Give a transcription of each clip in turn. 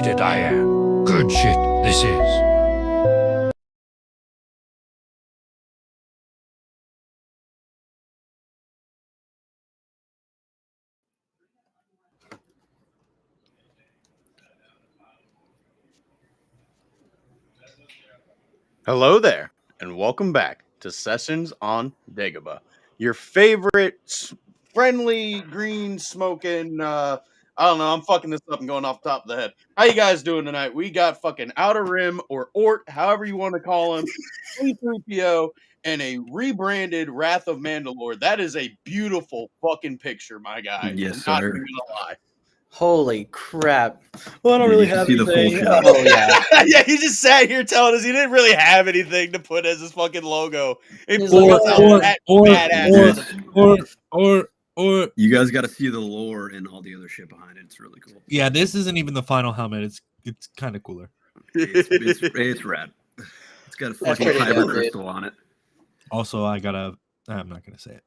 excited I am. Good shit, this is. Hello there, and welcome back to Sessions on Dagobah, your favorite friendly green smoking. I don't know. I'm fucking this up and going off the top of the head. How you guys doing tonight? We got fucking Outer Rim or Ort, however you want to call him, C3PO, and a rebranded Wrath of Mandalore. That is a beautiful fucking picture, my guy. Yes, Not sir. even gonna lie. Holy crap. Well, I don't Yeah, really you can have see the full anything. shot. Oh, yeah. Yeah, he just sat here telling us he didn't really have anything to put as his fucking logo. He He's pulled like, out "Oh, that or- badass. or you guys got to see the lore and all the other shit behind it. It's really cool. Yeah, this isn't even the final helmet. It's kind of cooler. It's rad. It's got a That's fucking pretty kyber dope, dude. crystal on it. Also, I'm not gonna say it.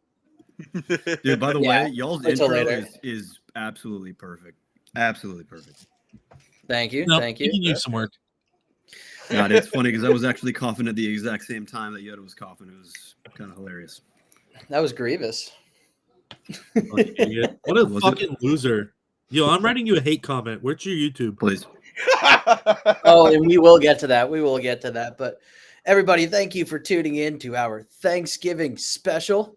Dude, by the Yeah, way, y'all's wait till intro later. is absolutely perfect. Absolutely perfect. Thank you. No, Thank you can you. use some work. God, it's funny because I was actually coughing at the exact same time that Yoda was coughing. It was kind of hilarious. That was Grievous. Fucking idiot. What a Was it? fucking loser. Yo, I'm writing you a hate comment. Where's your YouTube? Please. Oh, and we will get to that. We will get to that. But everybody, thank you for tuning in to our Thanksgiving special.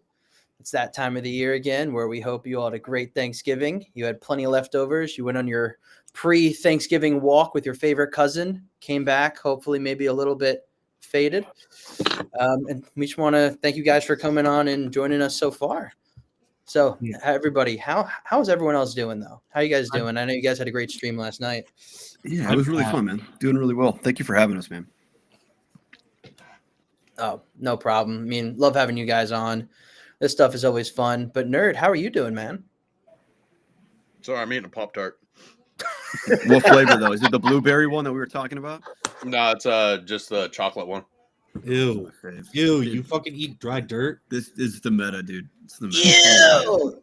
It's that time of the year again where we hope you all had a great Thanksgiving. You had plenty of leftovers. You went on your pre-Thanksgiving walk with your favorite cousin, came back, hopefully maybe a little bit faded. And we just want to thank you guys for coming on and joining us so far. So everybody, how's everyone else doing though? How you guys doing? I know you guys had a great stream last night. Yeah, it was really fun, man. Doing really well. Thank you for having us, man. Oh, no problem. I mean, love having you guys on. This stuff is always fun. But Nerd, how are you doing, man? Sorry, I'm eating a Pop-Tart. What flavor though? Is it the blueberry one that we were talking about? No, it's just the chocolate one. Ew. My fave. Ew, Dude, you fucking eat dry dirt? This is the meta, dude. It's the meta. Ew!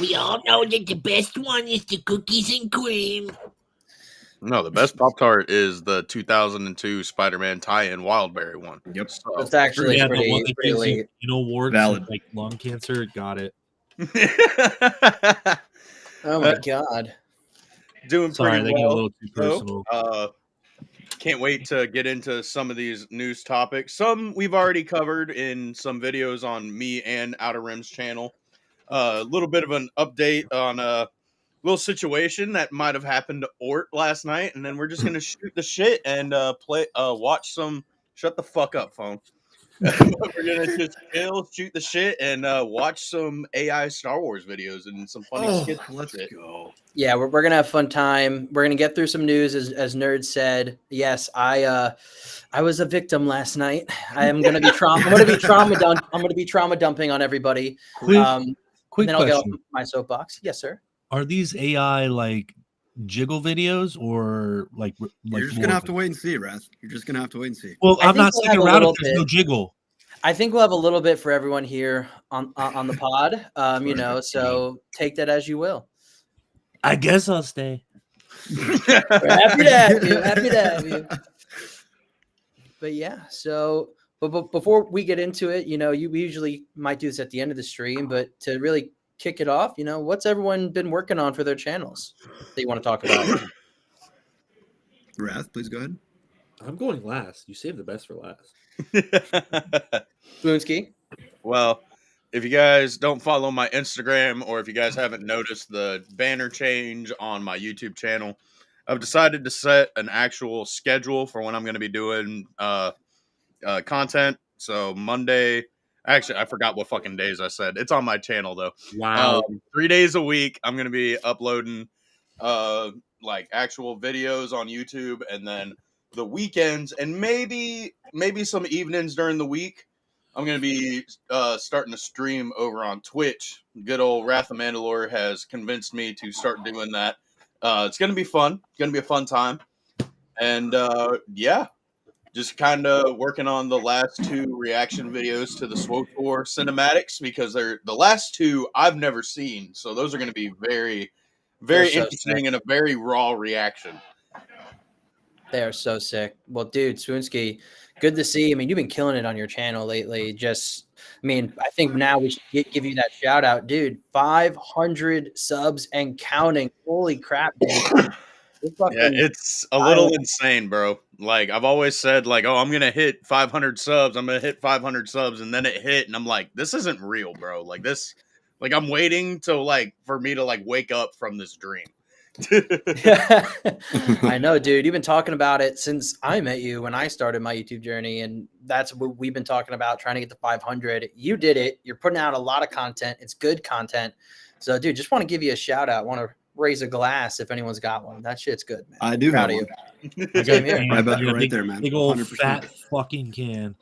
We all know that the best one is the cookies and cream. No, the best Pop-Tart is the 2002 Spider-Man tie-in Wildberry one. Yep. So. It's actually Yeah, the pretty, one that pretty gives late. you warts Valid. and, like lung cancer. Got it. Oh my god. Doing Sorry, pretty they get a well. little too personal. Can't wait to get into some of these news topics. Some we've already covered in some videos on me and Outer Rim's channel. A little bit of an update on a little situation that might have happened to Ort last night, and then we're just gonna shoot the shit and watch some. Shut the fuck up, phone. We're gonna just chill, shoot the shit, and watch some AI Star Wars videos and some funny skits. and Let's shit. go. Yeah, we're gonna have fun time. We're gonna get through some news, as Nerd said. Yes, I was a victim last night. I'm gonna be trauma. I'm gonna be trauma dumping on everybody. Quick And then I'll get off question. my soapbox. Yes, sir. Are these AI like jiggle videos or like You're just lore gonna have to videos? wait and see, Raz. You're just gonna have to wait and see. Well, I I'm think not we'll sticking have a around little if there's no bit. jiggle. I think we'll have a little bit for everyone here on the pod. So take that as you will. I guess I'll stay. We're happy to have you. Happy to have you. But yeah, so but before we get into it, we usually might do this at the end of the stream, but to really kick it off, what's everyone been working on for their channels that you want to talk about? Raz, please go ahead. I'm going last. You saved the best for last. Boonsky? Well, if you guys don't follow my Instagram, or if you guys haven't noticed the banner change on my YouTube channel, I've decided to set an actual schedule for when I'm going to be doing content. So Monday, actually, I forgot what fucking days I said. It's on my channel though. Wow. 3 days a week, I'm going to be uploading like actual videos on YouTube, and then the weekends and maybe some evenings during the week, I'm going to be starting to stream over on Twitch. Good old Wrath of Mandalore has convinced me to start doing that. It's going to be fun. It's going to be a fun time. And yeah, just kind of working on the last 2 reaction videos to the SWTOR cinematics, because they're the last 2 I've never seen. So those are going to be very, very They're so interesting sick. and a very raw reaction. They are so sick. Well, dude, Swinski, good to see. I mean, you've been killing it on your channel lately. I think now we should give you that shout out, dude. 500 subs and counting. Holy crap, dude. You're Yeah, fucking it's a little dialed. insane, bro. Like I've always said, like, oh, I'm gonna hit 500 subs. I'm gonna hit 500 subs, and then it hit, and I'm like, this isn't real, bro. Like this, like I'm waiting to like for me to like wake up from this dream. I know, dude. You've been talking about it since I met you when I started my YouTube journey, and that's what we've been talking about, trying to get to 500. You did it. You're putting out a lot of content. It's good content. So, dude, just want to give you a shout out. Want to raise a glass if anyone's got one. That shit's good, man. I do Proud have of one. you. I Same here. can. Right, I got a right there, man. Big old 100%. fat fucking can.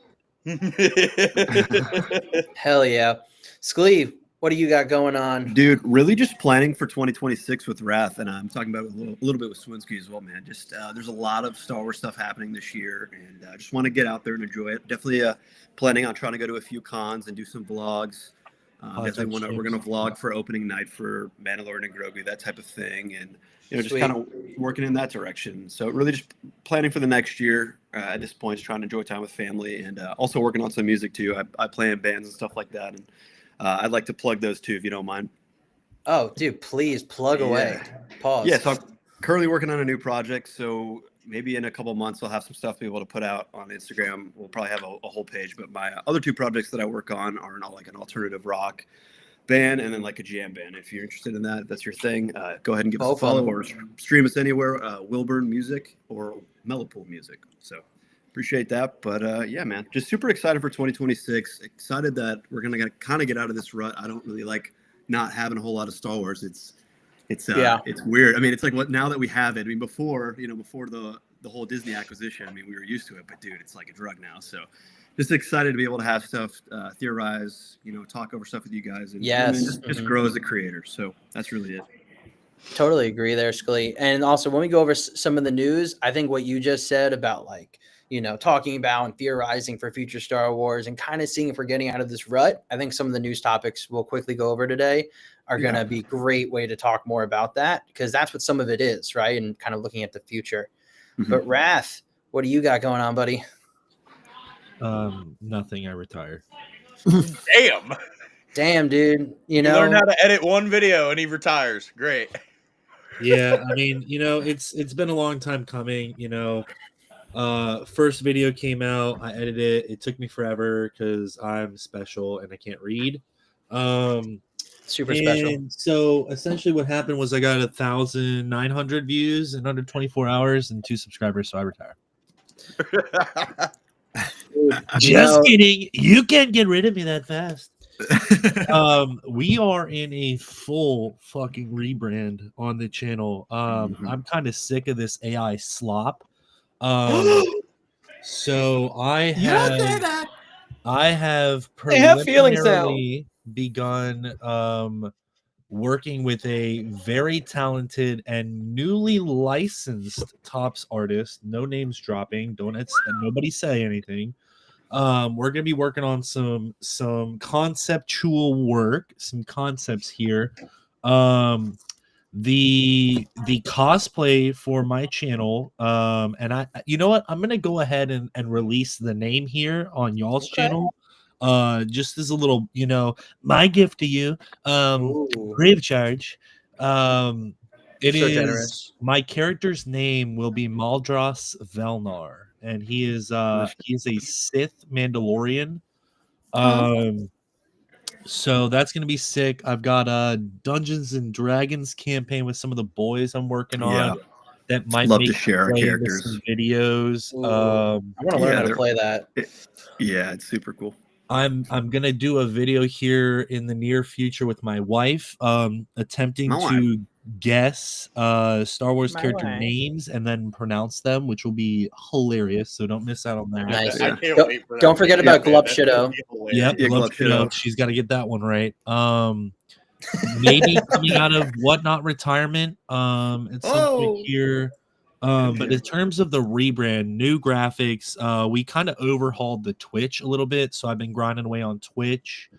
Hell yeah. Sklee, what do you got going on? Dude, really just planning for 2026 with Wrath, and I'm talking about it a little bit with Swinsky as well, man. Just there's a lot of Star Wars stuff happening this year, and I just want to get out there and enjoy it. Definitely planning on trying to go to a few cons and do some vlogs. Definitely we're gonna vlog for opening night for Mandalorian and Grogu, that type of thing, and just Sweet. kind of working in that direction. So really just planning for the next year at this point, just trying to enjoy time with family, and also working on some music too. I play in bands and stuff like that, and I'd like to plug those too, if you don't mind. Oh, dude, please plug away. Pause. Yeah, so I'm currently working on a new project. So maybe in a couple of months, I'll have some stuff to be able to put out on Instagram. We'll probably have a whole page. But my other two projects that I work on are like an alternative rock band and then like a jam band. If you're interested in that, if that's your thing, go ahead and give us a follow or stream us anywhere. Wilburn Music or Mellopool Music. So appreciate that. But yeah, man, just super excited for 2026. Excited that we're going to kind of get out of this rut. I don't really like not having a whole lot of Star Wars. It's weird. I mean, it's like what now that we have it. I mean, before the whole Disney acquisition, I mean, we were used to it, but dude, it's like a drug now. So just excited to be able to have stuff, theorize, talk over stuff with you guys, and just grow as a creator. So that's really it. Totally agree there, Scully. And also, when we go over some of the news, I think what you just said about talking about and theorizing for future Star Wars and kind of seeing if we're getting out of this rut, I think some of the news topics we'll quickly go over today are going to be a great way to talk more about that, because that's what some of it is, right? And kind of looking at the future. Mm-hmm. But Wrath, what do you got going on, buddy? Nothing. I retired. Damn, dude. You learned how to edit one video and he retires. Great. Yeah, I mean, it's been a long time coming. First video came out, I edited it. It took me forever because I'm special and I can't read. Super special. So essentially what happened was I got 1,900 views in under 24 hours and 2 subscribers, so I retired. Just kidding. You can't get rid of me that fast. We are in a full fucking rebrand on the channel. I'm kind of sick of this AI slop. So I have preliminarily begun working with a very talented and newly licensed tops artist. No names dropping. Nobody say anything. We're gonna be working on some conceptual work, some concepts here. The cosplay for my channel, and I, you know what, I'm gonna go ahead and release the name here on y'all's channel, just as a little, my gift to you, free of charge. It is generous. My character's name will be Maldros Velnar, and he is a Sith Mandalorian. So that's gonna be sick. I've got a Dungeons and Dragons campaign with some of the boys I'm working on. That might love to share our characters, some videos. I want to learn how to play that. It's super cool. I'm gonna do a video here in the near future with my wife, attempting to guess Star Wars character names and then pronounce them, which will be hilarious. So don't miss out on that. Nice. Don't forget about Glupshido. Yep, Glupshido. She's got to get that one right. Maybe coming out of Whatnot retirement at some point here. But in terms of the rebrand, new graphics, we kind of overhauled the Twitch a little bit. So I've been grinding away on Twitch.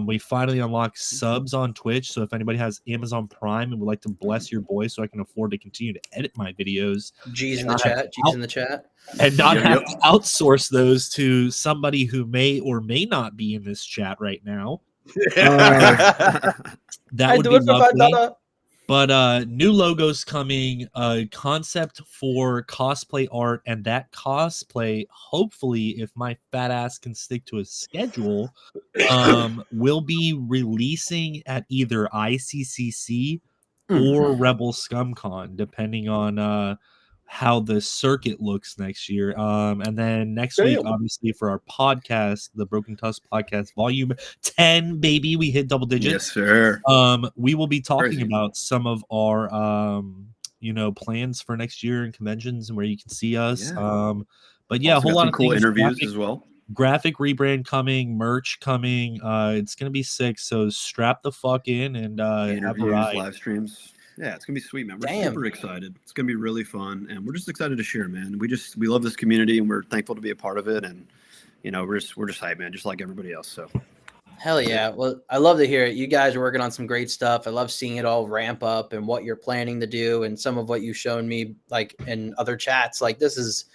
We finally unlocked subs on Twitch. So if anybody has Amazon Prime and would like to bless your boy so I can afford to continue to edit my videos G's in and the not have chat. G's in the chat. and not Yep, have yep. to outsource those to somebody who may or may not be in this chat right now, that I would do be it for lovely. $5. But new logos coming, concept for cosplay art, and that cosplay, hopefully, if my fat ass can stick to a schedule, will be releasing at either ICCC or Rebel ScumCon, depending on how the circuit looks next year. And then next week, Damn. obviously, for our podcast, the Broken Tusk Podcast, Volume 10, baby, we hit double digits. Yes, sir. We will be talking Crazy. about some of our plans for next year and conventions and where you can see us. Yeah. But yeah, Also a whole got lot some of cool things. interviews as well. Graphic rebrand coming, merch coming. It's gonna be sick. So strap the fuck in and have a Interviews, ride. live streams. Yeah, it's gonna be sweet, man. We're Damn. super excited. It's gonna be really fun, and we're just excited to share, man. We love this community, and we're thankful to be a part of it. And we're just hyped, man, just like everybody else. So Hell yeah. Well, I love to hear it. You guys are working on some great stuff. I love seeing it all ramp up and what you're planning to do and some of what you've shown me like in other chats. Like this is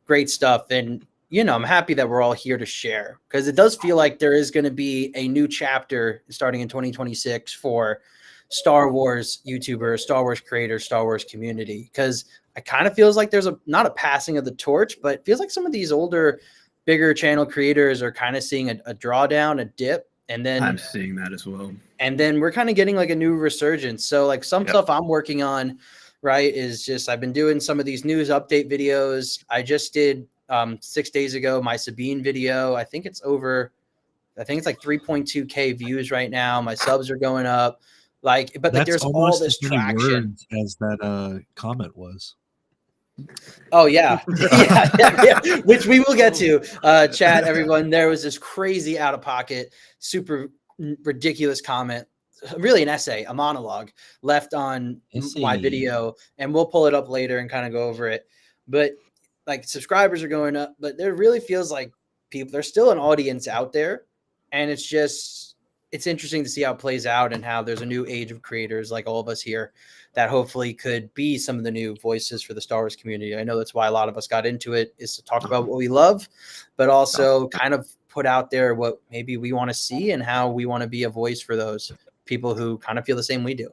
great stuff. And I'm happy that we're all here to share because it does feel like there is going to be a new chapter starting in 2026 for Star Wars YouTubers, Star Wars creators, Star Wars community. Because it kind of feels like there's not a passing of the torch, but it feels like some of these older, bigger channel creators are kind of seeing a drawdown, a dip. And then I'm seeing that as well. And then we're kind of getting like a new resurgence. So like some stuff I'm working on, right, is just I've been doing some of these news update videos. I just did 6 days ago my Sabine video. I think it's like 3.2K views right now. My subs are going up. But like there's all this as many traction. words as that comment was. Oh yeah. yeah. Which we will get to. Chat, everyone. There was this crazy out of pocket, super ridiculous comment, really an essay, a monologue left on my video, and we'll pull it up later and kind of go over it. But like subscribers are going up, but there really feels like there's still an audience out there, and it's interesting to see how it plays out and how there's a new age of creators like all of us here that hopefully could be some of the new voices for the Star Wars community. I know that's why a lot of us got into it, is to talk about what we love, but also kind of put out there what maybe we want to see and how we want to be a voice for those people who kind of feel the same we do.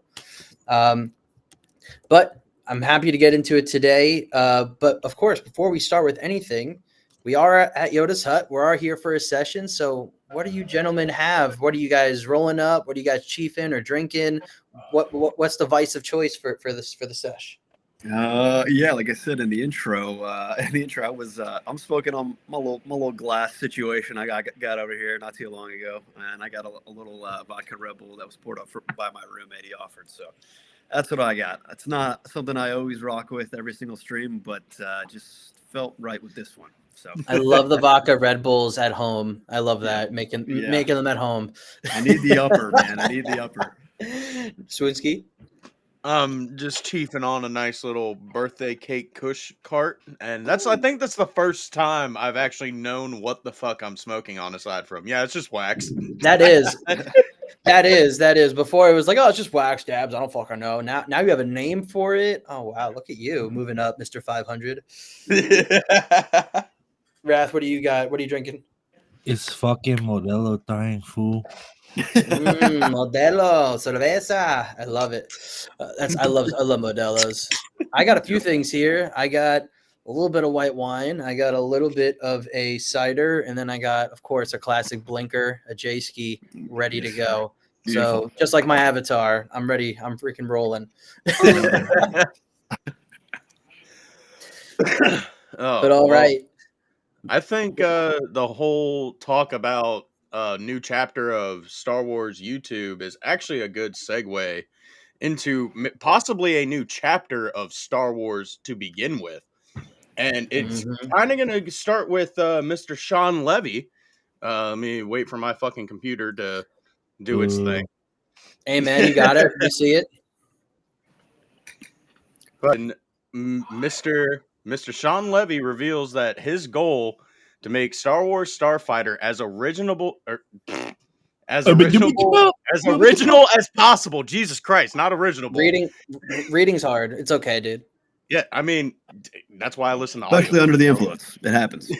But I'm happy to get into it today. But of course, before we start with anything, we are at Yoda's Hut. We are here for a session. So what do you gentlemen have? What are you guys rolling up? What are you guys chiefing or drinking? What's the vice of choice for the sesh? Yeah, like I said in the intro, I was I'm smoking on my little glass situation I got over here not too long ago, and I got a little vodka Red Bull that was poured up by my roommate. He offered, so that's what I got. It's not something I always rock with every single stream, but just felt right with this one. So I love the vodka Red Bulls at home. I love that making them at home. I need the upper, man. I need the upper. Swinsky. Just chiefing on a nice little birthday cake Kush cart, and I think that's the first time I've actually known what the fuck I'm smoking on aside from it's just wax. That is. Before it was like, oh, it's just wax dabs. I don't fucking know. Now you have a name for it. Oh wow, look at you moving up, Mr. 500. Wrath, what do you got? What are you drinking? It's fucking Modelo time, fool. Modelo cerveza. I love it. I love Modelos. I got a few things here. I got a little bit of white wine. I got a little bit of a cider, and then I got, of course, a classic blinker, a J-ski, ready to go. Beautiful. So just like my avatar, I'm ready. I'm freaking rolling. But all right. I think the whole talk about new chapter of Star Wars YouTube is actually a good segue into possibly a new chapter of Star Wars to begin with. And it's kind of going to start with Mr. Sean Levy. Let me wait for my fucking computer to do its thing. Hey, man, you got it? You see it? But Mr. Sean Levy reveals that his goal to make Star Wars Starfighter as as original as possible. Jesus Christ, not original. Reading's hard. It's okay, dude. Yeah, I mean, that's why I listen to Especially audio. under the influence. It happens.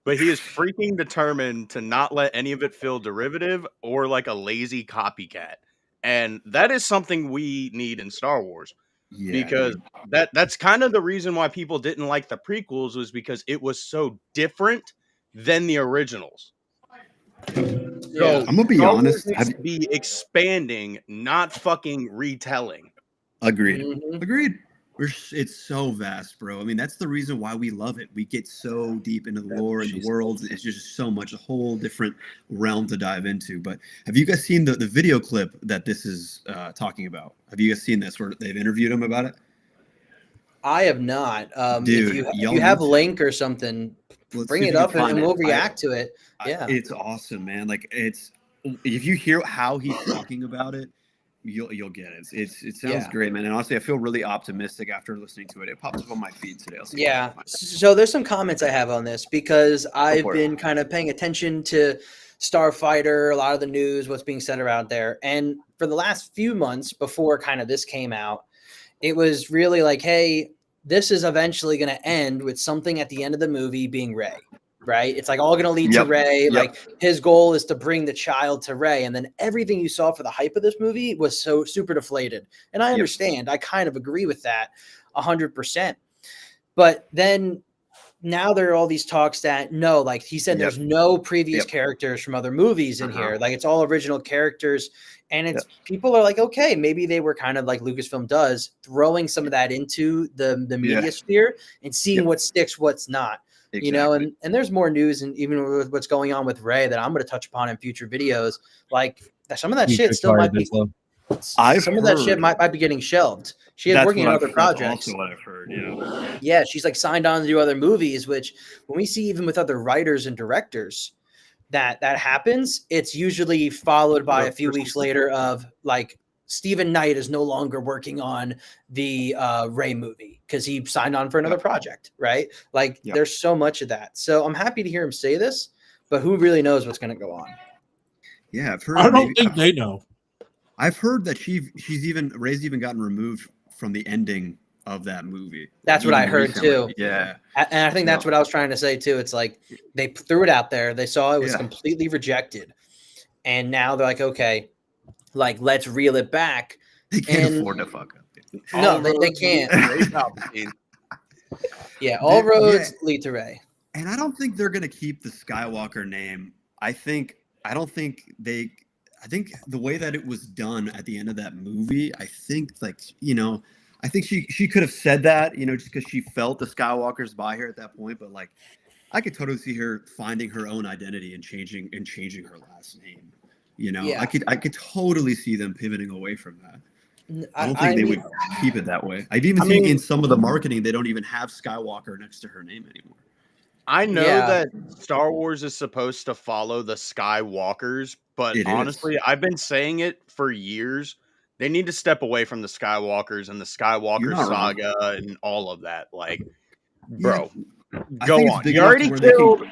But he is freaking determined to not let any of it feel derivative or like a lazy copycat. And that is something we need in Star Wars. Yeah, because that's kind of the reason why people didn't like the prequels, was because it was so different than the originals. So I'm gonna be honest. Needs to be expanding, not fucking retelling. Agreed. Mhm. Agreed. It's so vast, bro. I mean, that's the reason why we love it. We get so deep into the lore and the worlds. It's just so much, a whole different realm to dive into. But have you guys seen the video clip that this is talking about? Have you guys seen this where they've interviewed him about it? I have not. Dude, if you have a link or something, bring it up and we'll react to it. Yeah, it's awesome, man. Like, it's, if you hear how he's talking about it, you'll get it. It sounds great, man. And honestly, I feel really optimistic after listening to it. It pops up on my feed today. Yeah. So there's some comments I have on this because I've been kind of paying attention to Starfighter, a lot of the news, what's being said around there. And for the last few months before kind of this came out, it was really like, hey, this is eventually going to end with something at the end of the movie being Rey. Right? It's like all going to lead to Rey. Like his goal is to bring the child to Rey. And then everything you saw for the hype of this movie was so super deflated. And I understand. I kind of agree with that 100%. But then now there are all these talks that no, like he said, there's no previous characters from other movies in here. Like it's all original characters. And it's people are like, okay, maybe they were kind of like Lucasfilm does, throwing some of that into the media sphere and seeing what sticks, what's not. Exactly. You know, and there's more news, and even with what's going on with Rey that I'm going to touch upon in future videos. Like some of that shit still might be. That shit might be getting shelved. She is working on other projects. That's also what I've heard. Yeah. Yeah, she's like signed on to do other movies. Which when we see even with other writers and directors, that happens, it's usually followed by a few weeks later of like Stephen Knight is no longer working on the Rey movie because he signed on for another project, right? Like there's so much of that. So I'm happy to hear him say this, but who really knows what's going to go on? Yeah, I've heard. I don't think they know. I've heard that Rey's even gotten removed from the ending of that movie. That's what I heard too. Yeah. And I think that's what I was trying to say too. It's like they threw it out there. They saw it was completely rejected. And now they're like, okay, like, let's reel it back. They can't afford to fuck up. No, they can't. All roads lead to Rey. And I don't think they're going to keep the Skywalker name. I think the way that it was done at the end of that movie, I think, like, you know, I think she could have said that, you know, just because she felt the Skywalkers by her at that point. But like, I could totally see her finding her own identity and changing her last name. You know, I could totally see them pivoting away from that. I don't think they would keep it that way. I've even seen in some of the marketing, they don't even have Skywalker next to her name anymore. I know that Star Wars is supposed to follow the Skywalkers, but honestly, I've been saying it for years. They need to step away from the Skywalkers and the Skywalker saga and all of that. Like, bro, go on. You already killed.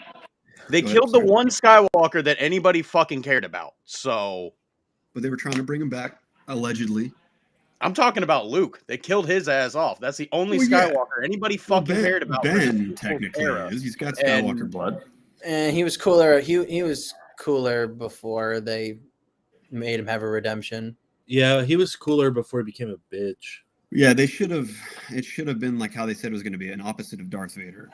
They killed the one Skywalker that anybody fucking cared about. So, but they were trying to bring him back, allegedly. I'm talking about Luke. They killed his ass off. That's the only Skywalker anybody fucking cared about. Ben technically is. He's got Skywalker blood. And he was cooler. He was cooler before they made him have a redemption. Yeah, he was cooler before he became a bitch. Yeah, it should have been like how they said it was going to be, an opposite of Darth Vader.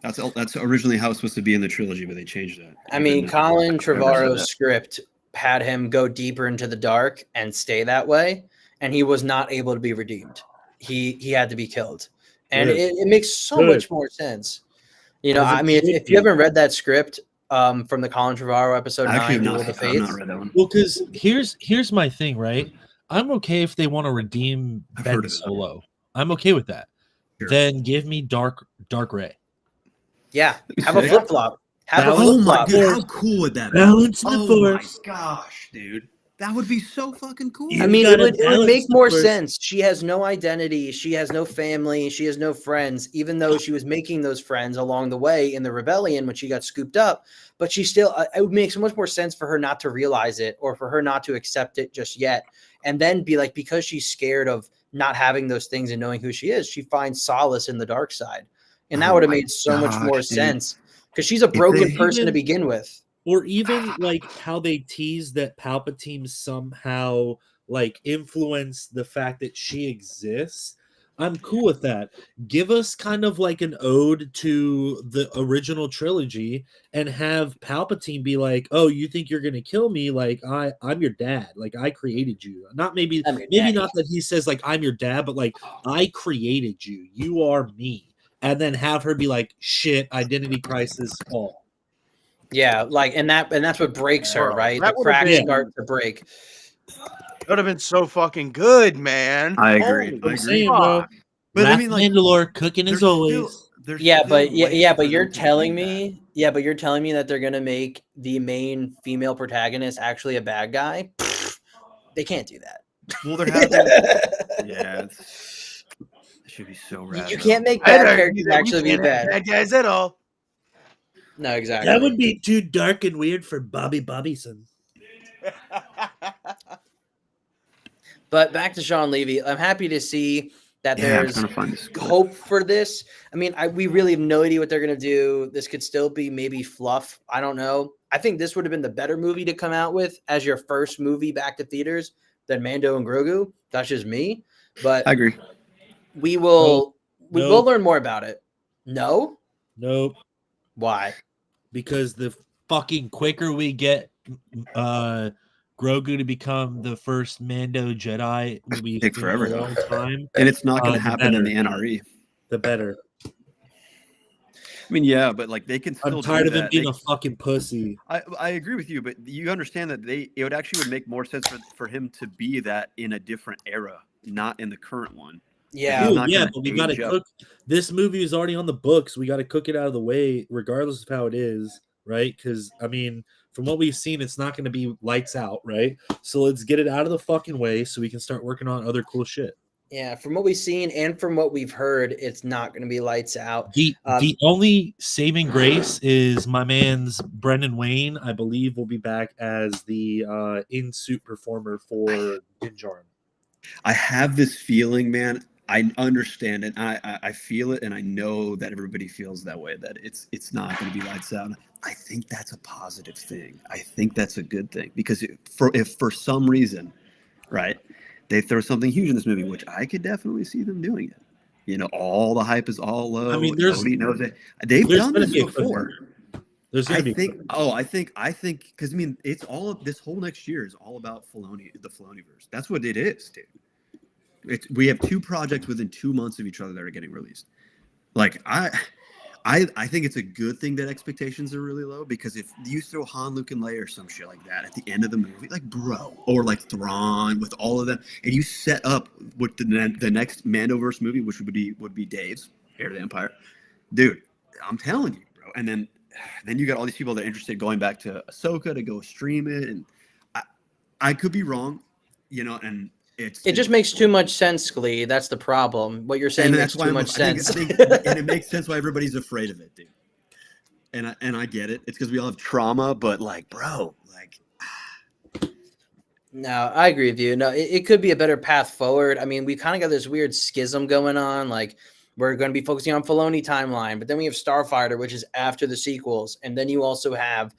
That's originally how it was supposed to be in the trilogy, but they changed that. I mean, Colin Trevorrow's script had him go deeper into the dark and stay that way, and he was not able to be redeemed. He had to be killed, and it makes so much more sense. You know, I mean, if you haven't read that script from the Colin Trevorrow episode 9, Duel of the Fates, I've not read that one. Well, because here's my thing, right? I'm okay if they want to redeem Ben Solo. I'm okay with that. Sure. Then give me Dark Rey. Yeah, have a flip flop. Oh my god, how cool would that be? Balance the force. Oh my gosh, dude. That would be so fucking cool. I You mean, gotta it would balance make the more first- sense. She has no identity. She has no family. She has no friends, even though she was making those friends along the way in the rebellion when she got scooped up. But she still, it would make so much more sense for her not to realize it or for her not to accept it just yet. And then be like, because she's scared of not having those things and knowing who she is, she finds solace in the dark side. And that Oh would have my made so much more gosh, dude. sense because she's a broken they- person to even- begin with. Or even like how they tease that Palpatine somehow like influenced the fact that she exists. I'm cool with that. Give us kind of like an ode to the original trilogy and have Palpatine be like, "Oh, you think you're gonna kill me? Like I'm your dad. Like I created you. Not maybe I'm your maybe daddy." not that he says like I'm your dad, but like I created you. You are me." And then have her be like, "Shit, identity crisis." All. Yeah, like and that's what breaks her, Bro, right? that The would've cracks been- start to break. That would have been so fucking good, man. I agree. Holy I I'm agree. saying, bro. fuck. But I Wrath mean, like, Mandalore cooking as always. there's Yeah, still but ways yeah, for but you're them to telling do that. me, but you're telling me that they're gonna make the main female protagonist actually a bad guy? They can't do that. Well, they're having. Yeah, it should be so rad. You though. can't make bad Better, characters you actually be can't have bad. bad guys at all. No, exactly. That would be too dark and weird for Bobby Bobbyson. But back to Sean Levy, I'm happy to see that Yeah, I'm there's trying to find this. hope for this. I mean, we really have no idea what they're gonna do. This could still be maybe fluff. I don't know. I think this would have been the better movie to come out with as your first movie back to theaters than Mando and Grogu. That's just me. But I agree. we will No. we'll learn more about it. No? Nope. Why? Because the fucking quicker we get Grogu to become the first Mando Jedi will be Take forever, a long time, And it's not going the to happen in the better. NRE. the better. I mean, yeah, but like they can still. I'm tired do of him that. being They- a fucking pussy. I agree with you, but you understand that it would actually make more sense for him to be that in a different era, not in the current one. Yeah. He's Dude, not yeah, gonna but we gotta age up. cook. This movie is already on the books. We gotta cook it out of the way, regardless of how it is, right? Because I mean, from what we've seen, it's not gonna be lights out, right? So let's get it out of the fucking way so we can start working on other cool shit. Yeah, from what we've seen and from what we've heard, it's not going to be lights out. The only saving grace is my man's Brendan Wayne, I believe, will be back as the in suit performer for Din Djarin. I have this feeling, man. I understand it. I feel it, and I know that everybody feels that way. That it's not going to be lights out. I think that's a positive thing. I think that's a good thing because if for some reason, right, they throw something huge in this movie, which I could definitely see them doing it. You know, all the hype is all low. I mean, there's- nobody knows it. They've there's done gonna this be a before. There's gonna I be think. Oh, I think. Because I mean, it's all of this whole next year is all about Filoni, the Filoniverse. That's what it is, dude. We have two projects within 2 months of each other that are getting released. Like I think it's a good thing that expectations are really low because if you throw Han, Luke, and Leia or some shit like that at the end of the movie, like bro, or like Thrawn with all of them, and you set up with the next Mandoverse movie, which would be Dave's Heir to the Empire, dude. I'm telling you, bro. And then you got all these people that are interested going back to Ahsoka to go stream it, and I could be wrong, you know, and. It just makes too much sense, Glee. That's the problem. What you're saying makes too much sense. I think, and it makes sense why everybody's afraid of it, dude. And I get it. It's because we all have trauma, but like, bro, like. No, I agree with you. No, it could be a better path forward. I mean, we kind of got this weird schism going on. Like, we're going to be focusing on Filoni timeline, but then we have Starfighter, which is after the sequels. And then you also have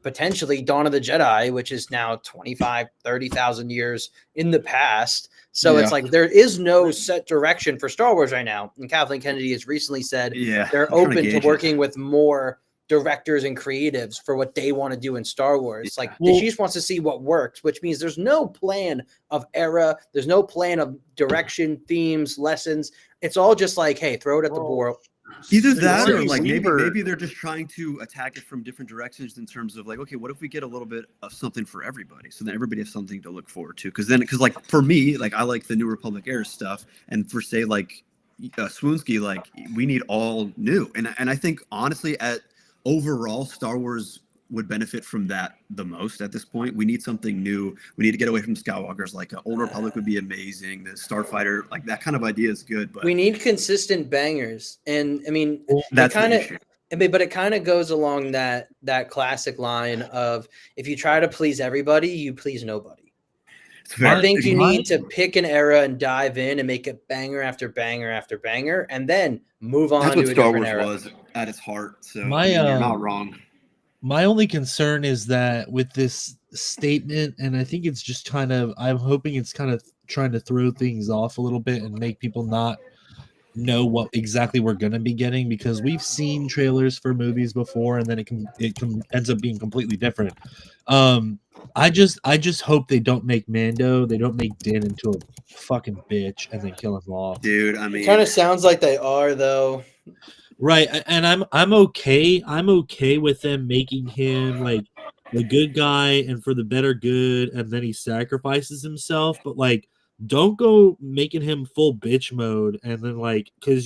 potentially Dawn of the Jedi, which is now 30,000 years in the past. So Yeah. it's like there is no set direction for Star Wars right now. And Kathleen Kennedy has recently said Yeah, they're I'm trying open to gauge it. working with more directors and creatives for what they want to do in Star Wars. Like Well- she just wants to see what works, which means there's no plan of era, there's no plan of direction, themes, lessons. It's all just like, hey, throw it at the board. Either that or Sigourney like Weaver. maybe they're just trying to attack it from different directions in terms of like, okay, what if we get a little bit of something for everybody, so then everybody has something to look forward to? Because like for me, like I like the New Republic era stuff, and for say like Swoonsky, like we need all new, and I think honestly at overall Star Wars would benefit from that the most at this point. We need something new. We need to get away from Skywalkers. Like Old Republic would be amazing. The Starfighter, like that kind of idea is good, but We need consistent bangers, and I mean, that's kind the of. issue. But it kind of goes along that classic line of if you try to please everybody, you please nobody. I think you need to pick an era and dive in and make it banger after banger after banger, and then move on That's to what a Star different Wars era. was at its heart. So My, you're not wrong. My only concern is that with this statement, and I think it's just kind of, I'm hoping it's kind of trying to throw things off a little bit and make people not know what exactly we're going to be getting, because we've seen trailers for movies before and then it ends up being completely different. I just hope they don't make Din into a fucking bitch and then kill him off. Dude, I mean, It kind of sounds like they are, though. Right, and I'm okay with them making him like the good guy and for the better good, and then he sacrifices himself, but like don't go making him full bitch mode and then like, because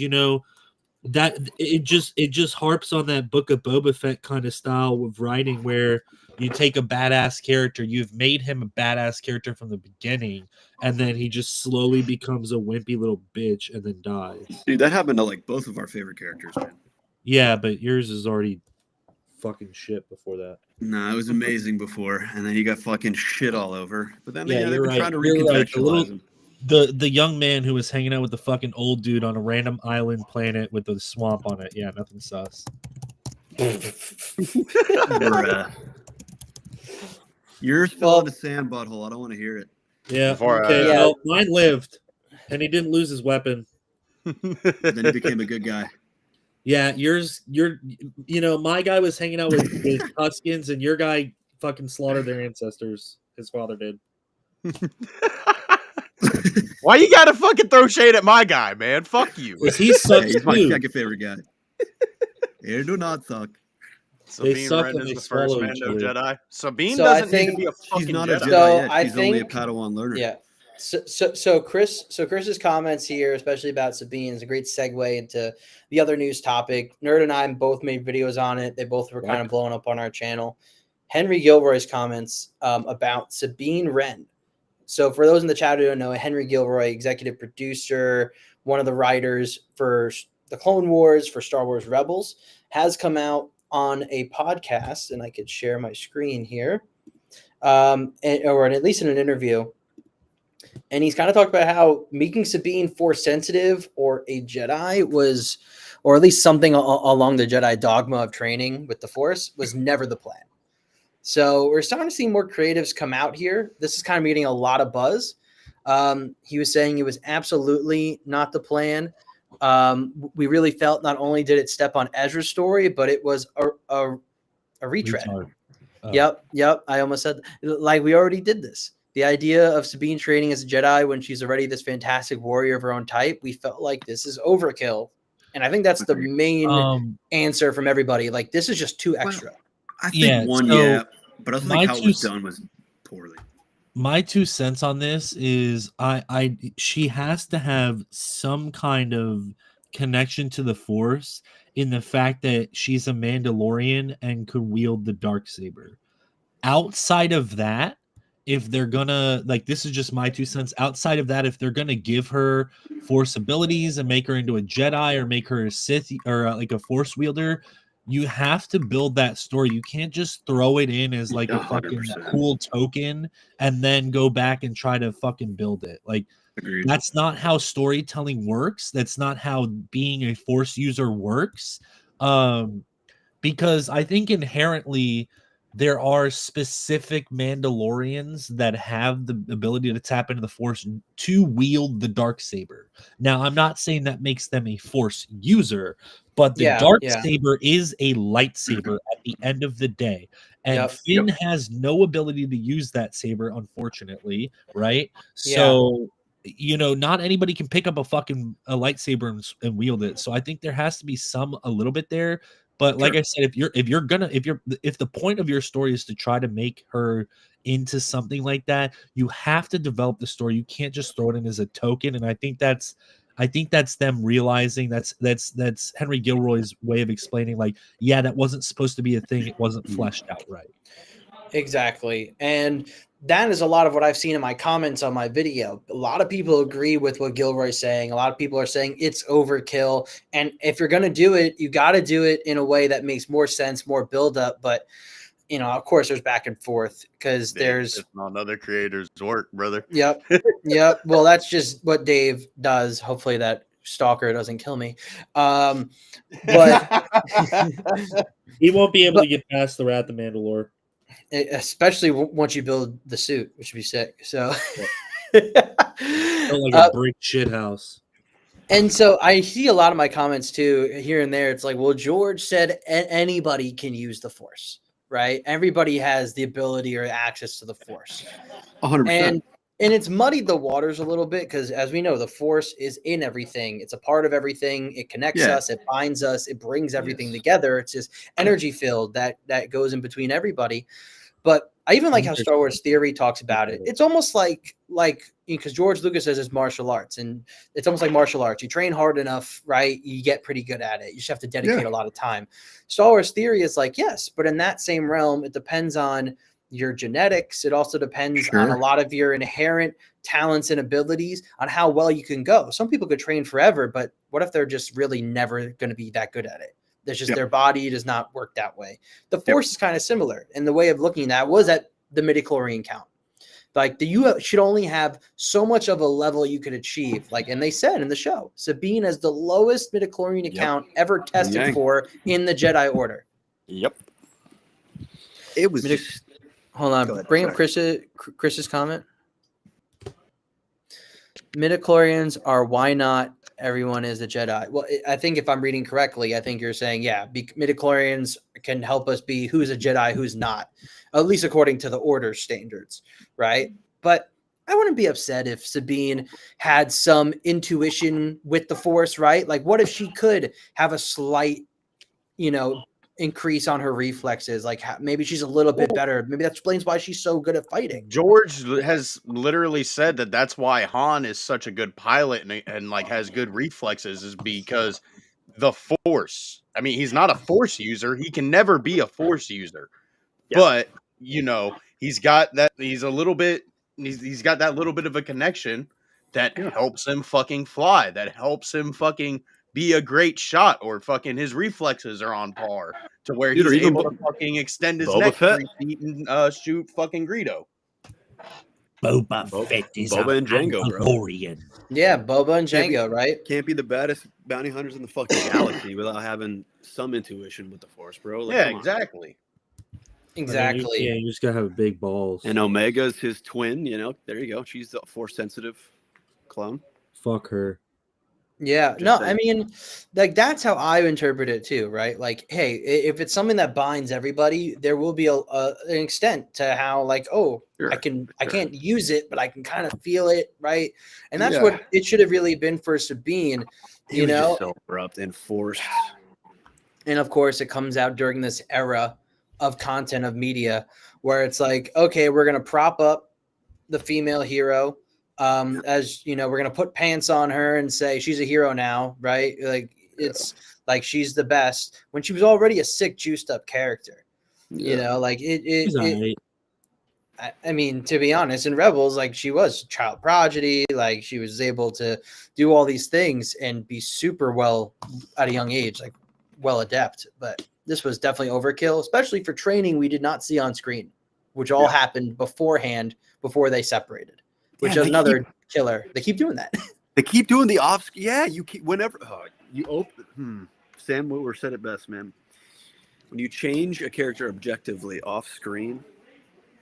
that it just harps on that Book of Boba Fett kind of style of writing where you take a badass character, you've made him a badass character from the beginning, and then he just slowly becomes a wimpy little bitch and then dies. dude, that happened to like both of our favorite characters, man. Yeah, but yours is already fucking shit before that. No, it was amazing before, and then he got fucking shit all over. But then Yeah, they you're were right. trying to You're right. recontextualize him. The young man who was hanging out with the fucking old dude on a random island planet with the swamp on it. Yeah, nothing sus. Bruh. Yours fell in the sand, butthole. I don't want to hear it. Yeah. Before okay. Yeah. Well, mine lived, and he didn't lose his weapon. Then he became a good guy. Yeah, my guy was hanging out with Huskins, and your guy fucking slaughtered their ancestors. His father did. Why you gotta fucking throw shade at my guy, man? Fuck you. Because he Yeah, sucks he's my too. second favorite guy. He do not suck. Sabine suck Wren when is they the first swallow each Mando other. Jedi. Sabine So I doesn't need to think be a fucking She's not a Jedi. Jedi So yet. I She's only a think- Padawan learner. Yeah. So Chris's comments here, especially about Sabine, is a great segue into the other news topic. Nerd and I both made videos on it. They both were kind of blowing up on our channel. Henry Gilroy's comments about Sabine Wren. So for those in the chat who don't know, Henry Gilroy, executive producer, one of the writers for the Clone Wars, for Star Wars Rebels, has come out on a podcast, and I could share my screen here, or at least in an interview. And he's kind of talked about how making Sabine Force sensitive or a Jedi was, or at least something along the Jedi dogma of training with the Force, was never the plan. So we're starting to see more creatives come out here. This is kind of getting a lot of buzz. He was saying it was absolutely not the plan. We really felt not only did it step on Ezra's story, but it was a retread. Oh. Yep. I almost said, like, we already did this. The idea of Sabine training as a Jedi when she's already this fantastic warrior of her own type, we felt like this is overkill. And I think that's the main answer from everybody. Like, this is just too extra. I think but I also think how it was done was poorly. My 2 cents on this is she has to have some kind of connection to the Force in the fact that she's a Mandalorian and could wield the Darksaber. Outside of that, if they're gonna, like, this is just my 2 cents. Outside of that, if they're gonna give her Force abilities and make her into a Jedi or make her a Sith or like a Force wielder, you have to build that story. You can't just throw it in as like a fucking 100%. cool token and then go back and try to fucking build it. Like, Agreed. that's not how storytelling works. That's not how being a Force user works. Because I think inherently there are specific Mandalorians that have the ability to tap into the Force to wield the Darksaber. Now, I'm not saying that makes them a Force user, but the Darksaber is a lightsaber at the end of the day. And Finn has no ability to use that saber, unfortunately, right? So, not anybody can pick up a lightsaber and wield it. So I think there has to be a little bit there. But like I said, if the point of your story is to try to make her into something like that, you have to develop the story. You can't just throw it in as a token. And I think that's I think that's them realizing that's Henry Gilroy's way of explaining, like, yeah, that wasn't supposed to be a thing. It wasn't fleshed out right. Exactly. And that is a lot of what I've seen in my comments on my video. A lot of people agree with what Gilroy's saying. A lot of people are saying it's overkill. And if you're going to do it, you got to do it in a way that makes more sense, more build up. But, you know, of course, there's back and forth because there's it's not other creators' work, brother. Yep. Yep. Well, that's just what Dave does. Hopefully that stalker doesn't kill me. But He won't be able But- to get past the Wrath of Mandalore. especially once you build the suit, which would be sick. So, Built like a brick shit house. and so I see a lot of my comments too here and there. It's like, well, George said anybody can use the Force, right? Everybody has the ability or access to the Force. 100%. And it's muddied the waters a little bit because, as we know, the Force is in everything. It's a part of everything. It connects us. It binds us. It brings everything together. It's this energy field that goes in between everybody. But I even like how Star Wars Theory talks about it. It's almost like because George Lucas says it's martial arts, and it's almost like martial arts. You train hard enough, right? You get pretty good at it. You just have to dedicate a lot of time. Star Wars Theory is like, yes, but in that same realm, it depends on your genetics. It also depends on a lot of your inherent talents and abilities on how well you can go. Some people could train forever, but what if they're just really never going to be that good at it? There's just their body does not work that way. The Force is kind of similar, and the way of looking at was at the midichlorian count. Like you should only have so much of a level you could achieve. Like, and they said in the show, Sabine has the lowest midichlorian account ever tested for in the Jedi Order. Yep. It was just... Hold on. Bring up Chris's comment. Midichlorians are why not everyone is a Jedi. Well, I think if I'm reading correctly, I think you're saying, midichlorians can help us be who's a Jedi, who's not, at least according to the Order standards, right? But I wouldn't be upset if Sabine had some intuition with the Force, right? Like, what if she could have a slight, increase on her reflexes? Like maybe she's a little bit better. Maybe that explains why she's so good at fighting. George has literally said that that's why Han is such a good pilot and like has good reflexes, is because the Force. I mean, he's not a Force user. He can never be a Force user. But he's got that. He's a little bit. He's got that little bit of a connection that helps him fucking fly. That helps him fucking be a great shot, or fucking his reflexes are on par to where he's able to fucking extend his neck 3 feet and shoot fucking Greedo. Boba Fett is Boba and Jango, bro. Mandalorian. Yeah, Boba and Jango, right? Can't be the baddest bounty hunters in the fucking galaxy without having some intuition with the Force, bro. Like, yeah, exactly. Exactly. You just gotta have big balls. And Omega's his twin, there you go. She's the Force sensitive clone. Fuck her. Yeah, I mean, like that's how I interpret it too, right? Like, hey, if it's something that binds everybody, there will be an extent to how, like, I can't use it, but I can kind of feel it, right? And that's what it should have really been for Sabine, It was just so abrupt and forced. And of course, it comes out during this era of content of media where it's like, okay, we're gonna prop up the female hero. As we're going to put pants on her and say she's a hero now, right? Like it's like she's the best when she was already a sick, juiced up character. Like I mean, to be honest, in Rebels, like she was child prodigy, like she was able to do all these things and be super well at a young age, like well adept. But this was definitely overkill, especially for training we did not see on screen, which all happened beforehand before they separated. Which is another killer. They keep doing that. They keep doing the off. Yeah, you keep whenever you open. Sam Witwer said it best, man. When you change a character objectively off screen,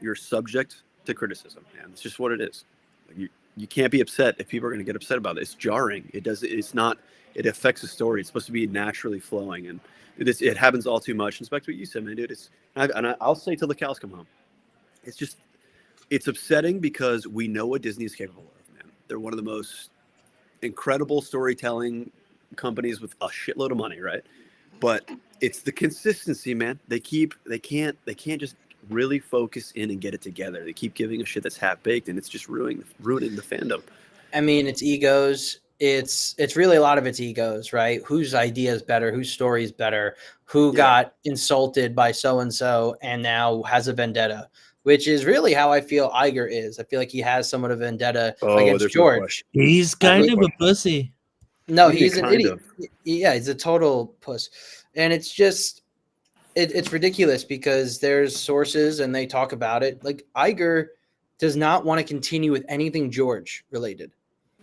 you're subject to criticism, man. It's just what it is. You can't be upset if people are going to get upset about it. It's jarring. It's not. It affects the story. It's supposed to be naturally flowing, and it happens all too much. And it's back to what you said, man, dude. I'll say till the cows come home. It's upsetting because we know what Disney is capable of, man. They're one of the most incredible storytelling companies with a shitload of money, right? But it's the consistency, man. They can't just really focus in and get it together. They keep giving a shit that's half baked, and it's just ruining the fandom. I mean, it's egos. it's really a lot of it's egos, right? Whose idea is better, whose story is better, who got insulted by so and so and now has a vendetta, which is really how I feel Iger is. I feel like he has somewhat of a vendetta against there's no George. question. He's kind of a pussy. No, What do you he's mean, an kind idiot. of? Yeah, he's a total puss. And it's just it's ridiculous because there's sources and they talk about it. Like Iger does not want to continue with anything George related.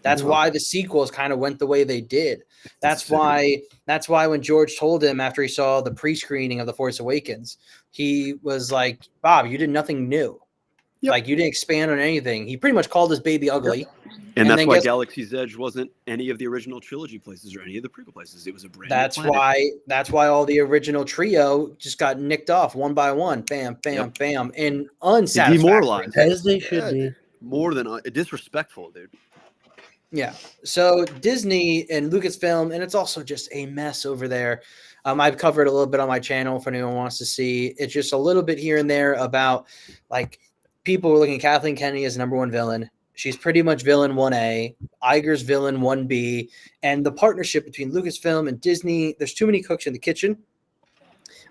That's why the sequels kind of went the way they did. That's why when George told him after he saw the pre-screening of The Force Awakens, he was like, Bob, you did nothing new. Yep. Like you didn't expand on anything. He pretty much called his baby ugly. Yep. And that's then why Galaxy's Edge wasn't any of the original trilogy places or any of the prequel places. It was a brand new planet. That's why all the original trio just got nicked off one by one. Bam, bam, bam. And unsatisfactory. Demoralized. As they should be. More than disrespectful, dude. Yeah. So Disney and Lucasfilm, and it's also just a mess over there. I've covered a little bit on my channel for anyone who wants to see. It's just a little bit here and there about like people were looking at Kathleen Kennedy as number one villain. She's pretty much villain 1A, Iger's villain 1B, and the partnership between Lucasfilm and Disney. There's too many cooks in the kitchen.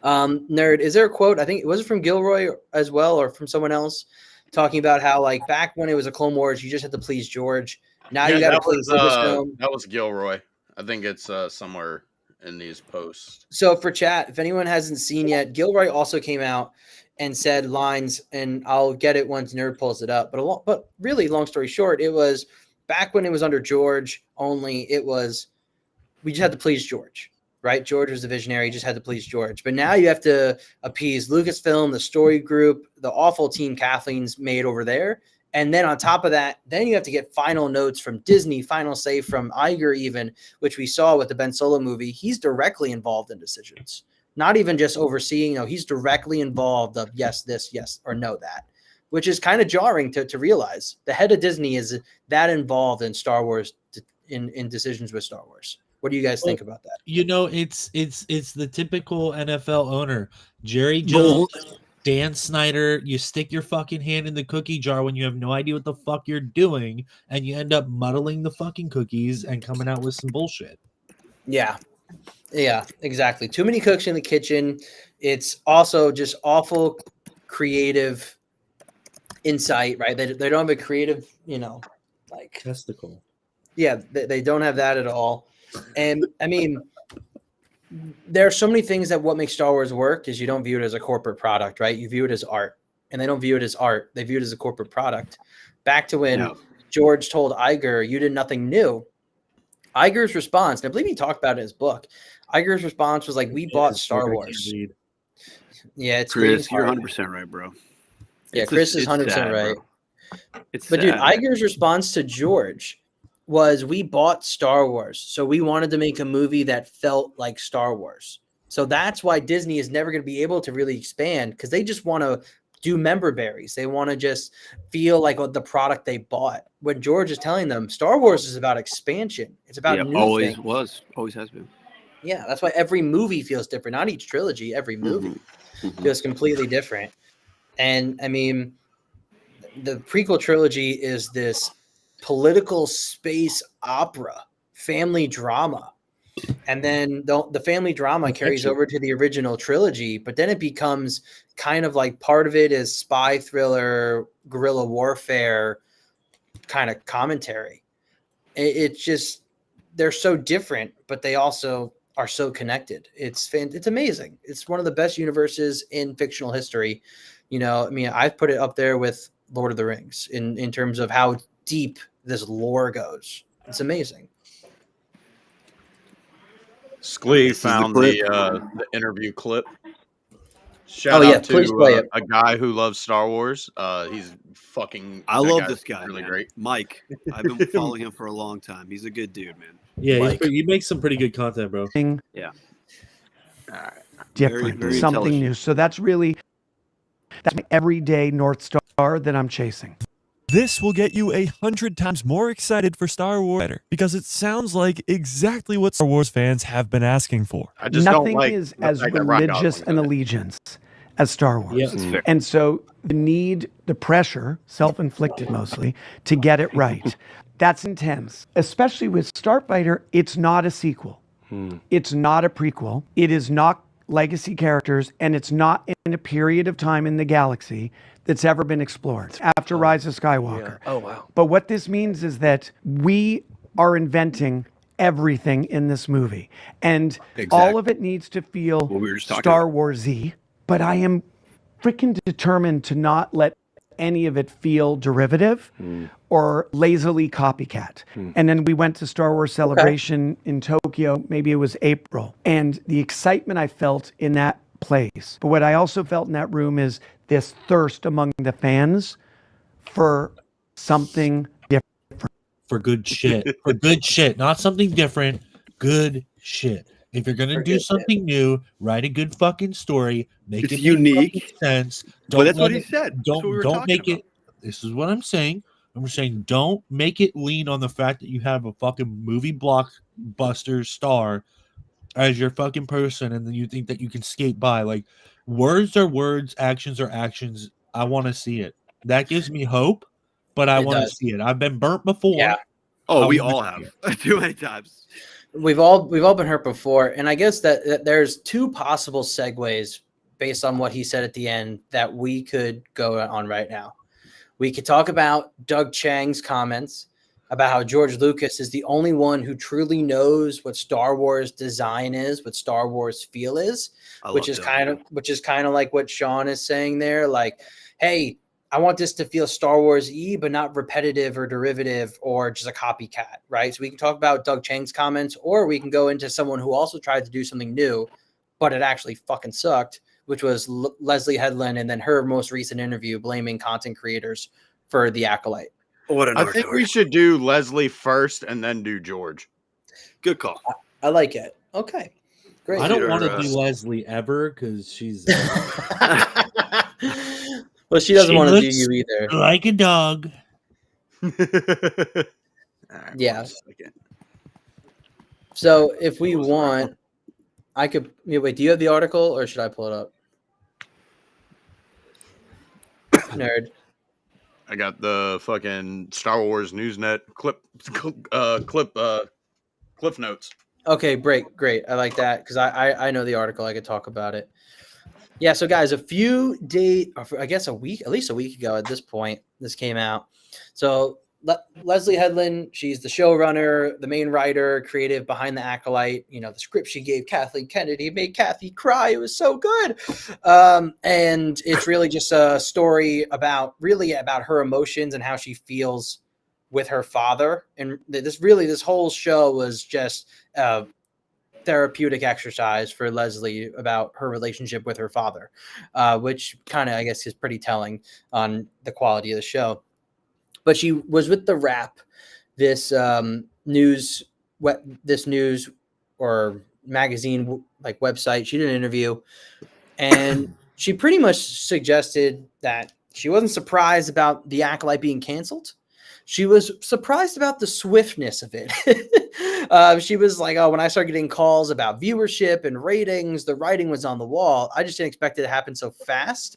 Nerd, is there a quote? I think was it from Gilroy as well, or from someone else, talking about how like back when it was a Clone Wars, you just had to please George. Now you got to please Lucasfilm. That was Gilroy. I think it's somewhere in these posts. So for chat, if anyone hasn't seen yet, Gilroy also came out and said lines, and I'll get it once Nerd pulls it up. But really, long story short, it was back when it was under George only. It was we just had to please George, right? George was the visionary, just had to please George. But now you have to appease Lucasfilm, the story group, the awful team Kathleen's made over there. And then on top of that, then you have to get final notes from Disney, final say from Iger even, which we saw with the Ben Solo movie. He's directly involved in decisions, not even just overseeing. No, he's directly involved of yes, this, yes, or no, that, which is kind of jarring to realize. The head of Disney is that involved in Star Wars, in decisions with Star Wars. What do you guys think about that? You know, it's the typical NFL owner, Jerry Jones. Dan Snyder, you stick your fucking hand in the cookie jar when you have no idea what the fuck you're doing, and you end up muddling the fucking cookies and coming out with some bullshit. Yeah, exactly. Too many cooks in the kitchen. It's also just awful creative insight, right? They don't have a creative, like testicle. Yeah, they don't have that at all. And I mean, there are so many things that what makes Star Wars work is you don't view it as a corporate product, right? You view it as art, and they don't view it as art. They view it as a corporate product. Back to when George told Iger, you did nothing new. Iger's response, and I believe he talked about it in his book. Iger's response was like, we bought Star Wars. Yeah, it's Chris, you're 100% right, bro. Yeah, Chris is 100% right. But dude, Iger's response to George was we bought Star Wars. So we wanted to make a movie that felt like Star Wars. So that's why Disney is never going to be able to really expand, because they just want to do member berries. They want to just feel like the product they bought. When George is telling them Star Wars is about expansion. It's about new always things. Always has been. Yeah, that's why every movie feels different. Not each trilogy, every movie feels completely different. And I mean, the prequel trilogy is this political space opera, family drama. And then the family drama carries over to the original trilogy, but then it becomes kind of like part of it is spy thriller, guerrilla warfare kind of commentary. It's just, they're so different, but they also are so connected. It's amazing. It's one of the best universes in fictional history. I mean, I've put it up there with Lord of the Rings in terms of how deep this lore goes. It's amazing. Sklee found the interview clip. Shout out to a guy who loves Star Wars. He's fucking. I love this guy. Really man. great, Mike. I've been following him for a long time. He's a good dude, man. Yeah, he makes some pretty good content, bro. Yeah. Different, very something new. So that's my everyday North Star that I'm chasing. This will get you 100 times more excited for Star Wars because it sounds like exactly what Star Wars fans have been asking for. Nothing is as religious an allegiance as Star Wars. Yeah. And so the need, the pressure, self-inflicted mostly, to get it right. That's intense. Especially with Starfighter, it's not a sequel. It's not a prequel. It is not legacy characters, and it's not in a period of time in the galaxy that's ever been explored after Rise of Skywalker. Oh, wow. But what this means is that we are inventing everything in this movie. And all of it needs to feel What we were just talking Star Wars-y. But I am freaking determined to not let any of it feel derivative or lazily copycat. And then we went to Star Wars Celebration in Tokyo, maybe it was April, and the excitement I felt in that place. But what I also felt in that room is this thirst among the fans for something different. For good shit. For good shit. Not something different. Good shit. If you're gonna do something new, write a good fucking story. Make It's it make unique. fucking sense. But that's what let he it- said. That's Don't what we were don't talking make about. it. This is what I'm saying. I'm saying don't make it lean on the fact that you have a fucking movie blockbuster star as your fucking person, and then you think that you can skate by. Like, words are words, actions are actions. I want to see it. That gives me hope, but I It want to does. see it. I've been burnt before. Yeah. Oh, I we wanna all see have. Too many times. We've all been hurt before, and I guess that there's two possible segues based on what he said at the end that we could go on right now. We could talk about Doug Chang's comments about how George Lucas is the only one who truly knows what Star Wars design is, what Star Wars feel is, which is kind of like what Sean is saying there. Like, hey, I want this to feel Star Wars-y, but not repetitive or derivative or just a copycat, right? So we can talk about Doug Chang's comments, or we can go into someone who also tried to do something new, but it actually fucking sucked, which was Leslie Headland, and then her most recent interview blaming content creators for The Acolyte. What an I think we should do Leslie first and then do George. Good call. I like it. Okay, great. I don't want to Consider, do Leslie ever because she's Well, she doesn't She want to do looks you either. like a dog. All right, Yeah. 1 second. So if we want, I could wait. Do you have the article, or should I pull it up? Nerd. I got the fucking Star Wars Newsnet cliff notes. Okay, great. I like that because I know the article. I could talk about it. Yeah. So guys, a few days, I guess at least a week ago at this point, this came out. So Leslie Headland, she's the showrunner, the main writer, creative behind The Acolyte. You know, the script she gave Kathleen Kennedy made Kathy cry. It was so good. And it's really just a story about her emotions and how she feels with her father. And this whole show was just a therapeutic exercise for Leslie about her relationship with her father, which kind of, I guess, is pretty telling on the quality of the show. But she was with The Wrap, this news or magazine like website. She did an interview, and she pretty much suggested that she wasn't surprised about The Acolyte being canceled. She was surprised about the swiftness of it. She was like, "Oh, when I started getting calls about viewership and ratings, the writing was on the wall. I just didn't expect it to happen so fast."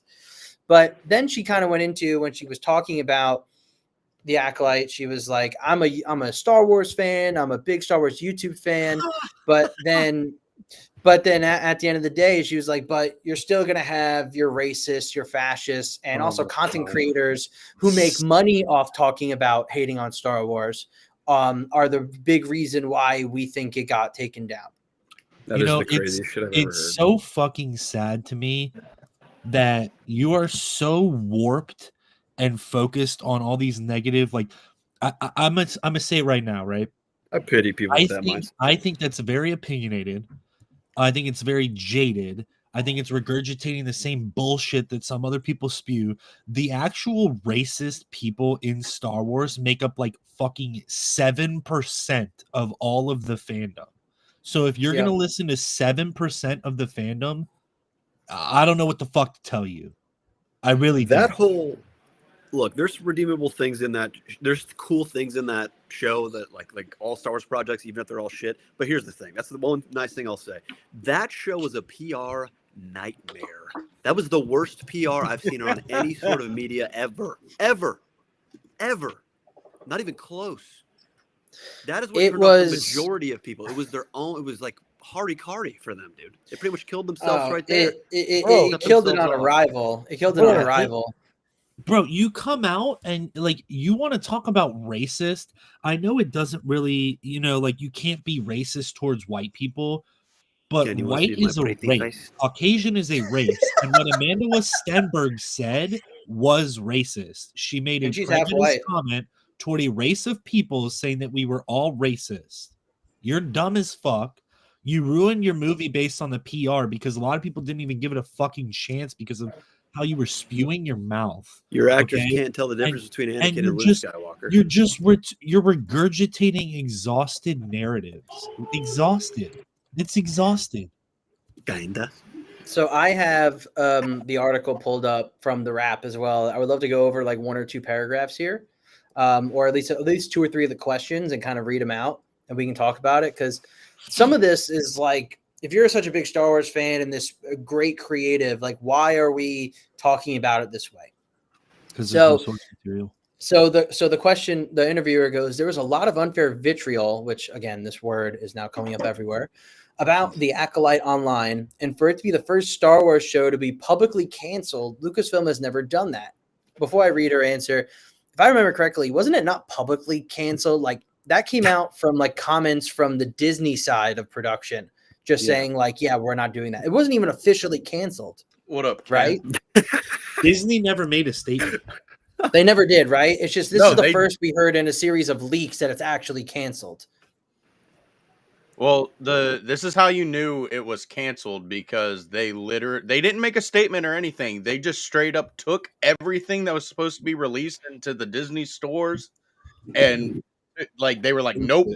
But then she kind of went into, when she was talking about The Acolyte, she was like, I'm a Star Wars fan. I'm a big Star Wars YouTube fan. But then at the end of the day, she was like, but you're still going to have your racists, your fascists, and also content creators who make money off talking about hating on Star Wars are the big reason why we think it got taken down. That is the craziest shit I've ever heard. It's so fucking sad to me that you are so warped and focused on all these negative, like I'm gonna say it right now, right? I pity people with that mindset. I think that's very opinionated. I think it's very jaded. I think it's regurgitating the same bullshit that some other people spew. The actual racist people in Star Wars make up like fucking 7% of all of the fandom. So if you're gonna listen to 7% of the fandom, I don't know what the fuck to tell you. I really don't. Look, there's redeemable things in that. There's cool things in that show that like all Star Wars projects, even if they're all shit. But here's the thing. That's the one nice thing I'll say. That show was a PR nightmare That was the worst PR I've seen on any sort of media ever. Not even close. That is what It turned off the was- majority of people. It was their own. It was like hardy-cardi for them, dude. They pretty much killed themselves right there. It Cut killed it themselves on off. arrival. It killed it on Bro, arrival. Bro, you come out and like you want to talk about racist. I know it doesn't really, like you can't be racist towards white people, but Can you wanna white see my is a pretty race. face? Caucasian is a race. And what Amanda Stenberg said was racist. She made a And she's half prejudiced white. comment toward a race of people saying that we were all racist. You're dumb as fuck. You ruined your movie based on the PR because a lot of people didn't even give it a fucking chance because of how you were spewing your mouth. Your actors okay? can't tell the difference between Anakin and you're Luke just, Skywalker. You're regurgitating exhausted narratives. Exhausted. It's exhausted. Kinda. So I have the article pulled up from the Wrap as well. I would love to go over like one or two paragraphs here, or at least two or three of the questions and kind of read them out, and we can talk about it because some of this is like, if you're such a big Star Wars fan and this great creative, like why are we talking about it this way? Because there's no source material. So the question, the interviewer goes, there was a lot of unfair vitriol, which again, this word is now coming up everywhere, about the Acolyte online. And for it to be the first Star Wars show to be publicly canceled, Lucasfilm has never done that. Before I read her answer, if I remember correctly, wasn't it not publicly canceled? Like that came out from like comments from the Disney side of production, just saying like, yeah, we're not doing that. It wasn't even officially canceled. What up, Ken? Right? Disney never made a statement. They never did, right? It's just this No, is the they- first we heard in a series of leaks that it's actually canceled. Well, this is how you knew it was canceled because they didn't make a statement or anything. They just straight up took everything that was supposed to be released into the Disney stores and like they were like, nope.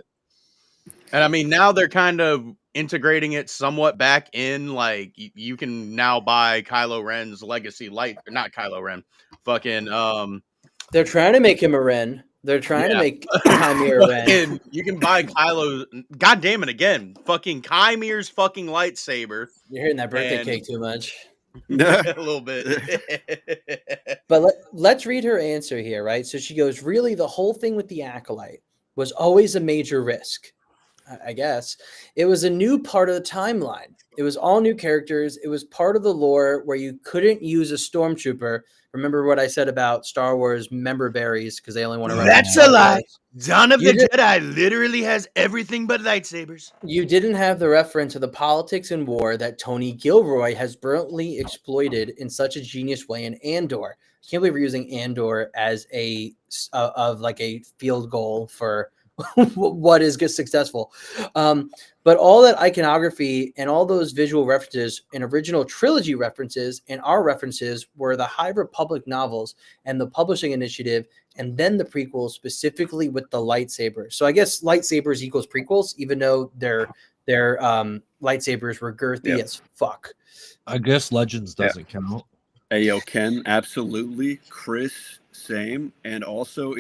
And I mean, now they're kind of integrating it somewhat back in. Like you can now buy Kylo Ren's legacy light, not Kylo Ren, fucking They're trying to make him a Ren. They're trying to make Chimera Ren. and you can buy Kylo. God damn it again! Fucking Chimere's fucking lightsaber. You're hitting that birthday And- cake too much. A little bit. But let's read her answer here, right? So she goes, really, the whole thing with the Acolyte was always a major risk. I guess it was a new part of the timeline. It was all new characters. It was part of the lore where you couldn't use a stormtrooper. Remember what I said about Star Wars member berries because they only want to run. That's a lie. Dawn of You the did- Jedi literally has everything but lightsabers. You didn't have the reference to the politics and war that Tony Gilroy has brilliantly exploited in such a genius way in Andor. I can't believe we're using Andor as a field goal for what is good successful. But all that iconography and all those visual references and original trilogy references and our references were the High Republic novels and the publishing initiative and then the prequels specifically with the lightsaber. So I guess lightsabers equals prequels, even though their lightsabers were girthy as fuck. I guess Legends doesn't count. Hey, yo, Ken, absolutely. Chris, same. And also,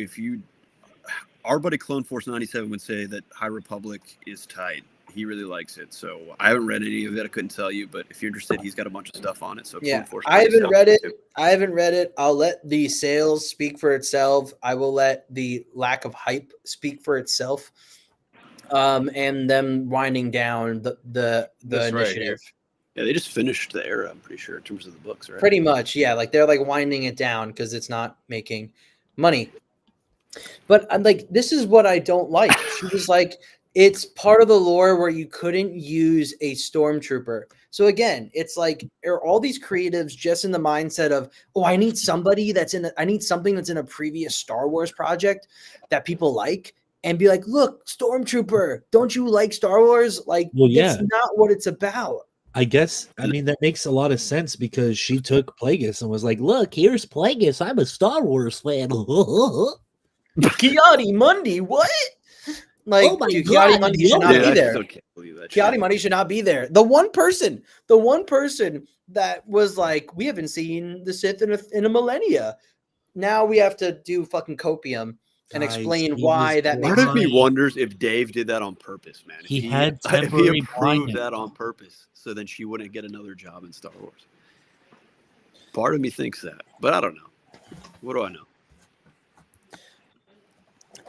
our buddy Clone Force 97 would say that High Republic is tight. He really likes it. So I haven't read any of it. I couldn't tell you, but if you're interested, he's got a bunch of stuff on it. So Yeah, Clone Force I haven't 97 read it. too. I haven't read it. I'll let the sales speak for itself. I will let the lack of hype speak for itself. And them winding down the This right initiative. here. Yeah, they just finished the era, I'm pretty sure, in terms of the books, right? Pretty much, yeah. Like they're like winding it down because it's not making money. But I'm like, this is what I don't like. She was like, it's part of the lore where you couldn't use a stormtrooper. So again, it's like, are all these creatives just in the mindset of, oh, I need something that's in a previous Star Wars project that people like, and be like, look, stormtrooper, don't you like Star Wars? Like, Well, yeah. that's not what it's about. I guess, I mean, that makes a lot of sense because she took Plagueis and was like, look, here's Plagueis. I'm a Star Wars fan. Kiadi Mundi, what? Like, Oh my dude, God, Kiadi Mundi should not Yeah, be I there. still can't believe that Kiadi shit. Mundi should not be there. The one person that was like, we haven't seen the Sith in a millennia. Now we have to do fucking copium and Guys, explain he why was that born- Part makes of me sense. wonders if Dave did that on purpose, man. If He had if temporary he approved blindness. that on purpose, so then she wouldn't get another job in Star Wars. Part of me thinks that, but I don't know. What do I know?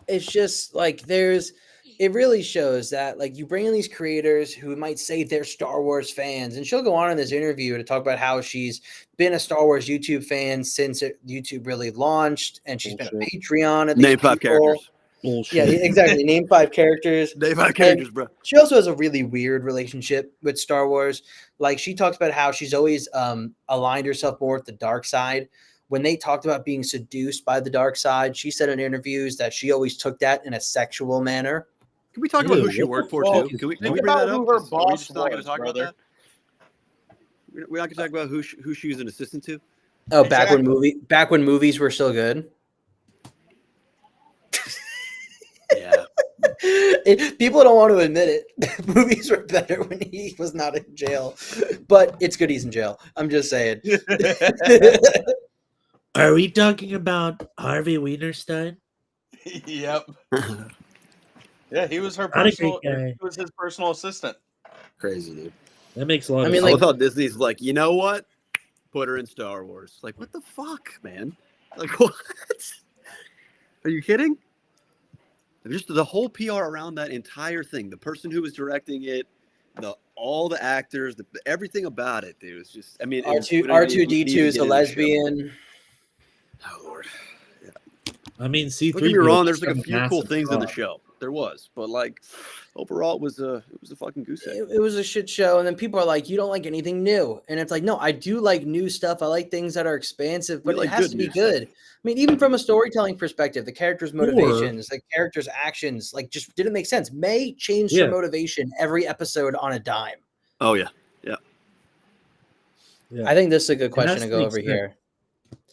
It's just like it really shows that like you bring in these creators who might say they're Star Wars fans, and she'll go on in this interview to talk about how she's been a Star Wars YouTube fan since YouTube really launched, and she's been a Patreon of these Name 5 people. characters. Yeah, exactly. Name 5 characters. Name 5 characters, bro. She also has a really weird relationship with Star Wars. Like she talks about how she's always aligned herself more with the dark side. When they talked about being seduced by the dark side, she said in interviews that she always took that in a sexual manner. Can we talk about who she what worked the for fuck too? is- Can we Think bring that about up? who her 'Cause are we boss just not going to was, talk brother. about that? We're not going to talk about who she was an assistant to. Oh, Exactly. back when movies were still good. Yeah. People don't want to admit it. Movies were better when he was not in jail, but it's good he's in jail. I'm just saying. Are we talking about Harvey Wienerstein? Yep. Yeah, he was her Not a great personal. guy. He was his personal assistant. Crazy, dude. That makes a lot I of mean, I sense. love how Disney's like, you know what? Put her in Star Wars. Like, what the fuck, man? Like, what? Are you kidding? Just the whole PR around that entire thing, the person who was directing it, all the actors, everything about it, dude. It's just, I mean, R2D2 is a lesbian. Oh Lord. I mean, C3. Don't get me wrong. There's like a few cool things in the show. There was, but like overall, it was a fucking goose egg. It was a shit show, and then people are like, "You don't like anything new," and it's like, "No, I do like new stuff. I like things that are expansive, but like it has good to be new good." stuff. I mean, even from a storytelling perspective, the characters' motivations, the characters' actions, like just didn't make sense. May changed her motivation every episode on a dime. Oh yeah, yeah. I think this is a good question to to go make over sense. here.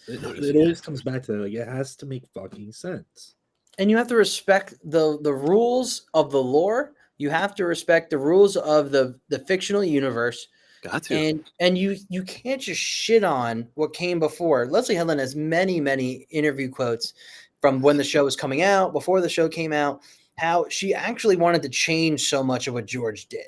It always comes back to like it has to make fucking sense. And you have to respect the rules of the lore. You have to respect the rules of the fictional universe. Got to. And you can't just shit on what came before. Leslie Helen has many interview quotes from when the show was coming out, before the show came out, how she actually wanted to change so much of what George did.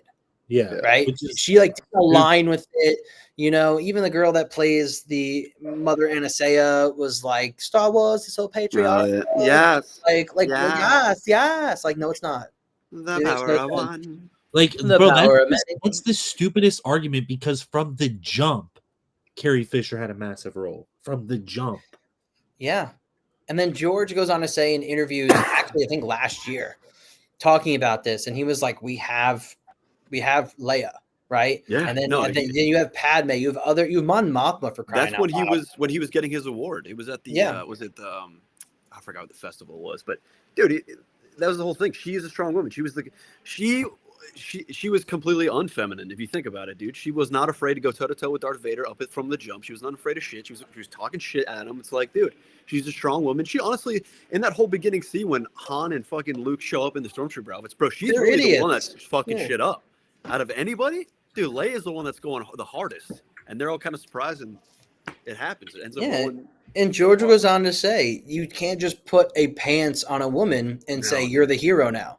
Yeah. Right. She like didn't align with it. You know, even the girl that plays the Mother Anastasia was like, Star Wars is so patriotic. Yes. Like, yes. Like, no, it's not. The It makes power no of sense. one. Like, The bro, power of that's the stupidest argument because from the jump, Carrie Fisher had a massive role. From the jump. Yeah. And then George goes on to say in interviews, actually, I think last year, talking about this, and he was like, we have Leia, right? Yeah. And then then you have Padme, you have Mon Mothma for crying That's out loud. when he was getting his award. It was at the Yeah. I forgot what the festival was, but dude, that was the whole thing. She is a strong woman. She was completely unfeminine if you think about it, dude. She was not afraid to go toe to toe with Darth Vader up it from the jump. She was not afraid of shit. She was talking shit at him. It's like, dude, she's a strong woman. She honestly, in that whole beginning scene when Han and fucking Luke show up in the Stormtrooper outfits, bro, she's They're really idiots. the one that's fucking Yeah. shit up. Out of anybody, dude, Leia is the one that's going the hardest, and they're all kind of surprised, and it happens. It ends up going. And George goes on to say, you can't just put a pants on a woman and say you're the hero now.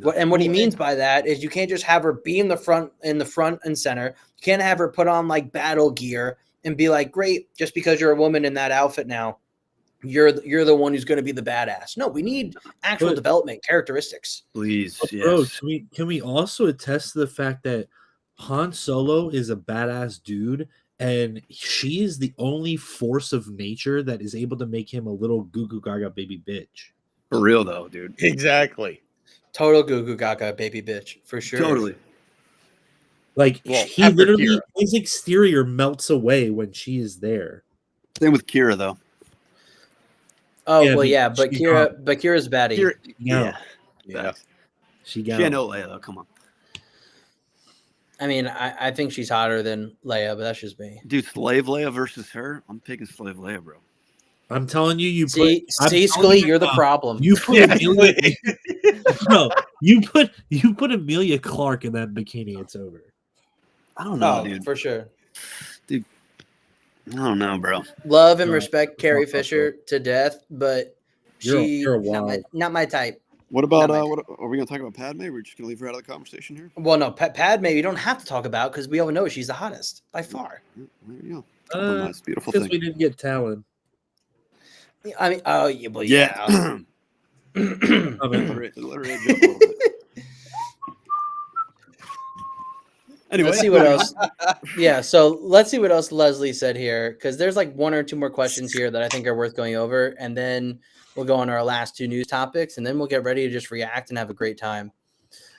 What he means by that is you can't just have her be in the front and center. You can't have her put on like battle gear and be like, great, just because you're a woman in that outfit now, you're the one who's going to be the badass. No, we need actual development, characteristics. Please, Bro, yes. can we also attest to the fact that Han Solo is a badass dude, and she is the only force of nature that is able to make him a little goo goo gaga baby bitch. For real though, dude. Exactly. Total goo goo gaga baby bitch for sure. Totally. Like Well, he after literally Kira. his exterior melts away when she is there. Same with Kira though. Oh Yeah, well, yeah, but she's Kira's baddie. Kira, No. yeah. She She got ain't no Leia though. Come on, I mean, I think she's hotter than Leia, but that's just me. dude. Slave Leia versus her. I'm picking Slave Leia, bro. I'm telling you, I'm See, telling Scully, you you're the now, problem. You put Amelia, bro, you put Amelia Clark in that bikini, it's over. I don't know, Oh, dude. for sure. I don't know, bro. Love and No, respect Carrie not Fisher to death, but You're not my type. What about Not my what are we gonna talk about Padme? We're just gonna leave her out of the conversation here. Well, no, Padme, you don't have to talk about because we all know she's the hottest by far. There you go. Compromise, beautiful Because thing. we didn't get Talon. I mean, oh yeah, well, Yeah. I mean, Let her edge up a little bit. Anyway, let's see what else. Yeah, so let's see what else Leslie said here, because there's like one or two more questions here that I think are worth going over, and then we'll go on our last two news topics, and then we'll get ready to just react and have a great time.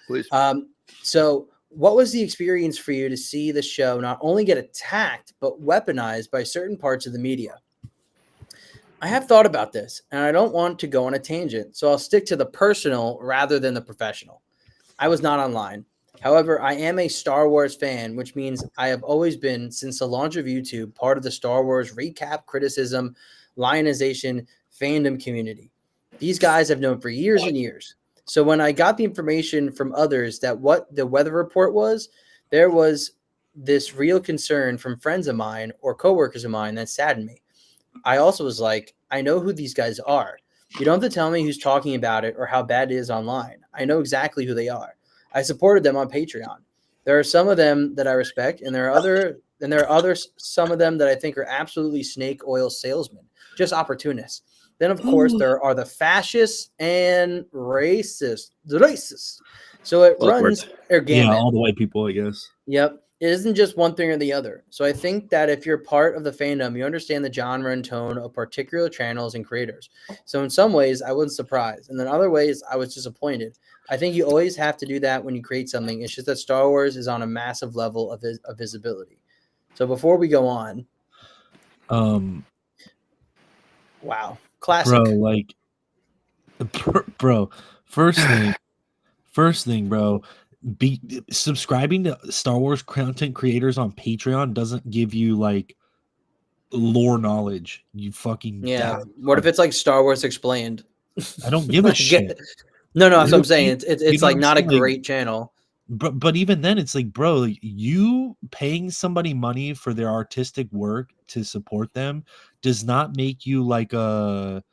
Please. So what was the experience for you to see the show not only get attacked, but weaponized by certain parts of the media? I have thought about this, and I don't want to go on a tangent, so I'll stick to the personal rather than the professional. I was not online. However, I am a Star Wars fan, which means I have always been, since the launch of YouTube, part of the Star Wars recap, criticism, lionization, fandom community. These guys I've known for years and years. So when I got the information from others that what the weather report was, there was this real concern from friends of mine or coworkers of mine that saddened me. I also was like, I know who these guys are. You don't have to tell me who's talking about it or how bad it is online. I know exactly who they are. I supported them on Patreon. There are some of them that I respect, and there are others, some of them that I think are absolutely snake oil salesmen, just opportunists. Then, of course, there are the fascists and racists. The racists. So it runs their yeah, gamut. all the white people, I guess. Yep. It isn't just one thing or the other. So I think that if you're part of the fandom, you understand the genre and tone of particular channels and creators. So in some ways, I wasn't surprised. And in other ways, I was disappointed. I think you always have to do that when you create something. It's just that Star Wars is on a massive level of visibility. So before we go on, wow, classic. Bro, like, bro, first thing, bro, be subscribing to Star Wars content creators on Patreon doesn't give you like lore knowledge. You fucking Yeah. What if it's like Star Wars Explained? I don't give a shit. No, that's what I'm You- saying. you It's know like what I'm not a saying? great channel. But even then, it's like, bro, like, you paying somebody money for their artistic work to support them does not make you like a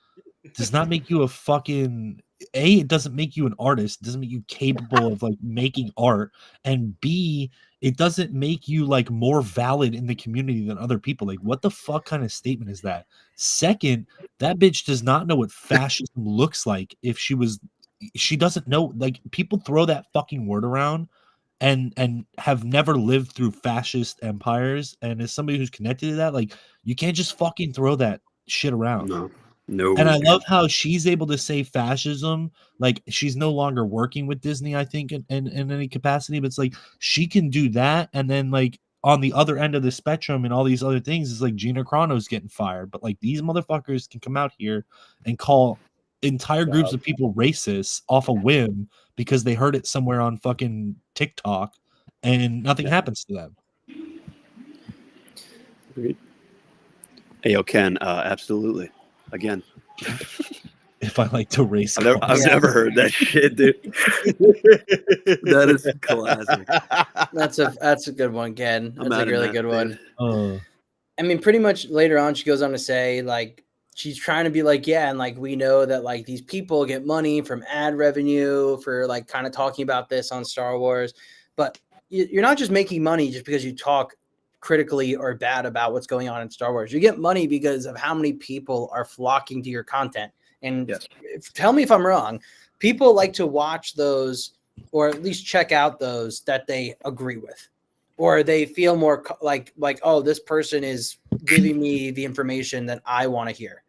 fucking it doesn't make you an artist. It doesn't make you capable of like making art, and B, it doesn't make you like more valid in the community than other people. Like, what the fuck kind of statement is that? Second, that bitch does not know what fascism looks like. If she doesn't know. Like, people throw that fucking word around and have never lived through fascist empires, and as somebody who's connected to that, like, you can't just fucking throw that shit around. No. And I love how she's able to say fascism, like, she's no longer working with Disney, I think, in any capacity, but it's like she can do that, and then like on the other end of the spectrum and all these other things is like Gina Carano's getting fired, but like these motherfuckers can come out here and call entire groups of people racist off a whim because they heard it somewhere on fucking TikTok, and nothing happens to them. Agreed. Hey, Ken, absolutely. Again, If I like to race, I've never heard that shit, dude. That is classic. That's a good one, Ken. That's a really good one. I mean, pretty much later on, she goes on to say, like, she's trying to be like, yeah, and like we know that like these people get money from ad revenue for like kind of talking about this on Star Wars, but you're not just making money just because you talk critically or bad about what's going on in Star Wars. You get money because of how many people are flocking to your content. And tell me if I'm wrong. People like to watch those, or at least check out those that they agree with, or they feel more like, oh, this person is giving me the information that I want to hear.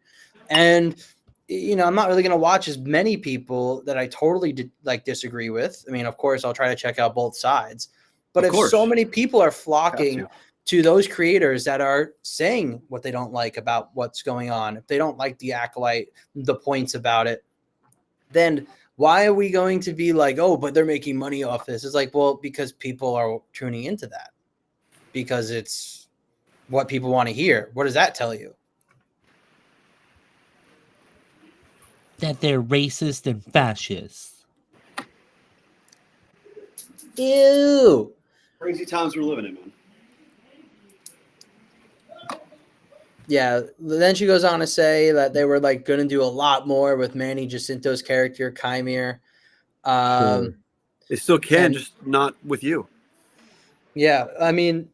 And, you know, I'm not really going to watch as many people that I totally disagree with. I mean, of course, I'll try to check out both sides. But if so many people are flocking to those creators that are saying what they don't like about what's going on, if they don't like the acolyte, the points about it, then why are we going to be like, oh, but they're making money off this? It's like, well, because people are tuning into that, because it's what people want to hear. What does that tell you? That they're racist and fascist. Ew. Crazy times we're living in, man. Yeah. Then she goes on to say that they were like going to do a lot more with Manny Jacinto's character, Chimere. They still can, just not with you. Yeah. I mean,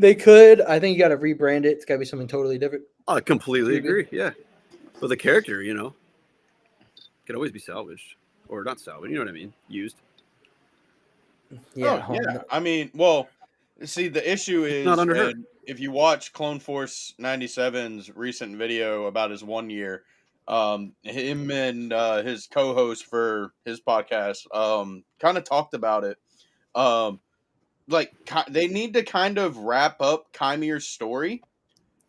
They could. I think you got to rebrand it. It's got to be something totally different. I completely Maybe. agree. Yeah, but the character, could always be salvaged or not salvaged. You know what I mean? Used. Yeah. Oh, yeah. I mean, well, see, the issue Not is, under her. and if you watch Clone Force 97's recent video about his 1 year, him and his co-host for his podcast kind of talked about it. They need to kind of wrap up Kymir's story.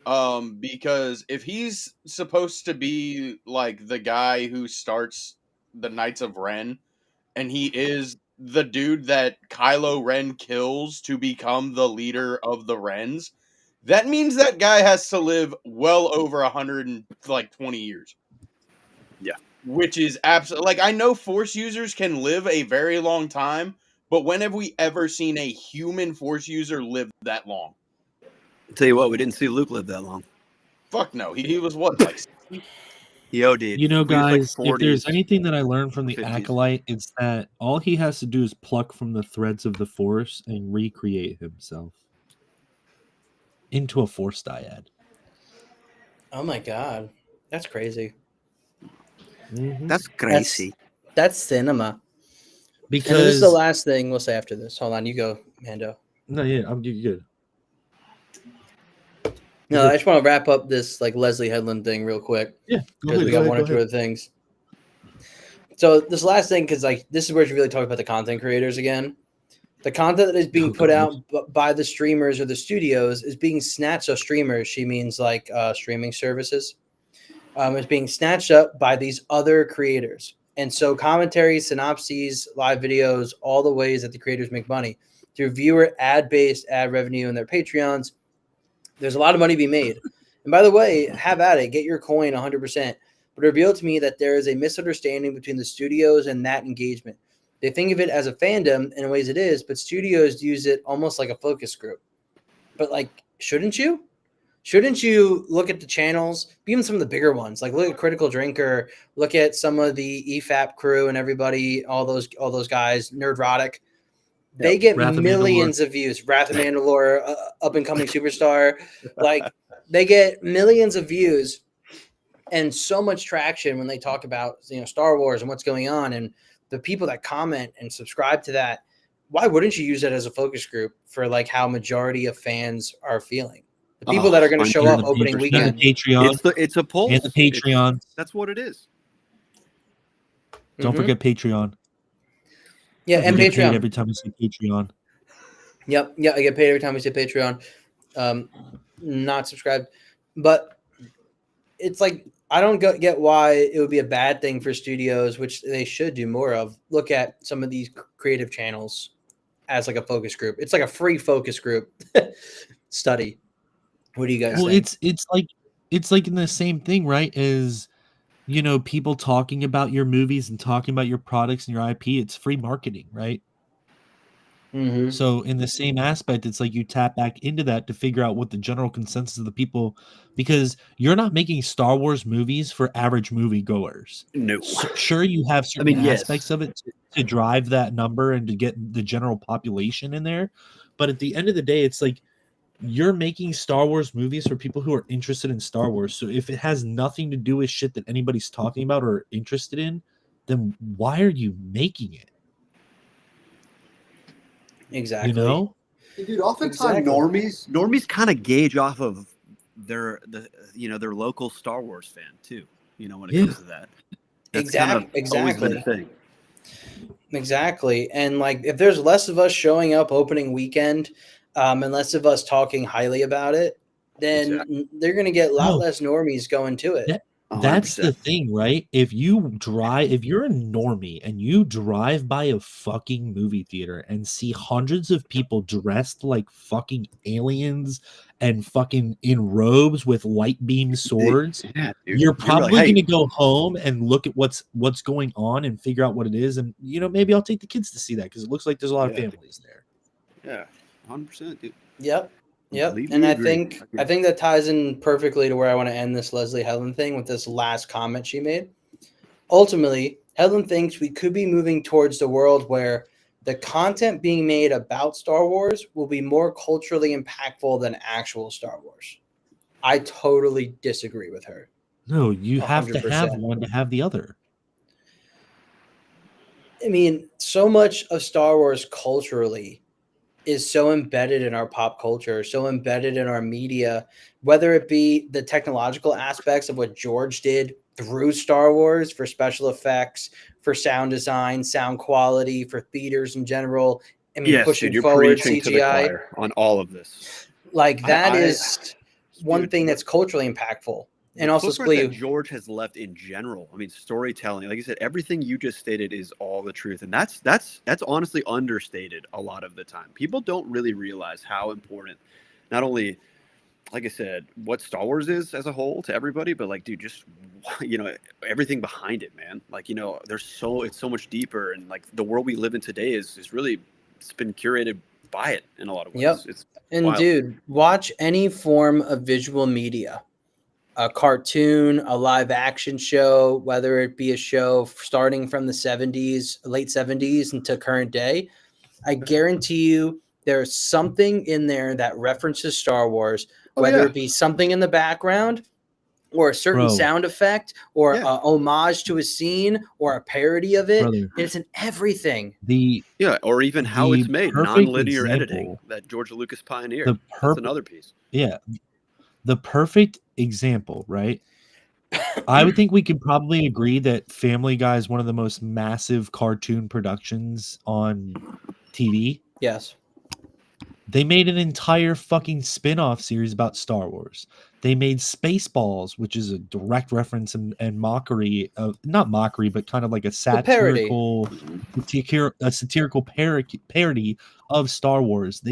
Because if he's supposed to be like the guy who starts the Knights of Ren, and he is the dude that Kylo Ren kills to become the leader of the Rens, that means that guy has to live well over 120 years. Yeah. Which is absolutely, like, I know Force users can live a very long time, but when have we ever seen a human Force user live that long? I'll tell you what, we didn't see Luke live that long. Fuck no. He was what, like 60? He OD'd. You know, He was like guys, if there's 40s, anything that I learned from the 50s. Acolyte, it's that all he has to do is pluck from the threads of the Force and recreate himself into a Force dyad. Oh my god, that's crazy. That's crazy. That's cinema. Because And this is the last thing we'll say after this. Hold on, you go, Mando. No, yeah, I'm good. No, I just want to wrap up this like Leslie Headland thing real quick. Yeah, because we got one or two other things. So this last thing, because like this is where you really talk about the content creators again. The content that is being put out by the streamers or the studios is being snatched. So streamers, she means like streaming services, is being snatched up by these other creators. And so commentaries, synopses, live videos, all the ways that the creators make money through viewer ad-based ad revenue and their Patreons. There's a lot of money to be made. And by the way, have at it. Get your coin 100%. But it revealed to me that there is a misunderstanding between the studios and that engagement. They think of it as a fandom, and in ways it is, but studios use it almost like a focus group. But, like, shouldn't you? Shouldn't you look at the channels, even some of the bigger ones? Like, look at Critical Drinker, look at some of the EFAP crew and everybody, all those guys, Nerdrotic. They get millions of views. Wrath of Mandalore, up-and-coming superstar. Like, they get millions of views and so much traction when they talk about, Star Wars and what's going on. And the people that comment and subscribe to that, why wouldn't you use that as a focus group for, like, how majority of fans are feeling? The people that are going to show up opening weekend. Patreon. It's a pulse. And the Patreon. That's what it is. Don't forget Patreon. Yeah, and Patreon. Patreon. Every time we say Patreon. Yep. Yeah, I get paid every time we say Patreon. Not subscribed. But it's like, I don't get why it would be a bad thing for studios, which they should do more of. Look at some of these creative channels as like a focus group. It's like a free focus group study. What do you guys think? It's like in the same thing, right? As people talking about your movies and talking about your products and your IP. It's free marketing, right? Mm-hmm. So in the same aspect, it's like you tap back into that to figure out what the general consensus of the people, because you're not making Star Wars movies for average moviegoers. No. Sure, you have certain aspects of it to drive that number and to get the general population in there. But at the end of the day, it's like you're making Star Wars movies for people who are interested in Star Wars. So if it has nothing to do with shit that anybody's talking about or interested in, then why are you making it? Exactly. Dude, oftentimes normies kind of gauge off of their local Star Wars fan too. When it comes to that. That's Exactly. always been a thing. Exactly. And like, if there's less of us showing up opening weekend, and less of us talking highly about it, then they're going to get a lot less normies going to it. That's the thing, right? If you're a normie and you drive by a fucking movie theater and see hundreds of people dressed like fucking aliens and fucking in robes with light beam swords, you're probably going to go home and look at what's going on and figure out what it is. And, maybe I'll take the kids to see that because it looks like there's a lot of families there. Yeah, 100%, dude. Yep. And I think that ties in perfectly to where I want to end this Leslie Headland thing with this last comment she made. Ultimately, Headland thinks we could be moving towards the world where the content being made about Star Wars will be more culturally impactful than actual Star Wars. I totally disagree with her. No, you have to have 100%. one to have the other. I mean, so much of Star Wars culturally is so embedded in our pop culture, so embedded in our media, whether it be the technological aspects of what George did through Star Wars for special effects, for sound design, sound quality, for theaters in general. I mean, Yes, pushing dude, you're forward preaching to the CGI. choir on all of this. Like that I- is one dude, thing what- that's culturally impactful. The And also footprint that Splee, George has left in general. I mean, storytelling, like you said, everything you just stated is all the truth, and that's honestly understated a lot of the time. People don't really realize how important, not only, like I said, what Star Wars is as a whole to everybody, but like, dude, just everything behind it, man. Like, it's so much deeper, and like the world we live in today is really, it's been curated by it in a lot of ways. Yep. It's and wild. dude, watch any form of visual media. A cartoon, a live action show, whether it be a show starting from the 70s, late 70s into current day, I guarantee you there's something in there that references Star Wars, whether yeah. it be something in the background or a certain Bro. sound effect or Yeah. a homage to a scene or a parody of it. Brother. It's in everything. Yeah, or even how The it's made, perfect non-linear editing example- that George Lucas pioneered. The That's perfect, another piece. yeah, the perfect example, right? I would think we could probably agree that Family Guy is one of the most massive cartoon productions on TV. Yes. They made an entire fucking spin-off series about Star Wars. They made Spaceballs, which is a direct reference and mockery of, not mockery, but kind of like a satirical parody of Star Wars.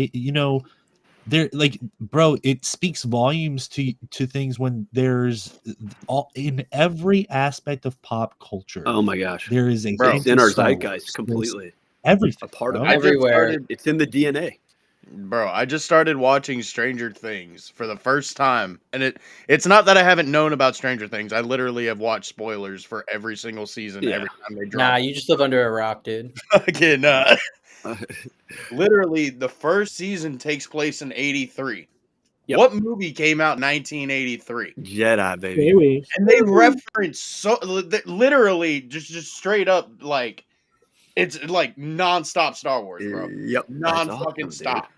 They're like, bro, it speaks volumes to things when there's all in every aspect of pop culture. Oh my gosh, There is a Bro, it's in our Star zeitgeist Wars. completely. Everything, A part of bro. it. Everywhere. It's in the DNA. Bro, I just started watching Stranger Things for the first time, and it's not that I haven't known about Stranger Things. I literally have watched spoilers for every single season Yeah. every time they Nah, drop. you just live under a rock, dude. Again, literally, the first season takes place in '83. Yep. What movie came out in 1983? Jedi, baby. Maybe. And they reference literally just straight up like it's like nonstop Star Wars, bro. Yep. Non That's fucking awesome, stop. dude.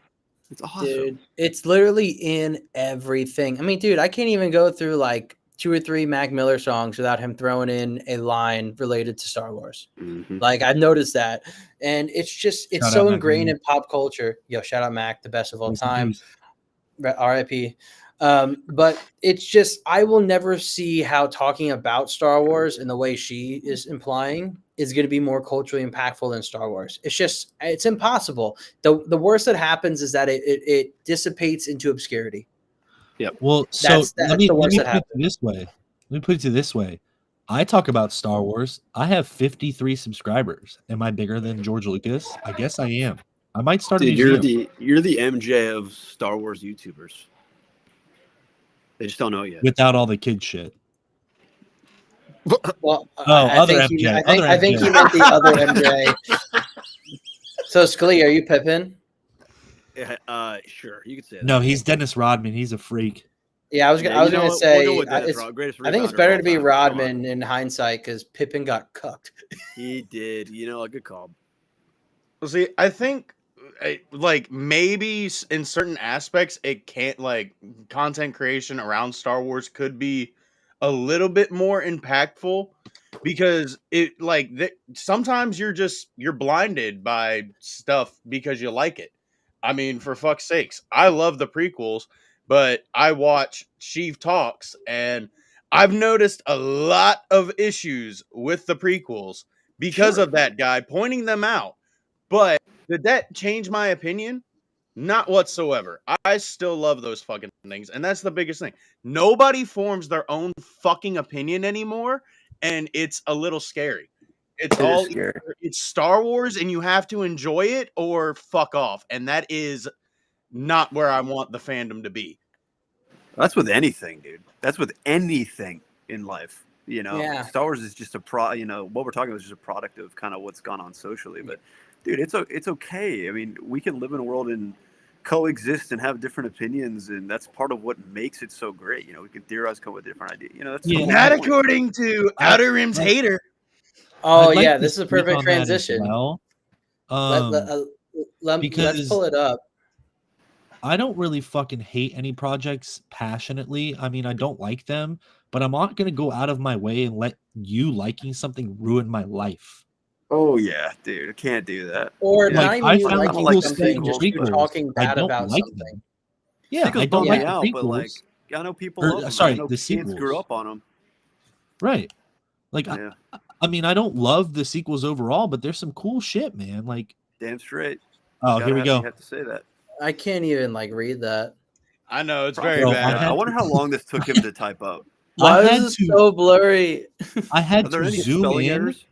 It's awesome. Dude, it's literally in everything. I mean, dude, I can't even go through like 2 or 3 Mac Miller songs without him throwing in a line related to Star Wars. Mhm. Like, I've noticed that. And it's Shout so out Mac ingrained Miller. in pop culture. Yo, shout out Mac, the best of all Rest in time. peace. RIP. But it's just, I will never see how talking about Star Wars in the way she is implying is going to be more culturally impactful than Star Wars. It's impossible. The worst that happens is that it dissipates into obscurity. Well, so That's let me the worst put that it this way. Let me put it this way. I talk about Star Wars. I have 53 subscribers. Am I bigger than George Lucas? I guess I am. I might start a Dude, museum you're the MJ of Star Wars YouTubers. They just don't know yet. without all the kid shit. Well, other I think MJ, I think other he MJ. meant the other MJ. So Scully, are you Pippin? Sure, you could say that. No, he's Dennis Rodman. He's a freak. Yeah, I was Yeah, gonna you know what? say We'll go with Dennis it's- Greatest I think it's rebounder better of to be all time. Come on. Rodman in hindsight because Pippin got cucked. He did. A good call. Well, see, I think like maybe in certain aspects it can't like content creation around Star Wars could be a little bit more impactful because it like sometimes you're blinded by stuff because you like it. I mean, for fuck's sakes, I love the prequels, but I watch Sheev Talks and I've noticed a lot of issues with the prequels because Sure. of that guy pointing them out. But did that change my opinion? Not whatsoever. I still love those fucking things. And that's the biggest thing. Nobody forms their own fucking opinion anymore. And it's a little scary. It's It is all scary. it's Star Wars and you have to enjoy it or fuck off. And that is not where I want the fandom to be. That's with anything, dude. That's with anything in life. You know, Yeah. Star Wars is just you know, what we're talking about is just a product of kind of what's gone on socially. But dude, it's okay. I mean, we can live in a world and coexist and have different opinions, and that's part of what makes it so great. You know, we can theorize, come up with different ideas. You know, that's the whole Not point. according to Outer Rim's hater. Oh I'd like yeah, to this is a speak perfect on that as transition. well. Let's Because pull it up. I don't really fucking hate any projects passionately. I mean, I don't like them, but I'm not going to go out of my way and let you liking something ruin my life. Oh yeah, dude, I can't do that. Or Yeah. not Like, even I you found liking like something, sequels, just you but- talking I bad don't about like something. them. Yeah, Sequels I don't bum like me the out, but like prequels. I know people Or, love them. sorry, I know the kids grew sequels. up on them. Right. Like, Yeah, I mean, I don't love the sequels overall, but there's some cool shit, man. Like, damn straight. oh, Gotta here we have, go. You have to say that. I can't even like read that. I know it's very Bro, bad. I wonder how long this took him to type up. Why I is had this to- so blurry? I had Are there to any zoom spelling in. errors?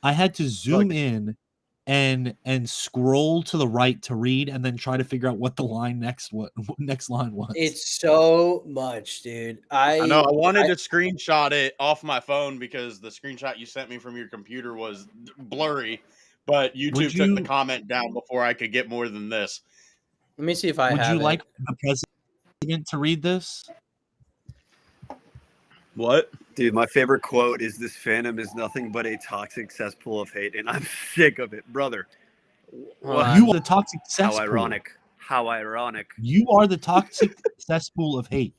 I had to zoom in and scroll to the right to read, and then try to figure out what the line next line was. It's so much, dude. I know. I wanted to screenshot it off my phone because the screenshot you sent me from your computer was blurry, but YouTube took the comment down before I could get more than this. Let me see if I Would have you it. like the president to read this? What? Dude, my favorite quote is this fandom is nothing but a toxic cesspool of hate, and I'm sick of it, brother. Hold You on. are the toxic cesspool. How ironic. How ironic. You are the toxic cesspool of hate.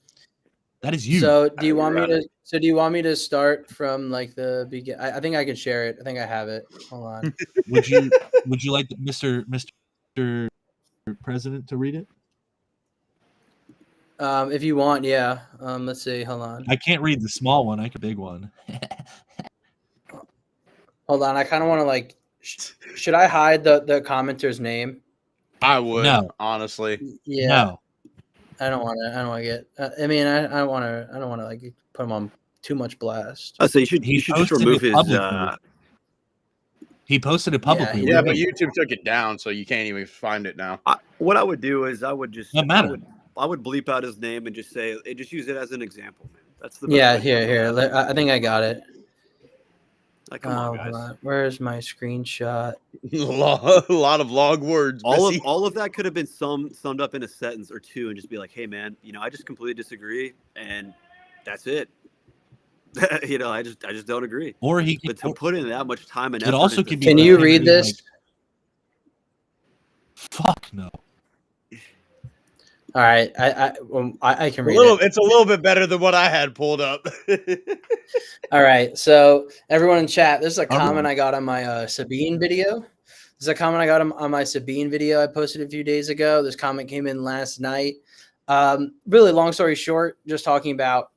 That is you. So do you want me to? So do you want me to start from like the begin? I think I can share it. I think I have it. Hold on. Would you like Mr. President to read it? If you want, yeah. Let's see. Hold on. I can't read the small one. I can big one. Hold on. I kind of want to like. Should I hide the commenter's name? I would. No. Honestly. Yeah. No. I don't want to. I don't want to get. I mean, I don't want to. I don't want to like put him on too much blast. Oh, so you should just posted remove it his. publicly. He posted it publicly. he Yeah, did. but YouTube took it down, so you can't even find it now. What I would do is I would just. Doesn't matter. I would bleep out his name and just say, just use it as an example, man. That's the best Yeah. way to Here. do it. I think I got it. Like, come on, guys. Hold on. Where's my screenshot? A lot of long words. All of that could have been summed up in a sentence or two, and just be like, "Hey, man, I just completely disagree, and that's it." I just don't agree. Or he But to put in that much time and It effort, also into could be. Can you read this? Fuck no. All right. I can read it. It's a little bit better than what I had pulled up. All right. So everyone in chat, this is a comment I got on my Sabine video. This is a comment I got on my Sabine video I posted a few days ago. This comment came in last night. Really long story short, just talking about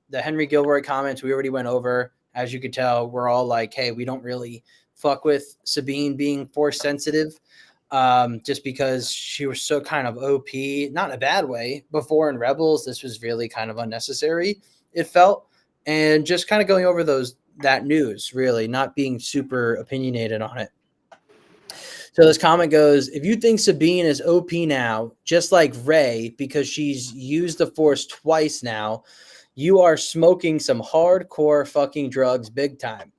the Henry Gilroy comments we already went over. As you could tell, we're all like, hey, we don't really fuck with Sabine being force sensitive. Just because she was so kind of OP, not in a bad way. Before in Rebels, this was really kind of unnecessary, it felt. And just kind of going over that news, really, not being super opinionated on it. So this comment goes, if you think Sabine is OP now, just like Rey, because she's used the Force twice now, you are smoking some hardcore fucking drugs big time.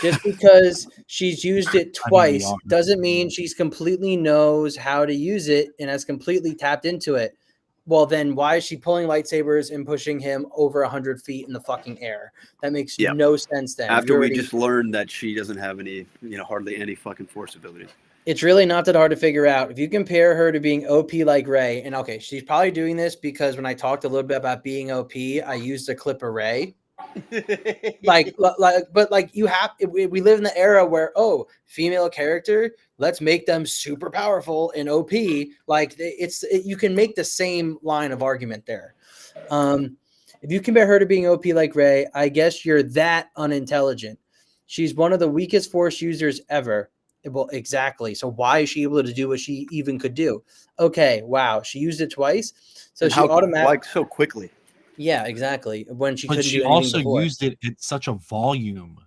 Just because she's used it twice doesn't mean she's completely knows how to use it and has completely tapped into it. Well, then why is she pulling lightsabers and pushing him over 100 feet in the fucking air? That makes no sense then. After we just learned that she doesn't have any, hardly any fucking force abilities. It's really not that hard to figure out. If you compare her to being OP like Rey, and okay, she's probably doing this because when I talked a little bit about being OP, I used a clip of Rey. But you have, we live in the era where, female character, let's make them super powerful and OP. You can make the same line of argument there. If you compare her to being OP like Rey, I guess you're that unintelligent. She's one of the weakest Force users ever. Well, exactly. So why is she able to do what she even could do? Okay, wow, she used it twice, so she automatically so quickly. Yeah, exactly. When she But couldn't she do anything also before. used it at such a volume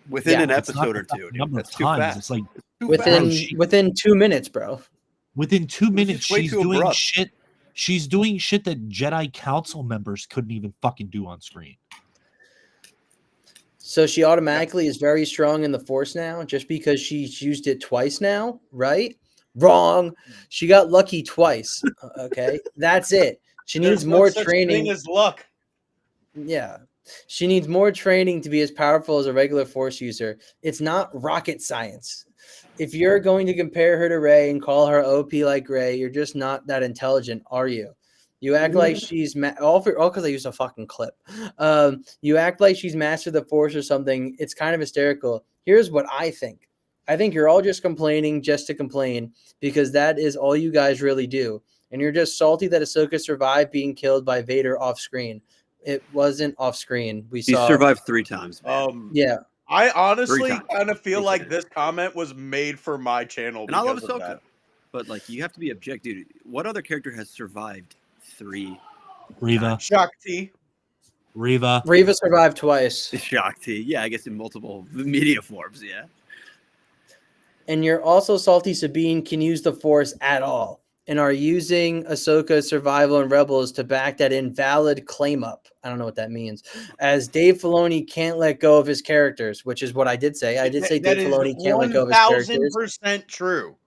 within an episode or two. That's too fast. It's like within 2 minutes, bro. Within 2 minutes, way she's too doing abrupt. shit. She's doing shit that Jedi Council members couldn't even fucking do on screen. So she automatically is very strong in the Force now, just because she's used it twice now, right? Wrong. She got lucky twice. Okay, that's it. She needs There's more no such training. thing as luck. Yeah. She needs more training to be as powerful as a regular Force user. It's not rocket science. If you're going to compare her to Rey and call her OP like Rey, you're just not that intelligent, are you? You act like she's all because I used a fucking clip. You act like she's mastered the Force or something. It's kind of hysterical. Here's what I think. I think you're all just complaining just to complain, because that is all you guys really do. And you're just salty that Ahsoka survived being killed by Vader off screen. It wasn't off screen. We He saw. survived 3 times, man. Yeah. I honestly times. kind of feel He like did. this comment was made for my channel And I love because of Ahsoka. that. But, like, you have to be objective. Dude, what other character has survived 3? Riva. Shakti. Riva. Reva survived twice. Shakti. Yeah, I guess in multiple media forms, yeah. And you're also salty Sabine can use the Force at all, and are using Ahsoka's survival and Rebels to back that invalid claim up. I don't know what that means. As Dave Filoni can't let go of his characters, which is what I did say. I did say That Dave is Filoni can't let go of his characters. 1000% true.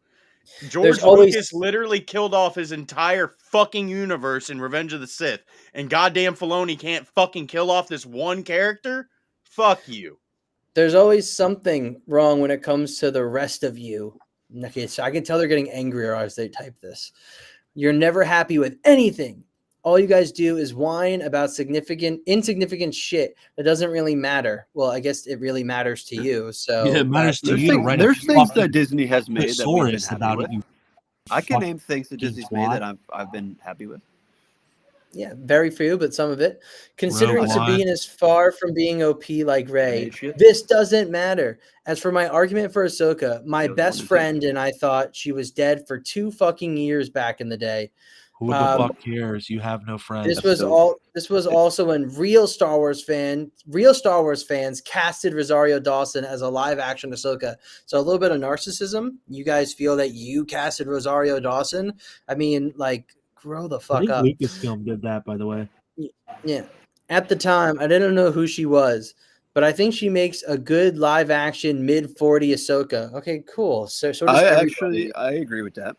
George There's always- Lucas literally killed off his entire fucking universe in Revenge of the Sith, and goddamn Filoni can't fucking kill off this one character? Fuck you. There's always something wrong when it comes to the rest of you. Okay, so I can tell they're getting angrier as they type this. You're never happy with anything. All you guys do is whine about insignificant shit that doesn't really matter. Well, I guess it really matters to you. So Yeah, it matters to There's, you to things, write there's a things fucking that Disney has made that we've been thesaurus happy about with. it. You I can fucking name things that Disney's made twat. that I've been happy with. yeah, very few, but some of it. Considering Rogue One. Sabine is far from being OP like Rey, Grenade shit. this doesn't matter. As for my argument for Ahsoka, my That was best one and friend and I thought she was dead for 2 fucking years back in the day. Who the fuck cares? You have no friends. This was also when real Star Wars fans casted Rosario Dawson as a live action Ahsoka. So a little bit of narcissism. You guys feel that you casted Rosario Dawson? I mean, like, grow the I fuck think up. Lucasfilm did that, by the way. Yeah. At the time, I didn't know who she was, but I think she makes a good live action mid-40 Ahsoka. Okay, cool. So does everybody. I agree with that.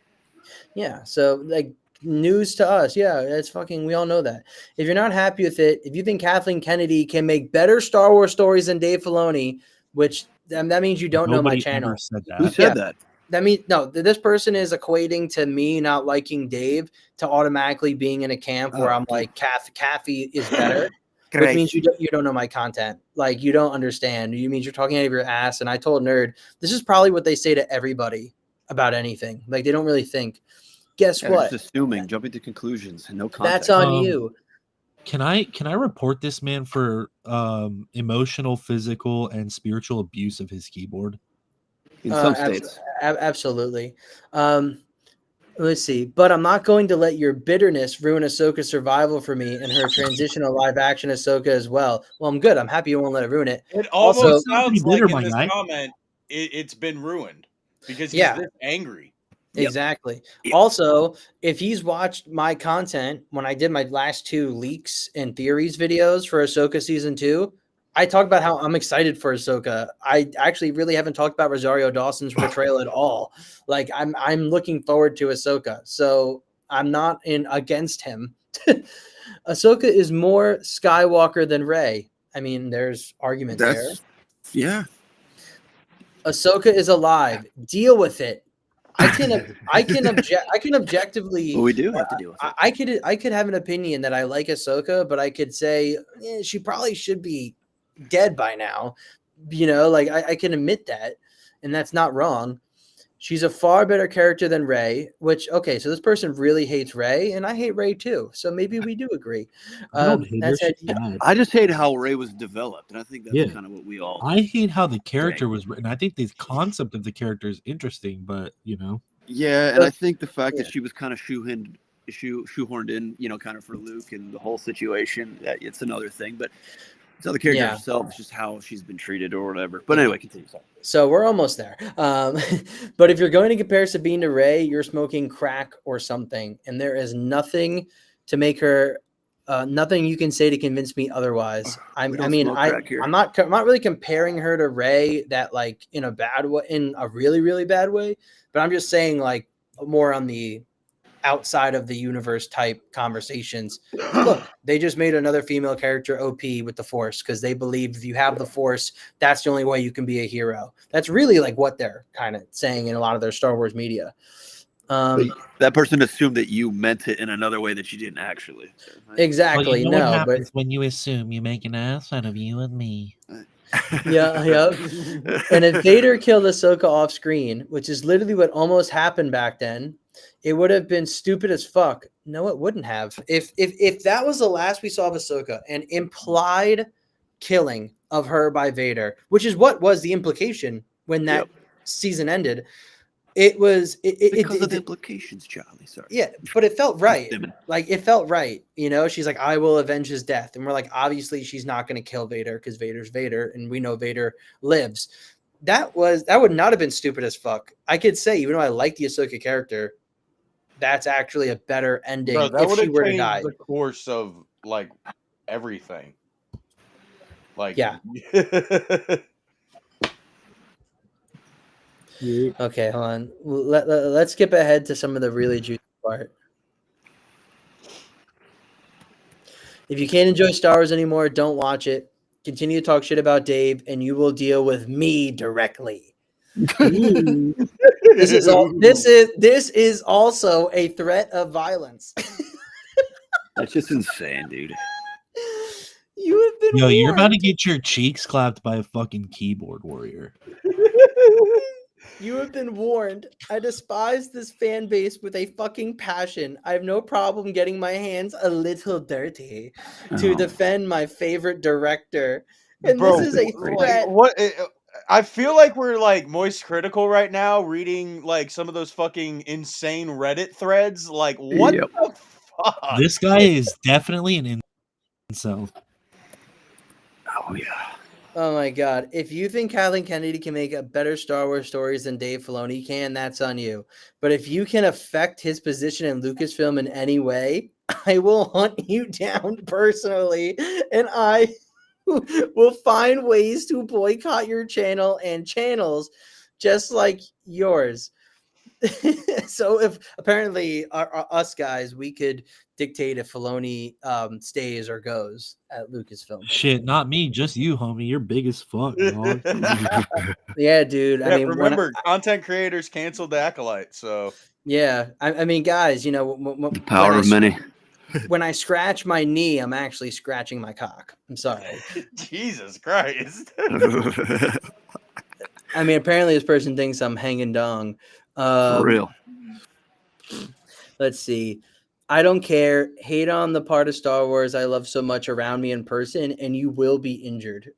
Yeah. So like, news to us. Yeah, it's fucking, we all know that. If you're not happy with it, if you think Kathleen Kennedy can make better Star Wars stories than Dave Filoni, which that means you don't know my Nobody channel. ever said Who that. said Yeah. that? That means no, this person is equating to me not liking Dave to automatically being in a camp where I'm like, Kathy is better, which means you don't know my content. Like, you don't understand. You means you're talking out of your ass. And I told Nerd, this is probably what they say to everybody about anything. Like, they don't really think. Guess Yeah, they're what? just assuming, jumping to conclusions, and no context. That's on you. Can I report this man for emotional, physical, and spiritual abuse of his keyboard? in some states. Absolutely. Let's see. But I'm not going to let your bitterness ruin Ahsoka's survival for me and her transitional live action Ahsoka as well. Well, I'm good. I'm happy you won't let it ruin it. It almost Also- sounds like Bitter, in my this guy. comment, it's been ruined because he's Yeah. this angry. Yep. Exactly. Yep. Also, if he's watched my content when I did my last 2 leaks and theories videos for Ahsoka season 2, I talked about how I'm excited for Ahsoka. I actually really haven't talked about Rosario Dawson's portrayal at all. Like, I'm looking forward to Ahsoka, so I'm not against him. Ahsoka is more Skywalker than Rey. I mean, there's argument there. Yeah. Ahsoka is alive. Deal with it. I can objectively. Well, we do have to deal with it. I could have an opinion that I like Ahsoka, but I could say she probably should be dead by now. You know, like I can admit that, and that's not wrong. She's a far better character than Rey, which, okay, so this person really hates Rey, and I hate Rey too. So maybe we do agree. I don't hate her. That's She's it. bad. I just hate how Ray was developed, and I think that's Yeah. kind of what we all. I hate how the character was written. I think the concept of the character is interesting, but Yeah, and I think the fact Yeah. that she was kind of shoehorned in, kind of for Luke and the whole situation, it's another thing. But it's not the character Yeah. herself; it's just how she's been treated or whatever. But anyway, continue. Sorry. So we're almost there. But if you're going to compare Sabine to Rey, you're smoking crack or something, and there is nothing to make her Nothing you can say to convince me otherwise. We don't smoke crack here. I'm not really comparing her to Ray that like in a bad way, in a really, really bad way, but I'm just saying like more on the outside of the universe type conversations. Look, they just made another female character OP with the Force because they believe if you have the Force, that's the only way you can be a hero. That's really like what they're kind of saying in a lot of their Star Wars media. That person assumed that you meant it in another way that you didn't actually. Exactly. Well, you know what No, but happens when you assume you make an ass out of you and me. yeah. And if Vader killed Ahsoka off screen, which is literally what almost happened back then, it would have been stupid as fuck. No, it wouldn't have. If that was the last we saw of Ahsoka, an implied killing of her by Vader, which is what was the implication when that season ended, it was because of the implications, Charlie. Sorry. Yeah, but it felt right. Stimming. Like it felt right. You know, she's like, I will avenge his death. And we're like, obviously she's not going to kill Vader because Vader's Vader. And we know Vader lives. That would not have been stupid as fuck. I could say, even though I like the Ahsoka character, that's actually a better ending Bro, that if would she have were to changed die. the course of like everything. Like Yeah. Okay, hold on. Let's skip ahead to some of the really juicy part. If you can't enjoy Star Wars anymore, don't watch it. Continue to talk shit about Dave, and you will deal with me directly. This is also a threat of violence. That's just insane, dude. You have been Yo, you're about to warned. get your cheeks clapped by a fucking keyboard warrior. You have been warned. I despise this fan base with a fucking passion. I have no problem getting my hands a little dirty to defend my favorite director. And Bro, this is a threat. what? I feel like we're like moist critical right now, reading like some of those fucking insane Reddit threads. Like, what Yep. the fuck? This guy is definitely an incel. Oh yeah. Oh my god. If you think Kathleen Kennedy can make a better Star Wars stories than Dave Filoni can, that's on you. But if you can affect his position in Lucasfilm in any way, I will hunt you down personally, and I will find ways to boycott your channel and channels just like yours. So if apparently us guys, we could dictate if Filoni stays or goes at Lucasfilm. Shit, not me, just you, homie. You're big as fuck, dog. Yeah, dude. I mean, remember, content creators canceled the Acolyte, so yeah. I mean, guys, you know, The power of many. when I scratch my knee, I'm actually scratching my cock. I'm sorry. Jesus Christ. I mean, apparently this person thinks I'm hanging dong. For real. Let's see. I don't care. Hate on the part of Star Wars I love so much around me in person, and you will be injured.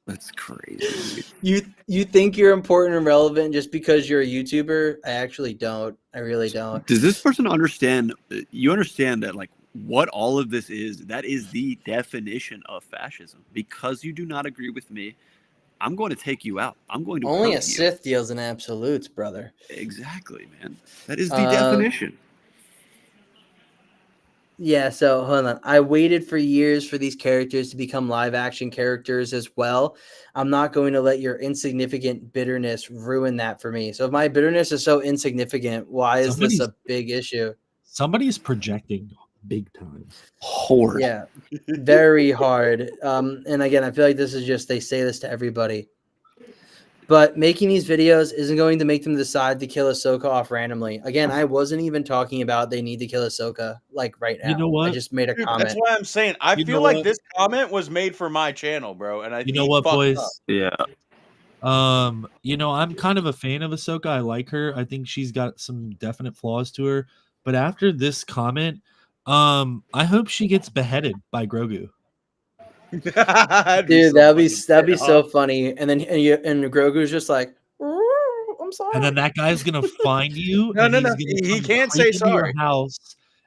That's crazy. You think you're important and relevant just because you're a YouTuber? I actually don't. I really don't. Does this person understand? You understand that, like, what all of this is? That is the definition of fascism. Because you do not agree with me, I'm going to take you out. I'm going to Only a hurt you. Sith deals in absolutes, brother. Exactly, man. That is the definition. Yeah, so hold on. I waited for years for these characters to become live action characters as well. I'm not going to let your insignificant bitterness ruin that for me. So if my bitterness is so insignificant, why is this a big issue? Somebody's projecting big time. Horde. Yeah, very hard. And again, I feel like this is just, they say this to everybody. But making these videos isn't going to make them decide to kill Ahsoka off randomly. Again, I wasn't even talking about they need to kill Ahsoka like right now. You know what? I just made a Dude, comment. that's why I'm saying I You feel know like what? this comment was made for my channel, bro. And You know what, boys? Yeah. You know, I'm kind of a fan of Ahsoka. I like her. I think she's got some definite flaws to her. But after this comment, I hope she gets beheaded by Grogu. Dude, that'd be so funny. And then and Grogu's just like, I'm sorry. And then that guy's gonna find you. No, and no, he's no. gonna He come can't creep say into sorry. your house,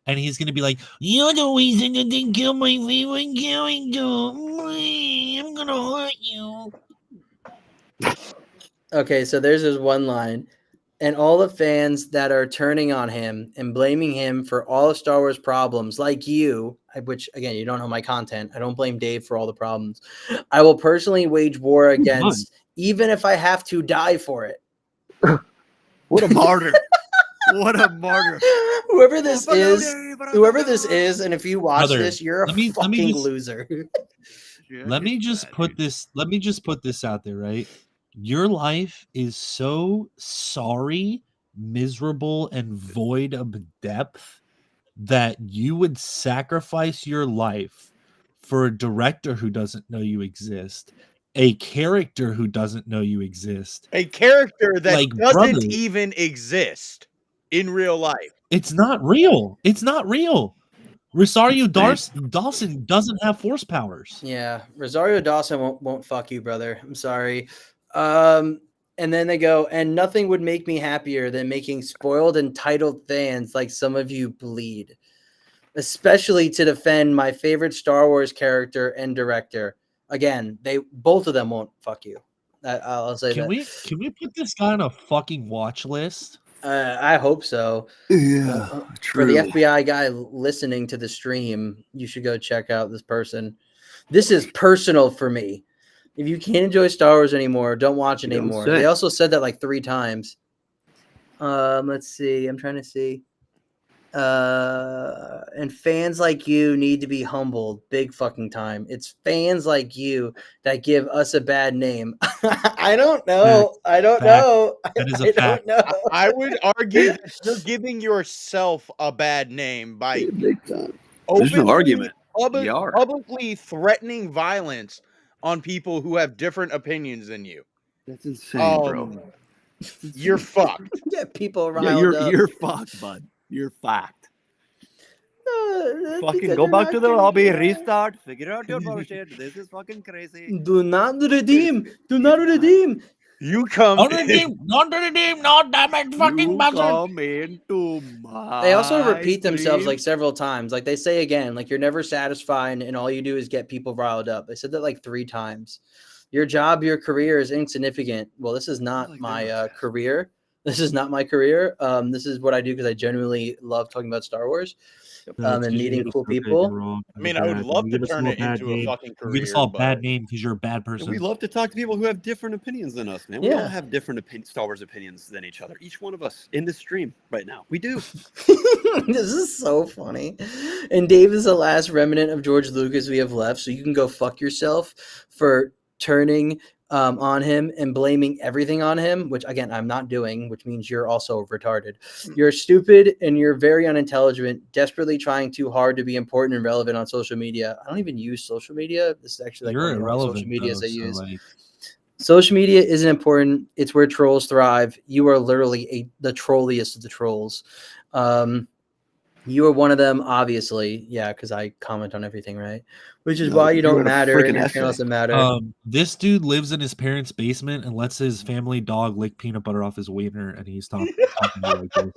and he's gonna be like, You're the reason that they killed my favorite character. I'm gonna hurt you. Okay, so there's this one line. and all the fans that are turning on him and blaming him for all of Star Wars problems, like you, which again, you don't know my content. I don't blame Dave for all the problems. I will personally wage war against, even if I have to die for it. What a martyr. What a martyr. Whoever this is, and if you watch Brother, this, you're a let me fucking just- loser. Let me just put this out there, right? Your life is so sorry, miserable, and void of depth that you would sacrifice your life for a director who doesn't know you exist, a character who doesn't know you exist. A character that Like, doesn't brother. even exist in real life. It's not real. It's not real. Rosario Dawson doesn't have force powers. Yeah, Rosario Dawson won't fuck you, brother. I'm sorry. And then they go, and nothing would make me happier than making spoiled, entitled fans like some of you bleed, especially to defend my favorite Star Wars character and director. Again, both of them won't fuck you. I'll say Can that. we put this guy on a fucking watch list? I hope so. Yeah, for the FBI guy listening to the stream, you should go check out this person. This is personal for me. If you can't enjoy Star Wars anymore, don't watch it anymore. They also said that like 3 times. Let's see. I'm trying to see. And fans like you need to be humbled big fucking time. It's fans like you that give us a bad name. I don't know. I don't know. That is I a fact. don't know. I would argue that you're giving yourself a bad name by There's no argument. You are. publicly threatening violence on people who have different opinions than you. That's insane, bro. You're fucked. Get people Yeah, riled up. you're fucked, bud. You're fucked. Fucking Because go they're back not to the gonna lobby, get- restart, figure out your bullshit. This is fucking crazy. Do not redeem. Do not redeem. You come. Not redeem, no damn it, fucking You bastard. come into my They also repeat themselves stream. like several times. Like they say again, like you're never satisfied and all you do is get people riled up. They said that like 3 times. Your job, your career is insignificant. Well, this is not Like my they're career. This is not my career. This is what I do because I genuinely love talking about Star Wars and meeting cool people. I mean, I would love to turn it into a fucking You give us career. all a but bad name because you're a bad person. We love to talk to people who have different opinions than us, man. We all Yeah. have different Star Wars opinions than each other. Each one of us in this stream right now. We do. This is so funny. And Dave is the last remnant of George Lucas we have left. So you can go fuck yourself for turning on him and blaming everything on him, which again, I'm not doing, which means you're also retarded. You're stupid and you're very unintelligent, desperately trying too hard to be important and relevant on social media. I don't even use social media. This is actually like You're one of the only irrelevant. social medias though, I so, use. like, Social media isn't important. It's where trolls thrive. You are literally the trolliest of the trolls. You are one of them, obviously. Yeah, because I comment on everything, right? Which is No, why you you don't wrote a matter freaking and your essay. channel doesn't matter. this dude lives in his parents' basement and lets his family dog lick peanut butter off his wiener, and he's talking to me like this.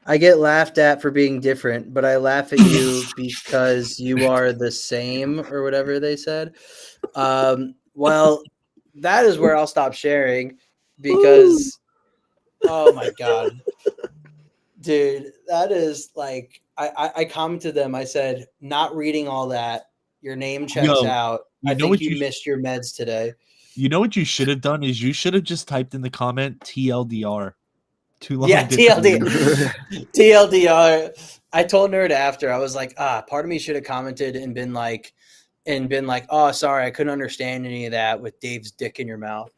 I get laughed at for being different, but I laugh at you because you are the same or whatever they said. Well, that is where I'll stop sharing because, oh my God. Dude, that is like, I commented them. I said, not reading all that. Your name checks Yo, out. you I know think what you you sh- missed your meds today. You know what you should have done is you should have just typed in the comment TLDR. Too long. Yeah, distance. TLDR. I told Nerd after, I was like, part of me should have commented and been like, oh, sorry, I couldn't understand any of that with Dave's dick in your mouth.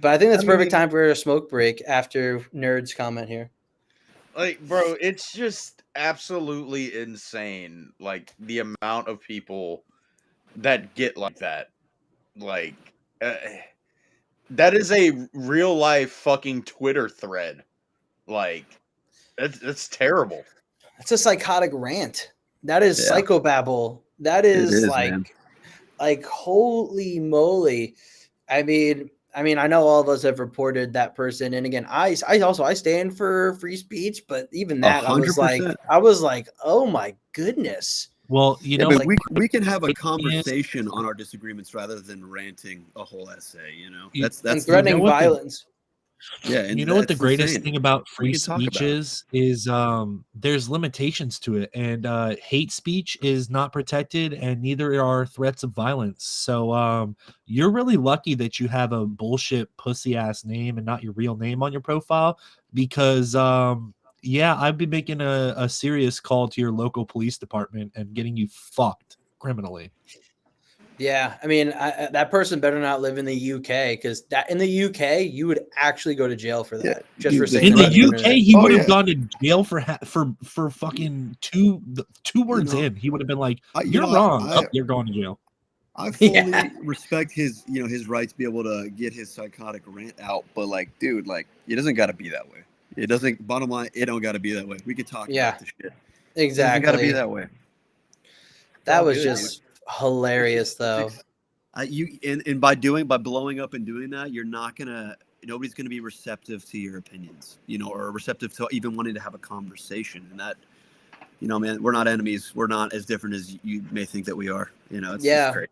But I think that's perfect time for a smoke break after Nerd's comment here. Like, bro, it's just absolutely insane. Like the amount of people that get like that. Like, that is a real life fucking Twitter thread. Like, that's terrible. That's a psychotic rant. That is Yeah. psychobabble. That is, man. like holy moly. I mean, I know all of us have reported that person, and again, I stand for free speech, but even that, I was 100%. like, oh my goodness. Well, you Yeah, know, but like, we can have a the thing is, conversation on our disagreements rather than ranting a whole essay. You know, you, that's and the you know threatening what the violence. yeah, and you know what the that's greatest insane. thing about We free can talk speech about it. is there's limitations to it, and hate speech is not protected, and neither are threats of violence. So you're really lucky that you have a bullshit pussy ass name and not your real name on your profile, because yeah, I'd be making a serious call to your local police department and getting you fucked criminally. Yeah, I mean, that person better not live in the UK, because that in the UK you would actually go to jail for Yeah, that, just dude, for the saying In that the on the threat. UK, internet. he Oh would have yeah, gone to jail for fucking two you words know, in. He would have been like, you "You're know, wrong." Up, you're going to jail. I Yeah, fully respect his, his right to be able to get his psychotic rant out, but like, dude, like, it doesn't got to be that way. It doesn't. Bottom line, it don't got to be that way. We could talk yeah, about the shit. It doesn't got to be exactly. that way. It's That all was good, dude. just hilarious, though. And by blowing up and doing that, you're not gonna. Nobody's gonna be receptive to your opinions, or receptive to even wanting to have a conversation. And that, man, we're not enemies. We're not as different as you may think that we are. It's just Yeah, great.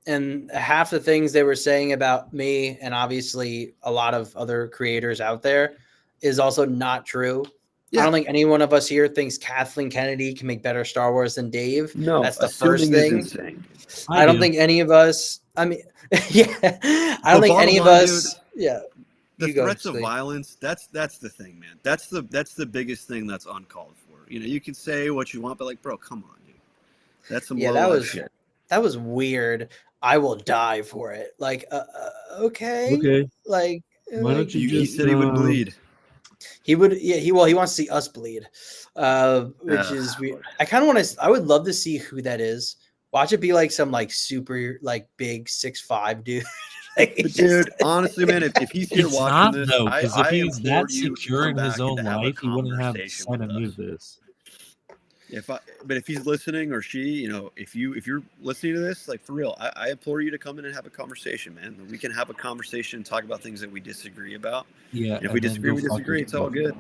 and half the things they were saying about me, and obviously a lot of other creators out there, is also not true. I Yeah. don't think any one of us here thinks Kathleen Kennedy can make better Star Wars than Dave. No, That's the first assuming is thing. insane. I don't do. think any of us. I mean, yeah, I don't The think bottom any of line, us. dude, Yeah, the you go, threats of Slee. violence, that's the thing, man. That's the biggest thing that's uncalled for. You can say what you want, but like, bro, come on, dude. That's some Yeah, low life shit. that was weird. I will die for it. Like, okay, Okay, like, why don't you He just said he would bleed. he would. Yeah, he wants to see us bleed, which is weird. I kind of want to. I would love to see who that is. Watch it be like some like super like big 6'5" dude. Like, But just- dude, honestly, man, if he's here It's watching not this, though, because if I he's implore that you to secure come in his back and own to have a life, he wouldn't have conversation said with any us. of this. But if he's listening or she, if you're listening to this, like for real, I implore you to come in and have a conversation, man. We can have a conversation, talk about things that we disagree about. Yeah, And if we and then disagree, go we fuck disagree. It's all yourself. good.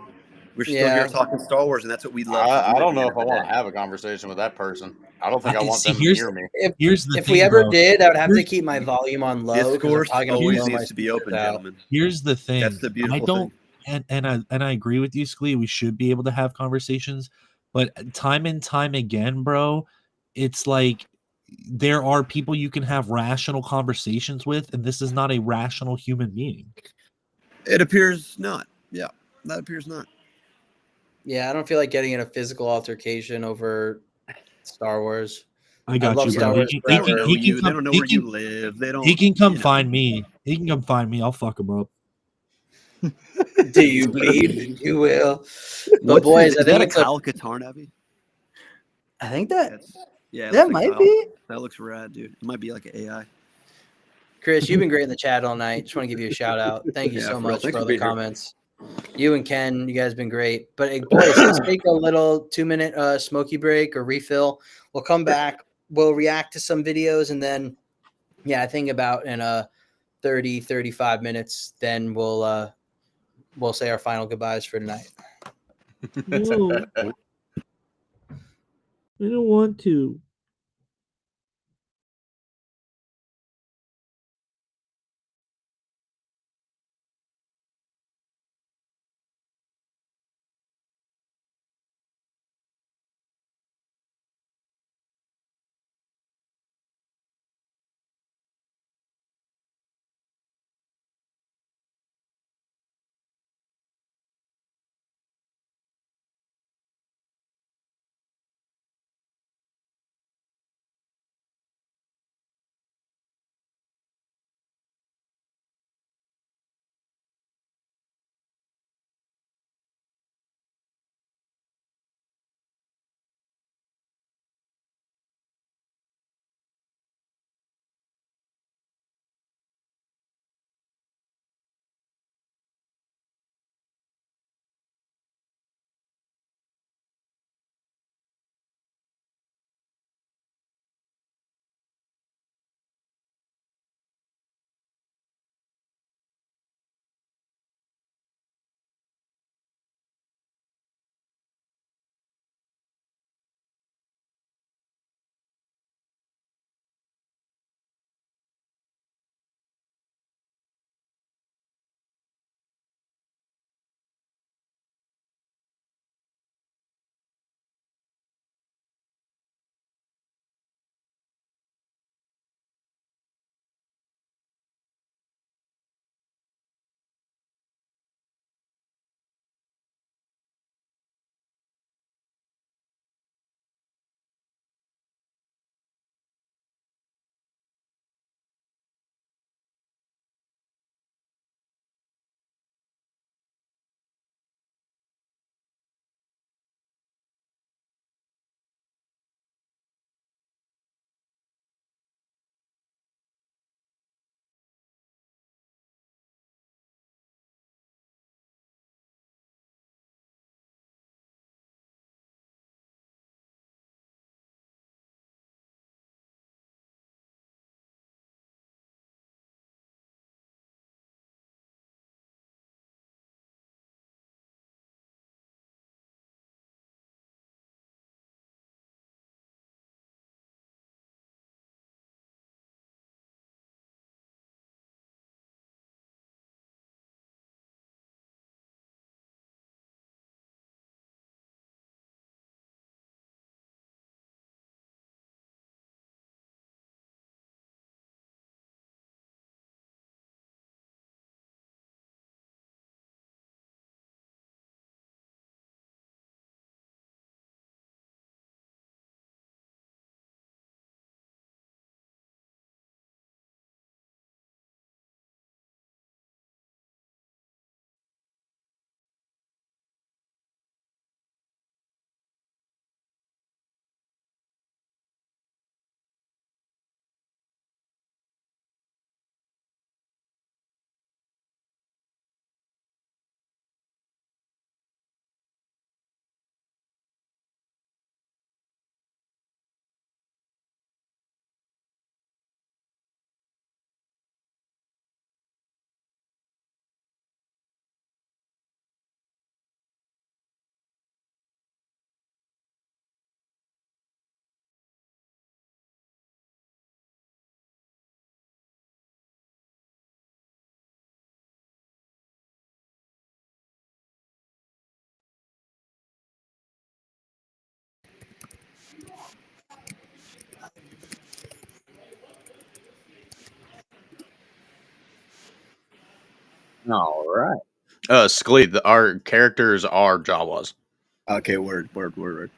We're still here yeah, talking Star Wars, and that's what we love to do. I At don't the know end if of I the want day. to have a conversation with that person. I don't think I want See, them to hear me. here's the if we thing, ever bro. did, I would have to Here's keep my volume on low because I'm Discourse probably gonna always blow my needs to be speakers open, out. gentlemen. here's the thing. That's the I beautiful don't, thing. and I agree with you, Slee. We should be able to have conversations, but time and time again, bro, it's like there are people you can have rational conversations with, and this is not a rational human being. It appears not. Yeah, that appears not. Yeah, I don't feel like getting in a physical altercation over Star Wars. I got love you, Star bro. Wars They don't forever. know you. They don't know where you live. They He don't. can come find me. He can come find me. I'll fuck him up. Do you bleed? You will. But boys, Is I think that a it's a. Kyle Katarn, Abby? I think that Yeah, it that looks like might Kyle. be. That looks rad, dude. It might be like an AI. Chris, you've been great in the chat all night. Just want to give you a shout out. Thank you Yeah, so for real. much Thanks for for all the being here. comments. You and Ken, you guys been great. But hey, boys, let's take a little 2-minute smoky break or refill. We'll come back. We'll react to some videos, and then yeah, I think about in 35 minutes, then we'll say our final goodbyes for tonight. No, I don't want to. All right. Sklee, our characters are Jawas. Okay, word. You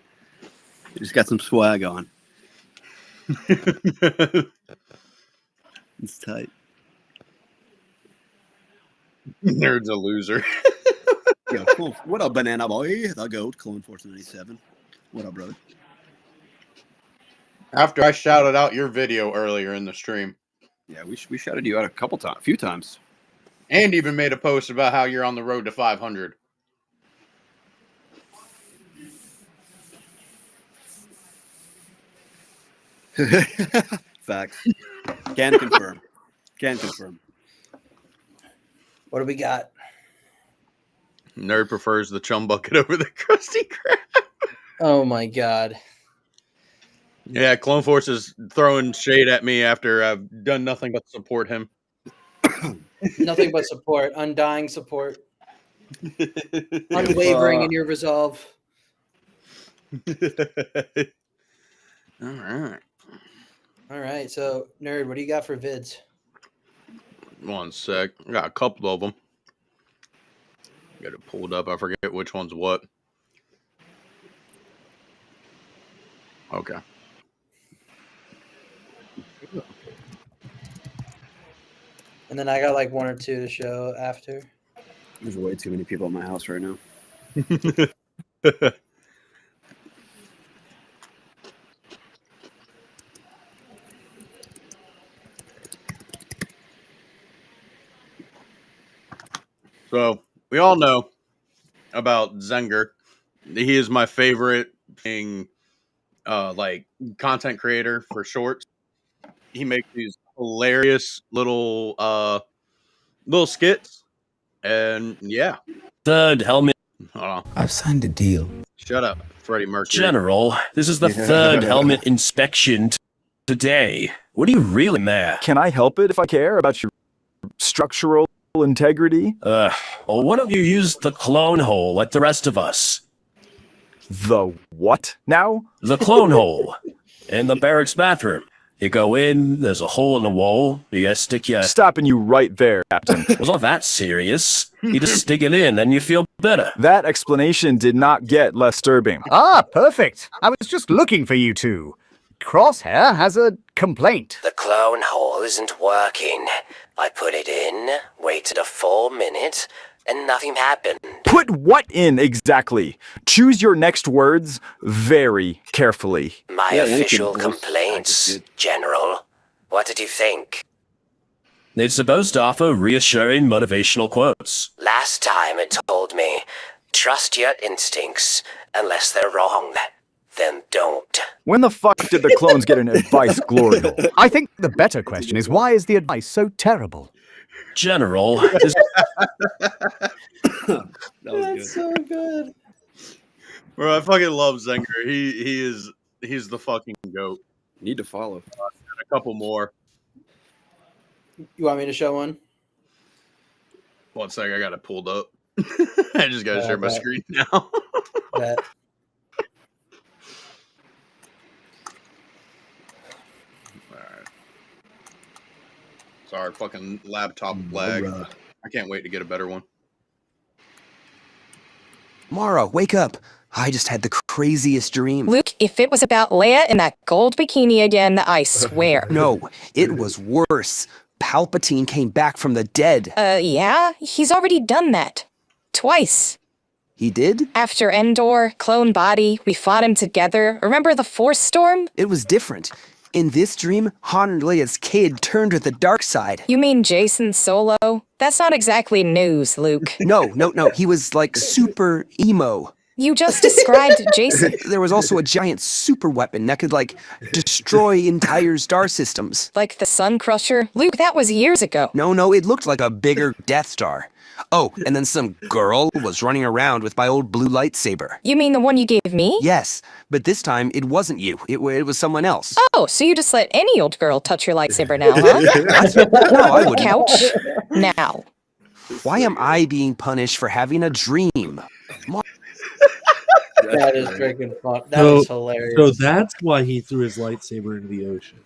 just got some swag on. It's tight. Nerd's a loser. Yo, cool. What up, Banana Boy? The GOAT, Clone Force 97. What up, brother? After I shouted out your video earlier in the stream. Yeah, we shouted you out a few times. And even made a post about how you're on the road to 500. Facts. Can confirm. What do we got? Nerd prefers the chum bucket over the Krusty Krab. Oh my god. Yeah, Clone Force is throwing shade at me after I've done nothing but support him. Nothing but support, undying support, unwavering in your resolve. All right. So, Nerd, what do you got for vids? One sec. I got a couple of them. Got it pulled up. I forget which one's what. Okay. And then I got like one or two to show after. There's way too many people at my house right now. So, we all know about Zenger. He is my favorite being like content creator for shorts. He makes these hilarious little skits. And yeah. Third helmet. Hold on. I've signed a deal. Shut up, Freddie Mercury. General, this is the third helmet inspection today. What are you reeling there? Can I help it if I care about your structural integrity? Well, why don't you use the clone hole like the rest of us? The what now? The clone hole. In the barracks bathroom. You go in, there's a hole in the wall, you gotta stick your... Stopping you right there, Captain. It was not that serious. You just stick it in, and you feel better. That explanation did not get less disturbing. Ah, perfect. I was just looking for you two. Crosshair has a complaint. The clone hole isn't working. I put it in, waited a full minute, and nothing happened. Put what in exactly? Choose your next words very carefully. My official complaints, General. What did you think? It's supposed to offer reassuring motivational quotes. Last time it told me, trust your instincts unless they're wrong. Then don't. When the fuck did the clones get an advice glory hole? I think the better question is, why is the advice so terrible? General. That's so good. Bro, I fucking love Zenger. He's the fucking GOAT. Need to follow. A couple more. You want me to show one? 1 sec, I got it pulled up. I just gotta share my screen now. Bet. Sorry, fucking laptop lag. I can't wait to get a better one. Mara, wake up. I just had the craziest dream. Luke, if it was about Leia in that gold bikini again, I swear. No, it was worse. Palpatine came back from the dead. Yeah? He's already done that. Twice. He did? After Endor, Clone Body, we fought him together. Remember the Force Storm? It was different. In this dream, Han and Leia's kid turned to the dark side. You mean Jason Solo? That's not exactly news, Luke. No. He was like super emo. You just described Jason. There was also a giant super weapon that could, like, destroy entire star systems. Like the Sun Crusher? Luke, that was years ago. No, it looked like a bigger Death Star. Oh, and then some girl was running around with my old blue lightsaber. You mean the one you gave me? Yes, but this time it wasn't you. It was someone else. Oh, so you just let any old girl touch your lightsaber now, huh? No, I wouldn't. Couch? Now. Why am I being punished for having a dream? That is freaking fun. That was hilarious. So that's why he threw his lightsaber into the ocean.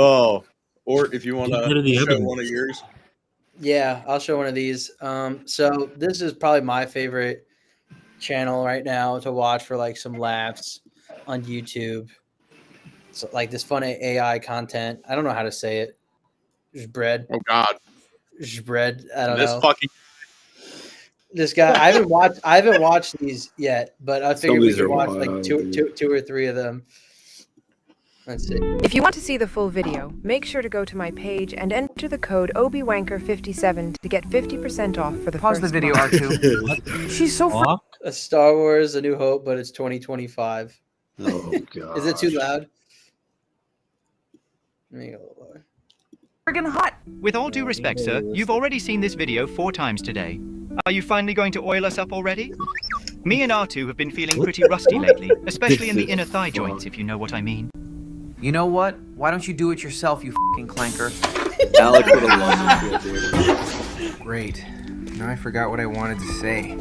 Oh, or if you want Get rid of the to show evidence. one of yours. Yeah, I'll show one of these. So this is probably my favorite channel right now to watch for like some laughs on YouTube. So like this fun AI content. I don't know how to say it. Bread. Oh God. Bread. I don't This know. fucking This guy. I haven't watched these yet, but I figured we these could are watch wild, like dude. two or three of them. Let's see. If you want to see the full video, make sure to go to my page and enter the code OBWanker57 to get 50% off for the Pause first the video, month. R2. She's so A Star Wars: A New Hope, but it's 2025. Oh god. Is it too loud? Let me go lower. friggin' hot. With all due respect, sir, you've already seen this video 4 times today. Are you finally going to oil us up already? Me and R2 have been feeling pretty rusty lately, especially in the inner thigh joints, if you know what I mean. You know what? Why don't you do it yourself, you fucking clanker? Alec would have loved this, dude. Great. Now I forgot what I wanted to say.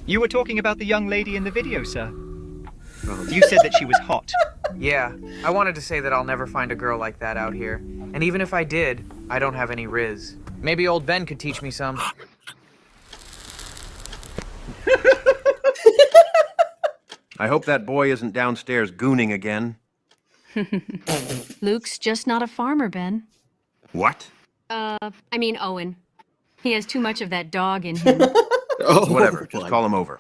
You were talking about the young lady in the video, sir. You said that she was hot. Yeah, I wanted to say that I'll never find a girl like that out here. And even if I did, I don't have any riz. Maybe old Ben could teach me some. I hope that boy isn't downstairs gooning again. Luke's just not a farmer, Ben. What? I mean Owen. He has too much of that dog in him. Whatever, just call him over.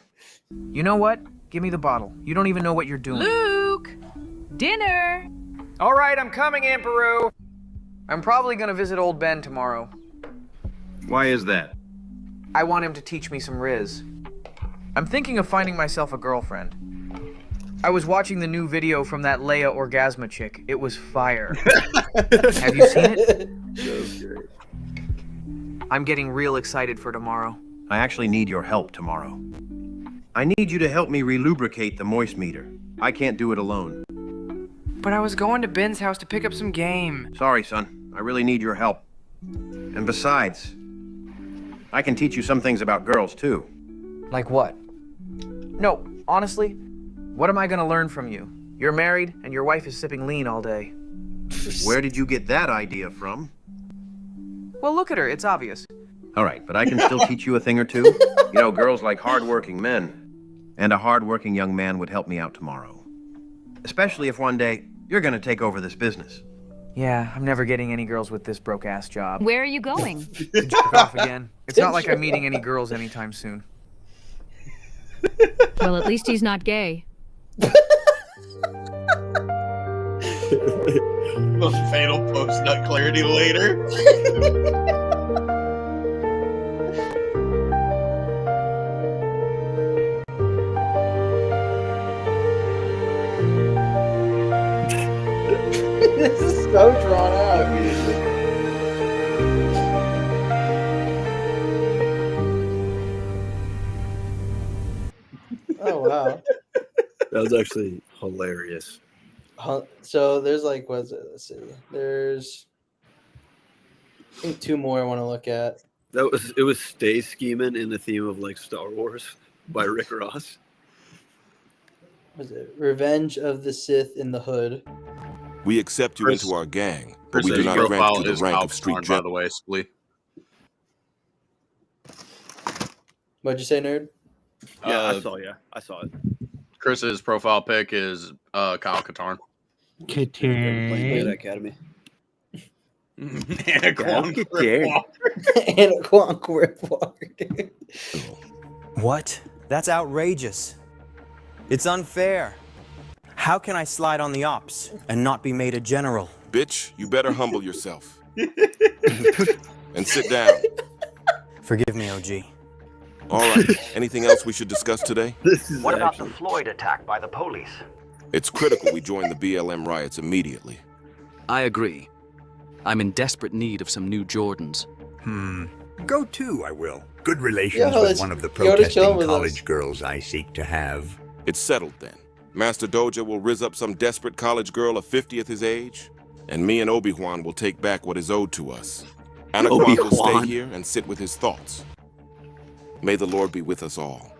You know what? Give me the bottle. You don't even know what you're doing. Luke! Dinner! All right, I'm coming, Aunt Peru. I'm probably gonna visit old Ben tomorrow. Why is that? I want him to teach me some riz. I'm thinking of finding myself a girlfriend. I was watching the new video from that Leia Orgasma chick. It was fire. Have you seen it? I'm getting real excited for tomorrow. I actually need your help tomorrow. I need you to help me relubricate the moist meter. I can't do it alone. But I was going to Ben's house to pick up some game. Sorry, son. I really need your help. And besides, I can teach you some things about girls, too. Like what? No, honestly, what am I gonna learn from you? You're married, and your wife is sipping lean all day. Where did you get that idea from? Well, look at her. It's obvious. All right, but I can still teach you a thing or two. You know, girls like hardworking men. And a hardworking young man would help me out tomorrow. Especially if one day you're gonna take over this business. Yeah, I'm never getting any girls with this broke-ass job. Where are you going? To jerk off again. It's not like I'm meeting any girls anytime soon. Well, at least he's not gay. Fatal post-nut clarity later. This is so drawn out. Oh wow. That was actually hilarious. So there's like, what's it? Let's see. There's I think 2 more I want to look at. It was Stay Scheming in the theme of like Star Wars by Rick Ross. Was it Revenge of the Sith in the Hood? We accept you into our gang, but we do His not grant profile you the is rank of street Alpine, by general. the way, Splee. What'd you say, nerd? Yeah, I saw it. Chris's profile pic is Kyle Katarn. Playing Academy. Anaquan Ripwalker. What? That's outrageous. It's unfair. How can I slide on the ops and not be made a general? Bitch, you better humble yourself. And sit down. Forgive me, OG. All right. Anything else we should discuss today? What about the Floyd attack by the police? It's critical we join the BLM riots immediately. I agree. I'm in desperate need of some new Jordans. Go to, I will. Good relations Yo, with it's- one of the yo, to chill protesting with college us. girls I seek to have. It's settled then. Master Doja will riz up some desperate college girl of 50th his age, and me and Obi-Wan will take back what is owed to us. Anaquan will stay Obi-Wan. here and sit with his thoughts. May the Lord be with us all.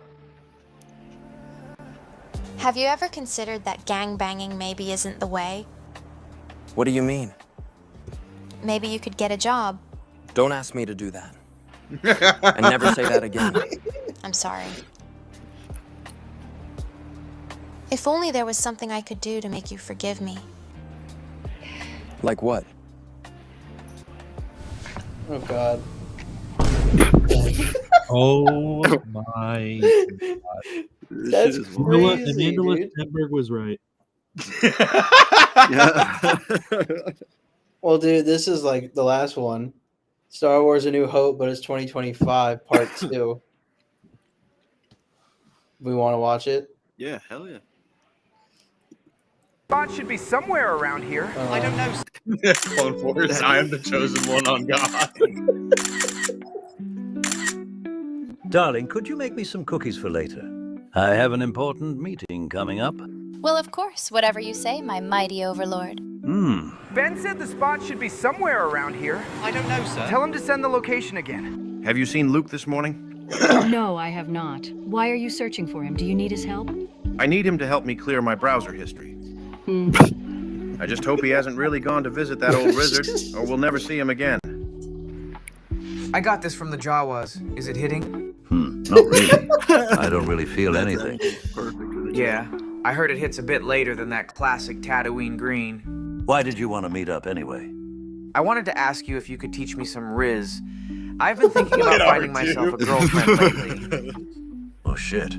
Have you ever considered that gang banging maybe isn't the way? What do you mean? Maybe you could get a job. Don't ask me to do that. And never say that again. I'm sorry. If only there was something I could do to make you forgive me. Like what? Oh God. Oh my God. That's You know what? crazy, Amanda dude. Stenberg was right. Well, dude, this is like the last one. Star Wars: A New Hope, but it's 2025 Part 2. We want to watch it? Yeah, hell yeah. Spot should be somewhere around here. I don't know. Clone Wars, I am the chosen one on God. Darling, could you make me some cookies for later? I have an important meeting coming up. Well, of course, whatever you say, my mighty overlord. Ben said the spot should be somewhere around here. I don't know, sir. Tell him to send the location again. Have you seen Luke this morning? No, I have not. Why are you searching for him? Do you need his help? I need him to help me clear my browser history. I just hope he hasn't really gone to visit that old wizard, or we'll never see him again. I got this from the Jawas. Is it hitting? Not really. I don't really feel anything. Yeah, I heard it hits a bit later than that classic Tatooine green. Why did you want to meet up anyway? I wanted to ask you if you could teach me some Riz. I've been thinking about finding myself a girlfriend lately. Oh, shit.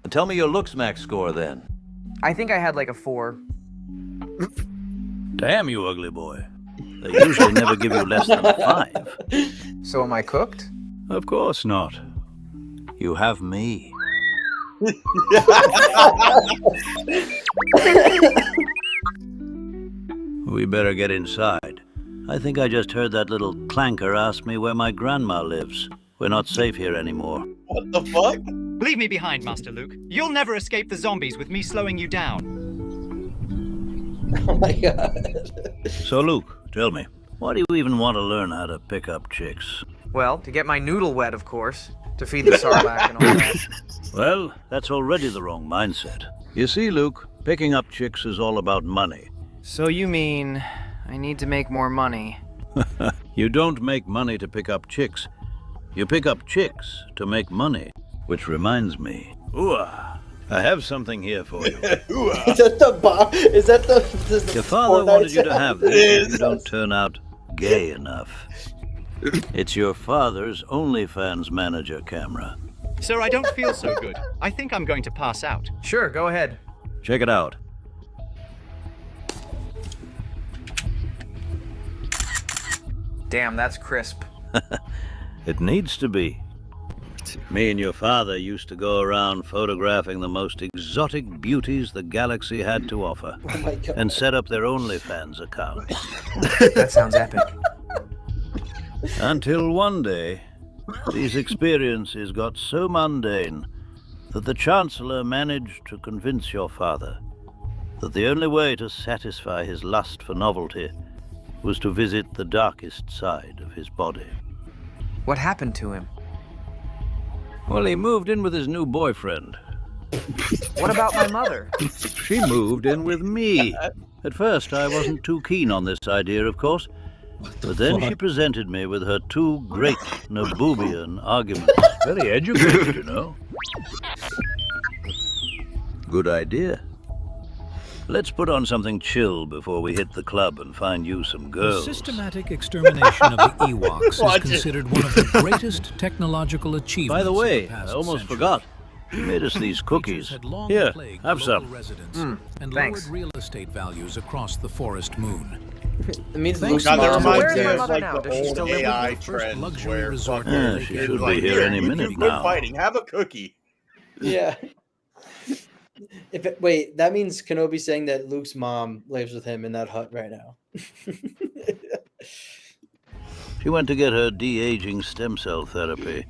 Tell me your looks max score then. I think I had like a 4. Damn, you ugly boy. They usually never give you less than a 5. So am I cooked? Of course not. You have me. We better get inside. I think I just heard that little clanker ask me where my grandma lives. We're not safe here anymore. What the fuck? Leave me behind, Master Luke. You'll never escape the zombies with me slowing you down. Oh my God. So, Luke, tell me, why do you even want to learn how to pick up chicks? Well, to get my noodle wet, of course. To feed the sarlacc and all that. Well, that's already the wrong mindset. You see, Luke, picking up chicks is all about money. So you mean I need to make more money? You don't make money to pick up chicks. You pick up chicks to make money. Which reminds me. Ooh-ah, I have something here for you. Is that the Is that the Your father Fortnite wanted you to sound? have this if you don't turn out gay enough. It's your father's OnlyFans manager camera. Sir, I don't feel so good. I think I'm going to pass out. Sure, go ahead. Check it out. Damn, that's crisp. It needs to be. Me and your father used to go around photographing the most exotic beauties the galaxy had to offer. Oh my God. And set up their OnlyFans account. That sounds epic. Until one day, these experiences got so mundane that the Chancellor managed to convince your father that the only way to satisfy his lust for novelty was to visit the darkest side of his body. What happened to him? Well, he moved in with his new boyfriend. What about my mother? She moved in with me. At first, I wasn't too keen on this idea, of course. But then she presented me with her 2 great Naboobian arguments. Very educated, you know. Good idea. Let's put on something chill before we hit the club and find you some The girls. systematic extermination of the Ewoks is considered one of the greatest technological achievements. By the way, of the past I almost century. forgot. She made us these cookies. Here, have some. And thanks. lowered real estate values across the forest moon. It means Thanks Luke's to God, that mom reminds was me there. of mother like now? the Does she old still live with AI the first trends luxury where resort fucking Yeah, she it's should like, be here any you minute quit now. fighting, have a cookie. Yeah. Wait, that means Kenobi saying that Luke's mom lives with him in that hut right now. She went to get her de-aging stem cell therapy.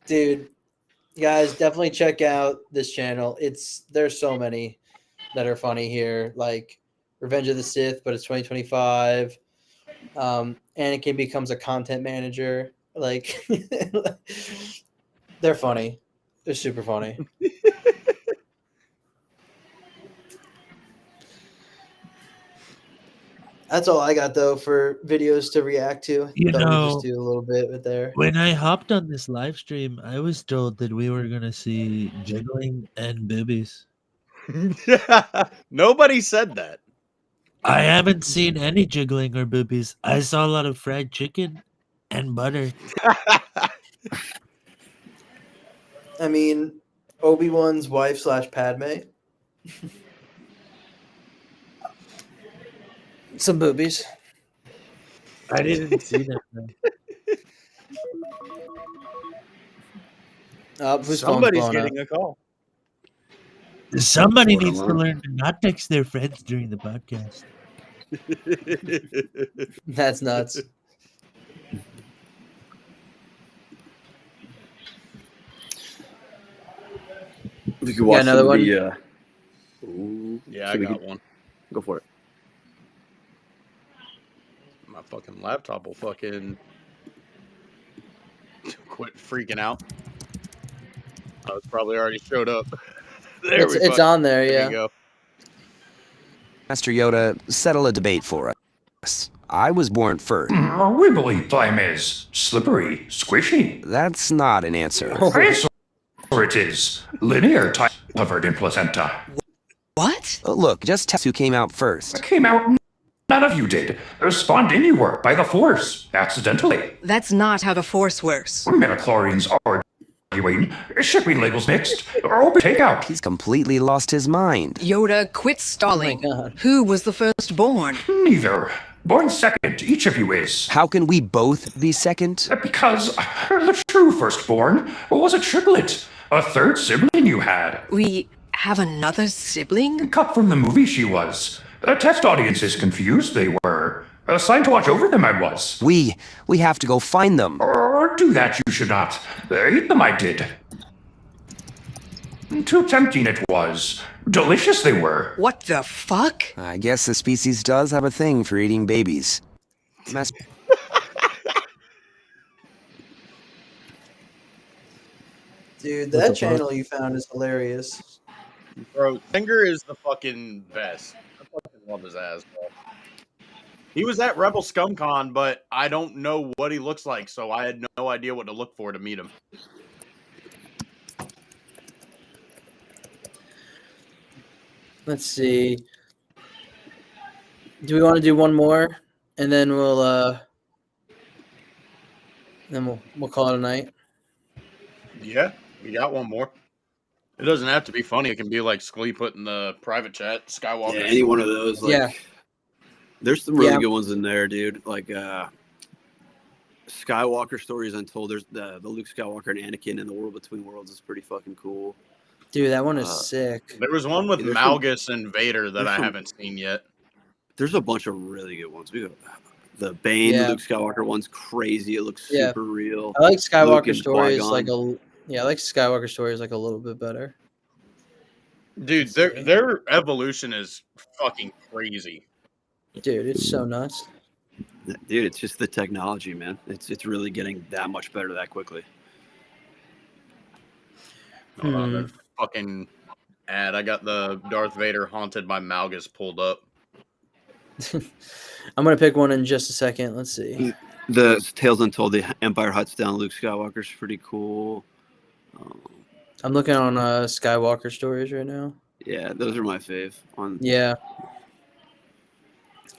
Dude, guys, definitely check out this channel. There's so many that are funny here, like Revenge of the Sith, but it's 2025. Anakin becomes a content manager. Like, they're funny. They're super funny. That's all I got though for videos to react to. You Thought we'd know, just do a little bit with there. when I hopped on this live stream, I was told that we were gonna see jiggling and boobies. Nobody said that. I haven't seen any jiggling or boobies. I saw a lot of fried chicken and butter. I mean, Obi-Wan's wife / Padme. Some boobies. I didn't see that. Whose phone's Somebody's blowing getting up? a call. Somebody Sort of needs to alarm. learn to not text their friends during the podcast. That's nuts. We could watch another some of one? the. Ooh, Yeah, I so we got could- one. Go for it. My fucking laptop will fucking quit freaking out. Oh, it's probably already showed up. It's on there, There yeah. you go. Master Yoda, settle a debate for us. I was born first. A wibbly slime is slippery, squishy. That's not an answer. Or it is linear type covered in placenta. What? Look, just test who came out first. Came out. None of you did. Spawned anywhere by the Force, accidentally. That's not how the Force works. Metachlorians are arguing. Shipping labels mixed. Or open takeout. He's completely lost his mind. Yoda, quit stalling. Who was the first born? Neither. Born second, each of you is. How can we both be second? Because the true firstborn was a triplet. A third sibling you had. We have another sibling? Cut from the movie she was. Test audiences confused they were. Assigned to watch over them I was. We have to go find them. Or do that you should not. Eat them I did. Too tempting it was. Delicious they were. What the fuck? I guess the species does have a thing for eating babies. Dude, that channel you found is hilarious. Bro, Singer is the fucking best. I fucking love his ass, bro. He was at Rebel ScumCon, but I don't know what he looks like, so I had no idea what to look for to meet him. Let's see. Do we want to do one more, and then we'll call it a night? Yeah, we got one more. It doesn't have to be funny. It can be like Sklee put in the private chat. Skywalker. Yeah, any one of those. Like, Yeah. There's some really Yeah. good ones in there, dude. Like Skywalker Stories Untold. There's the Luke Skywalker and Anakin in the World Between Worlds is pretty fucking cool. Dude, that one is sick. There was one with There's Malgus and Vader that there's I some- haven't seen yet. There's a bunch of really good ones. We got the Bane Yeah. Luke Skywalker one's crazy. It looks Yeah. super real. I like Luke Skywalker and Stories Qui-Gon. I like Skywalker Stories like a little bit better. Dude, their evolution is fucking crazy. Dude, it's so nuts. Dude, it's just the technology, man. It's really getting that much better that quickly. That fucking ad. I got the Darth Vader haunted by Malgus pulled up. I'm gonna pick one in just a second. Let's see. The Tales Untold, the Empire Huts Down, Luke Skywalker's pretty cool. I'm looking on Skywalker Stories right now. Yeah, those are my fave. Yeah.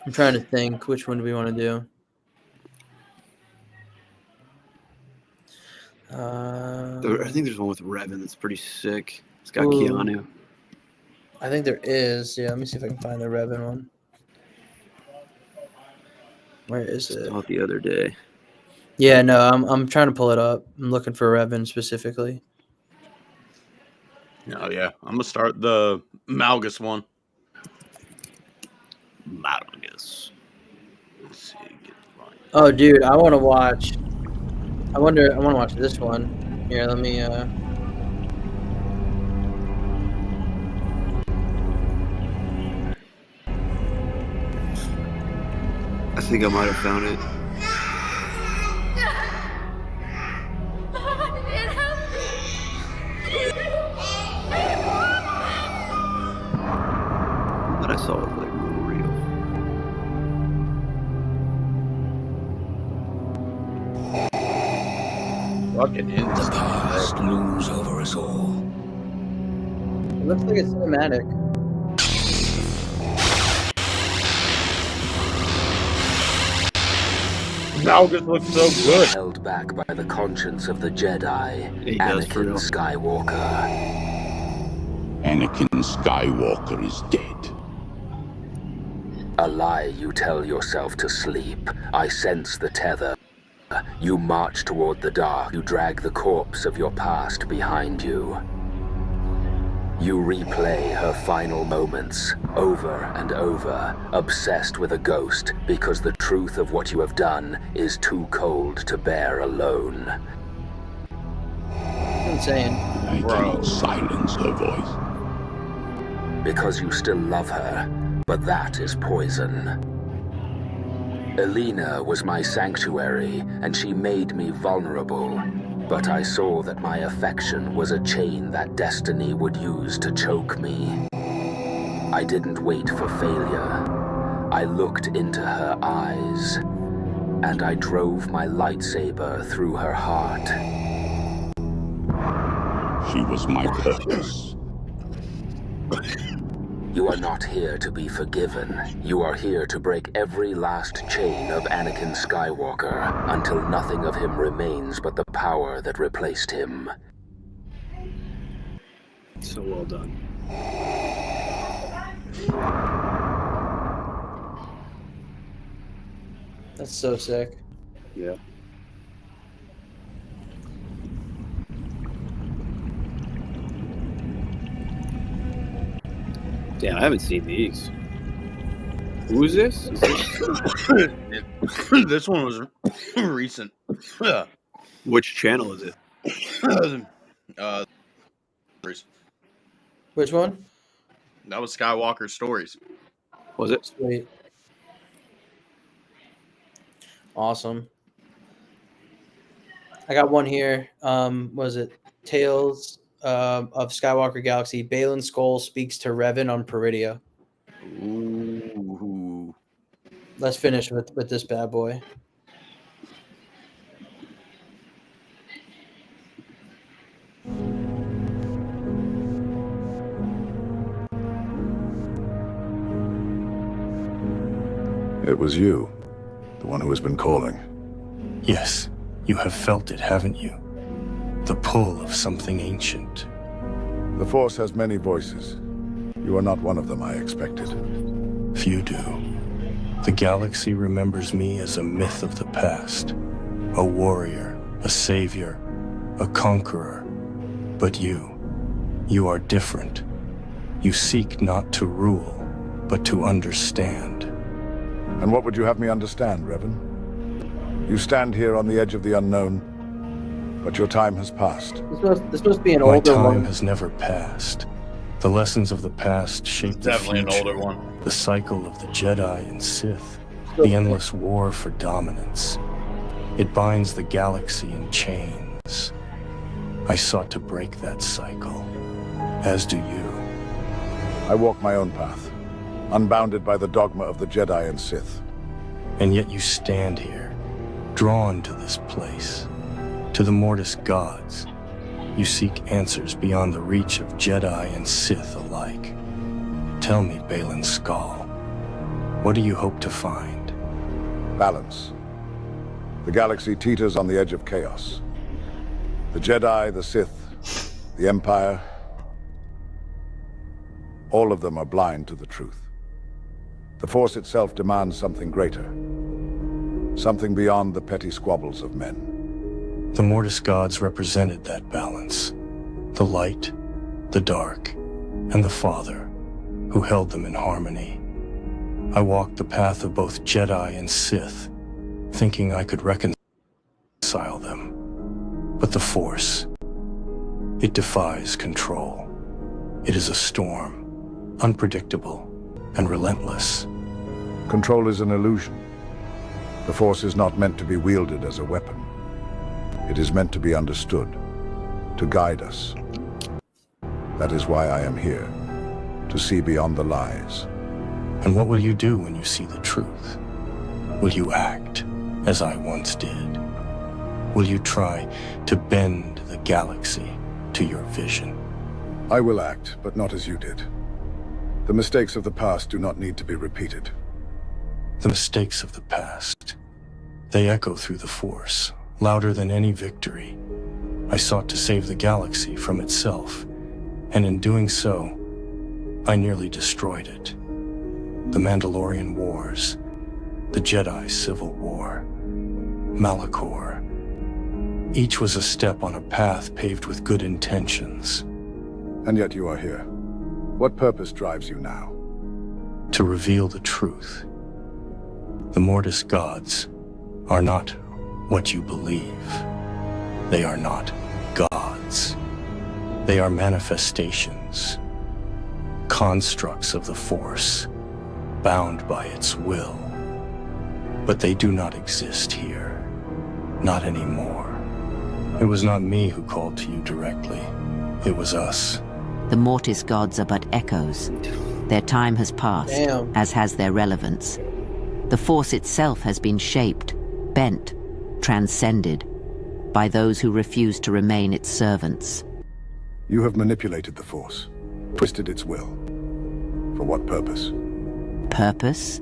I'm trying to think which one do we want to do. I think there's one with Revan that's pretty sick. It's got Ooh. Keanu. I think there is. Yeah, let me see if I can find the Revan one. Where is it? Saw it the other day. Yeah, no, I'm trying to pull it up. I'm looking for Revan specifically. Oh yeah, I'm gonna start the Malgus one. Malgus. Let's see. Oh, dude, I want to watch. I want to watch this one. Here, let me. I think I might have found it. That I saw it like real. Fucking insane. The past looms over us all. It looks like it's cinematic. Malgus looks so good. Held back by the conscience of the Jedi, Anakin Skywalker. Anakin Skywalker is dead. A lie you tell yourself to sleep. I sense the tether. You march toward the dark. You drag the corpse of your past behind you. You replay her final moments over and over, obsessed with a ghost because the truth of what you have done is too cold to bear alone. Insane. I cannot silence her voice. Because you still love her, but that is poison. Elena was my sanctuary, and she made me vulnerable. But I saw that my affection was a chain that destiny would use to choke me. I didn't wait for failure. I looked into her eyes, and I drove my lightsaber through her heart. She was my purpose. You are not here to be forgiven. You are here to break every last chain of Anakin Skywalker until nothing of him remains but the power that replaced him. So well done. That's so sick. Yeah. Damn, I haven't seen these. Who is this? This one was recent. Which channel is it? Which one? That was Skywalker Stories. Was it? Sweet. Awesome. I got one here. Was it Tales of Skywalker Galaxy? Balin Skoll speaks to Revan on Peridia. Ooh. Let's finish with this bad boy. It was you, the one who has been calling. Yes, you have felt it, haven't you? The pull of something ancient. The Force has many voices. You are not one of them I expected. Few do. The galaxy remembers me as a myth of the past. A warrior, a savior, a conqueror. But you are different. You seek not to rule, but to understand. And what would you have me understand, Revan? You stand here on the edge of the unknown, but your time has passed. This must be an My older time one. has never passed. The lessons of the past shape the Definitely future. an older one. The cycle of the Jedi and Sith. The endless war for dominance. It binds the galaxy in chains. I sought to break that cycle, as do you. I walk my own path, unbounded by the dogma of the Jedi and Sith. And yet you stand here, drawn to this place, to the Mortis gods. You seek answers beyond the reach of Jedi and Sith alike. Tell me, Balin Skoll, what do you hope to find? Balance. The galaxy teeters on the edge of chaos. The Jedi, the Sith, the Empire, all of them are blind to the truth. The Force itself demands something greater. Something beyond the petty squabbles of men. The Mortis gods represented that balance. The light, the dark, and the Father, who held them in harmony. I walked the path of both Jedi and Sith, thinking I could reconcile them. But the Force, it defies control. It is a storm, unpredictable and relentless. Control is an illusion. The Force is not meant to be wielded as a weapon. It is meant to be understood, to guide us. That is why I am here, to see beyond the lies. And what will you do when you see the truth? Will you act as I once did? Will you try to bend the galaxy to your vision? I will act, but not as you did. The mistakes of the past do not need to be repeated. The mistakes of the past, they echo through the Force, louder than any victory. I sought to save the galaxy from itself, and in doing so, I nearly destroyed it. The Mandalorian Wars, the Jedi Civil War, Malachor. Each was a step on a path paved with good intentions. And yet you are here. What purpose drives you now? To reveal the truth. The Mortis gods are not what you believe. They are not gods. They are manifestations, constructs of the Force, bound by its will. But they do not exist here. Not anymore. It was not me who called to you directly. It was us. The Mortis gods are but echoes. Their time has passed, as has their relevance. The Force itself has been shaped, bent, transcended by those who refuse to remain its servants. You have manipulated the Force, twisted its will. For what purpose? Purpose?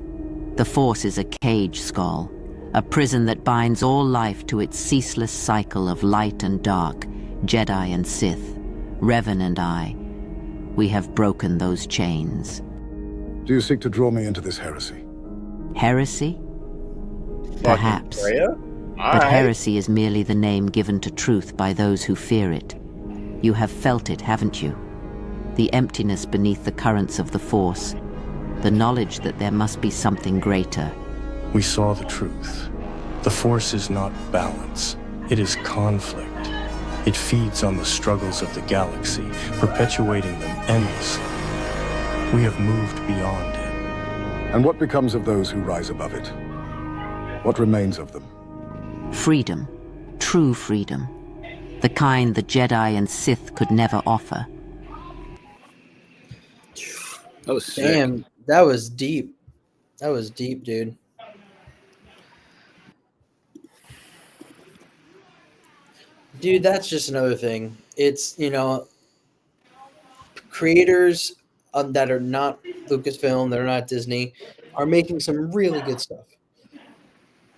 The Force is a cage, Skull. A prison that binds all life to its ceaseless cycle of light and dark, Jedi and Sith, Revan and I. We have broken those chains. Do you seek to draw me into this heresy? Heresy? Perhaps. But heresy is merely the name given to truth by those who fear it. You have felt it, haven't you? The emptiness beneath the currents of the Force. The knowledge that there must be something greater. We saw the truth. The Force is not balance. It is conflict. It feeds on the struggles of the galaxy, perpetuating them endlessly. We have moved beyond it. And what becomes of those who rise above it? What remains of them? Freedom. True freedom. The kind the Jedi and Sith could never offer. That was sick. Damn, that was deep. That was deep, dude. Dude, that's just another thing. It's, creators that are not Lucasfilm, that are not Disney, are making some really good stuff.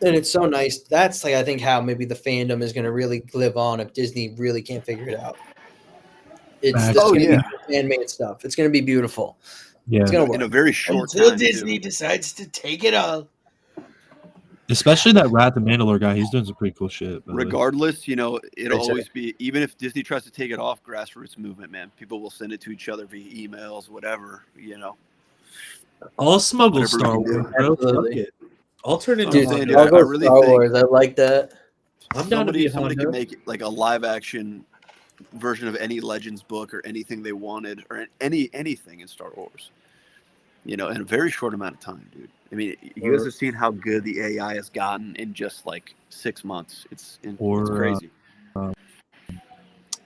And it's so nice. That's I think how maybe the fandom is going to really live on if Disney really can't figure it out. It's fan-made stuff. It's going to be beautiful. Yeah, it's going to work in a very short Until time. Disney decides to take it all. Especially that Rat the Mandalore guy. He's doing some pretty cool shit. Regardless, it'll always be, even if Disney tries to take it off, grassroots movement, man. People will send it to each other via emails, whatever, I'll smuggle Whatever Star we can do. Wars, bro. Absolutely. Fuck it. I'll turn it Dude, into I really Star think Wars. I like that. I'm down to be somebody Hondo. can make like a live action version of any Legends book or anything they wanted, or anything in Star Wars. In a very short amount of time, dude. I mean, you guys have seen how good the AI has gotten in just like 6 months. It's crazy.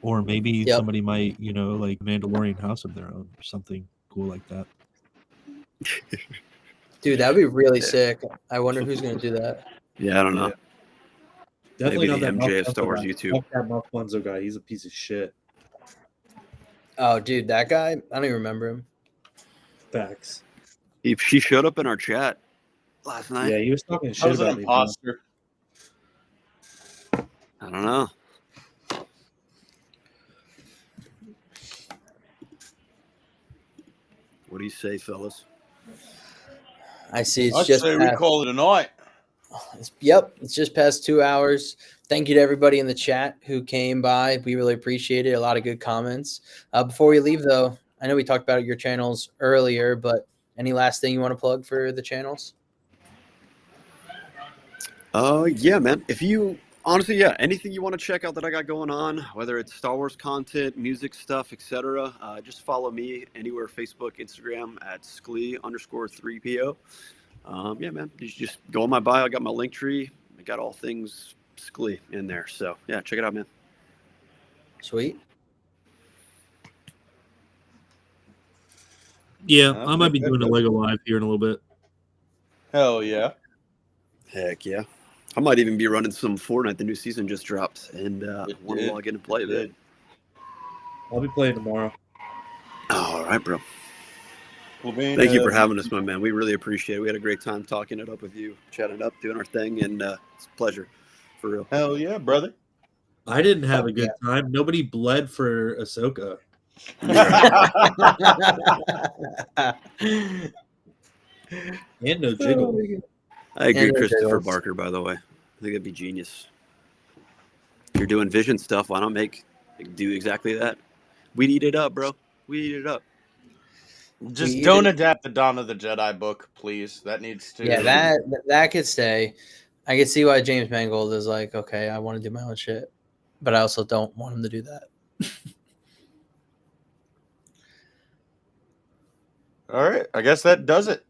Or maybe somebody might, like Mandalorian House of their own or something cool like that. Dude, that'd be really sick. I wonder who's going to do that. Yeah, I don't know. Definitely Maybe not the that MJ of Mark Star Wars Funzo guy. YouTube. Fuck that Mark Funzo guy. He's a piece of shit. Oh, dude, that guy? I don't even remember him. Facts. She showed up in our chat last night. Yeah, he was talking shit I was an about me. bro. imposter. I don't know. What do you say, fellas? I see. It's I'd just say we past, call it a night. Yep, it's just past 2 hours. Thank you to everybody in the chat who came by. We really appreciate it. A lot of good comments. Before we leave, though, I know we talked about your channels earlier, but any last thing you want to plug for the channels? Yeah, man. If you honestly, anything you want to check out that I got going on, whether it's Star Wars content, music stuff, etc., just follow me anywhere: Facebook, Instagram at Sklee_3PO. Yeah, man. You just go on my bio. I got my link tree. I got all things Sklee in there. So yeah, check it out, man. Sweet. Yeah, I might be doing a Lego Live here in a little bit. Hell yeah. Heck yeah. I might even be running some Fortnite. The new season just dropped, and want to log in and play a bit. I'll be playing tomorrow. All right, bro. Levine, Thank you for having us, my man. We really appreciate it. We had a great time talking it up with you, chatting it up, doing our thing, and it's a pleasure, for real. Hell yeah, brother. I didn't have a good time. Nobody bled for Ahsoka. And no jiggle. I agree, And Christopher jiggles. Barker, by the way. I think it'd be genius. If you're doing vision stuff, why not do exactly that? We'd eat it up, bro. We eat it up. Just don't adapt the Dawn of the Jedi book, please. That needs to. Yeah, that could stay. I could see why James Mangold is like, okay, I want to do my own shit, but I also don't want him to do that. All right, I guess that does it.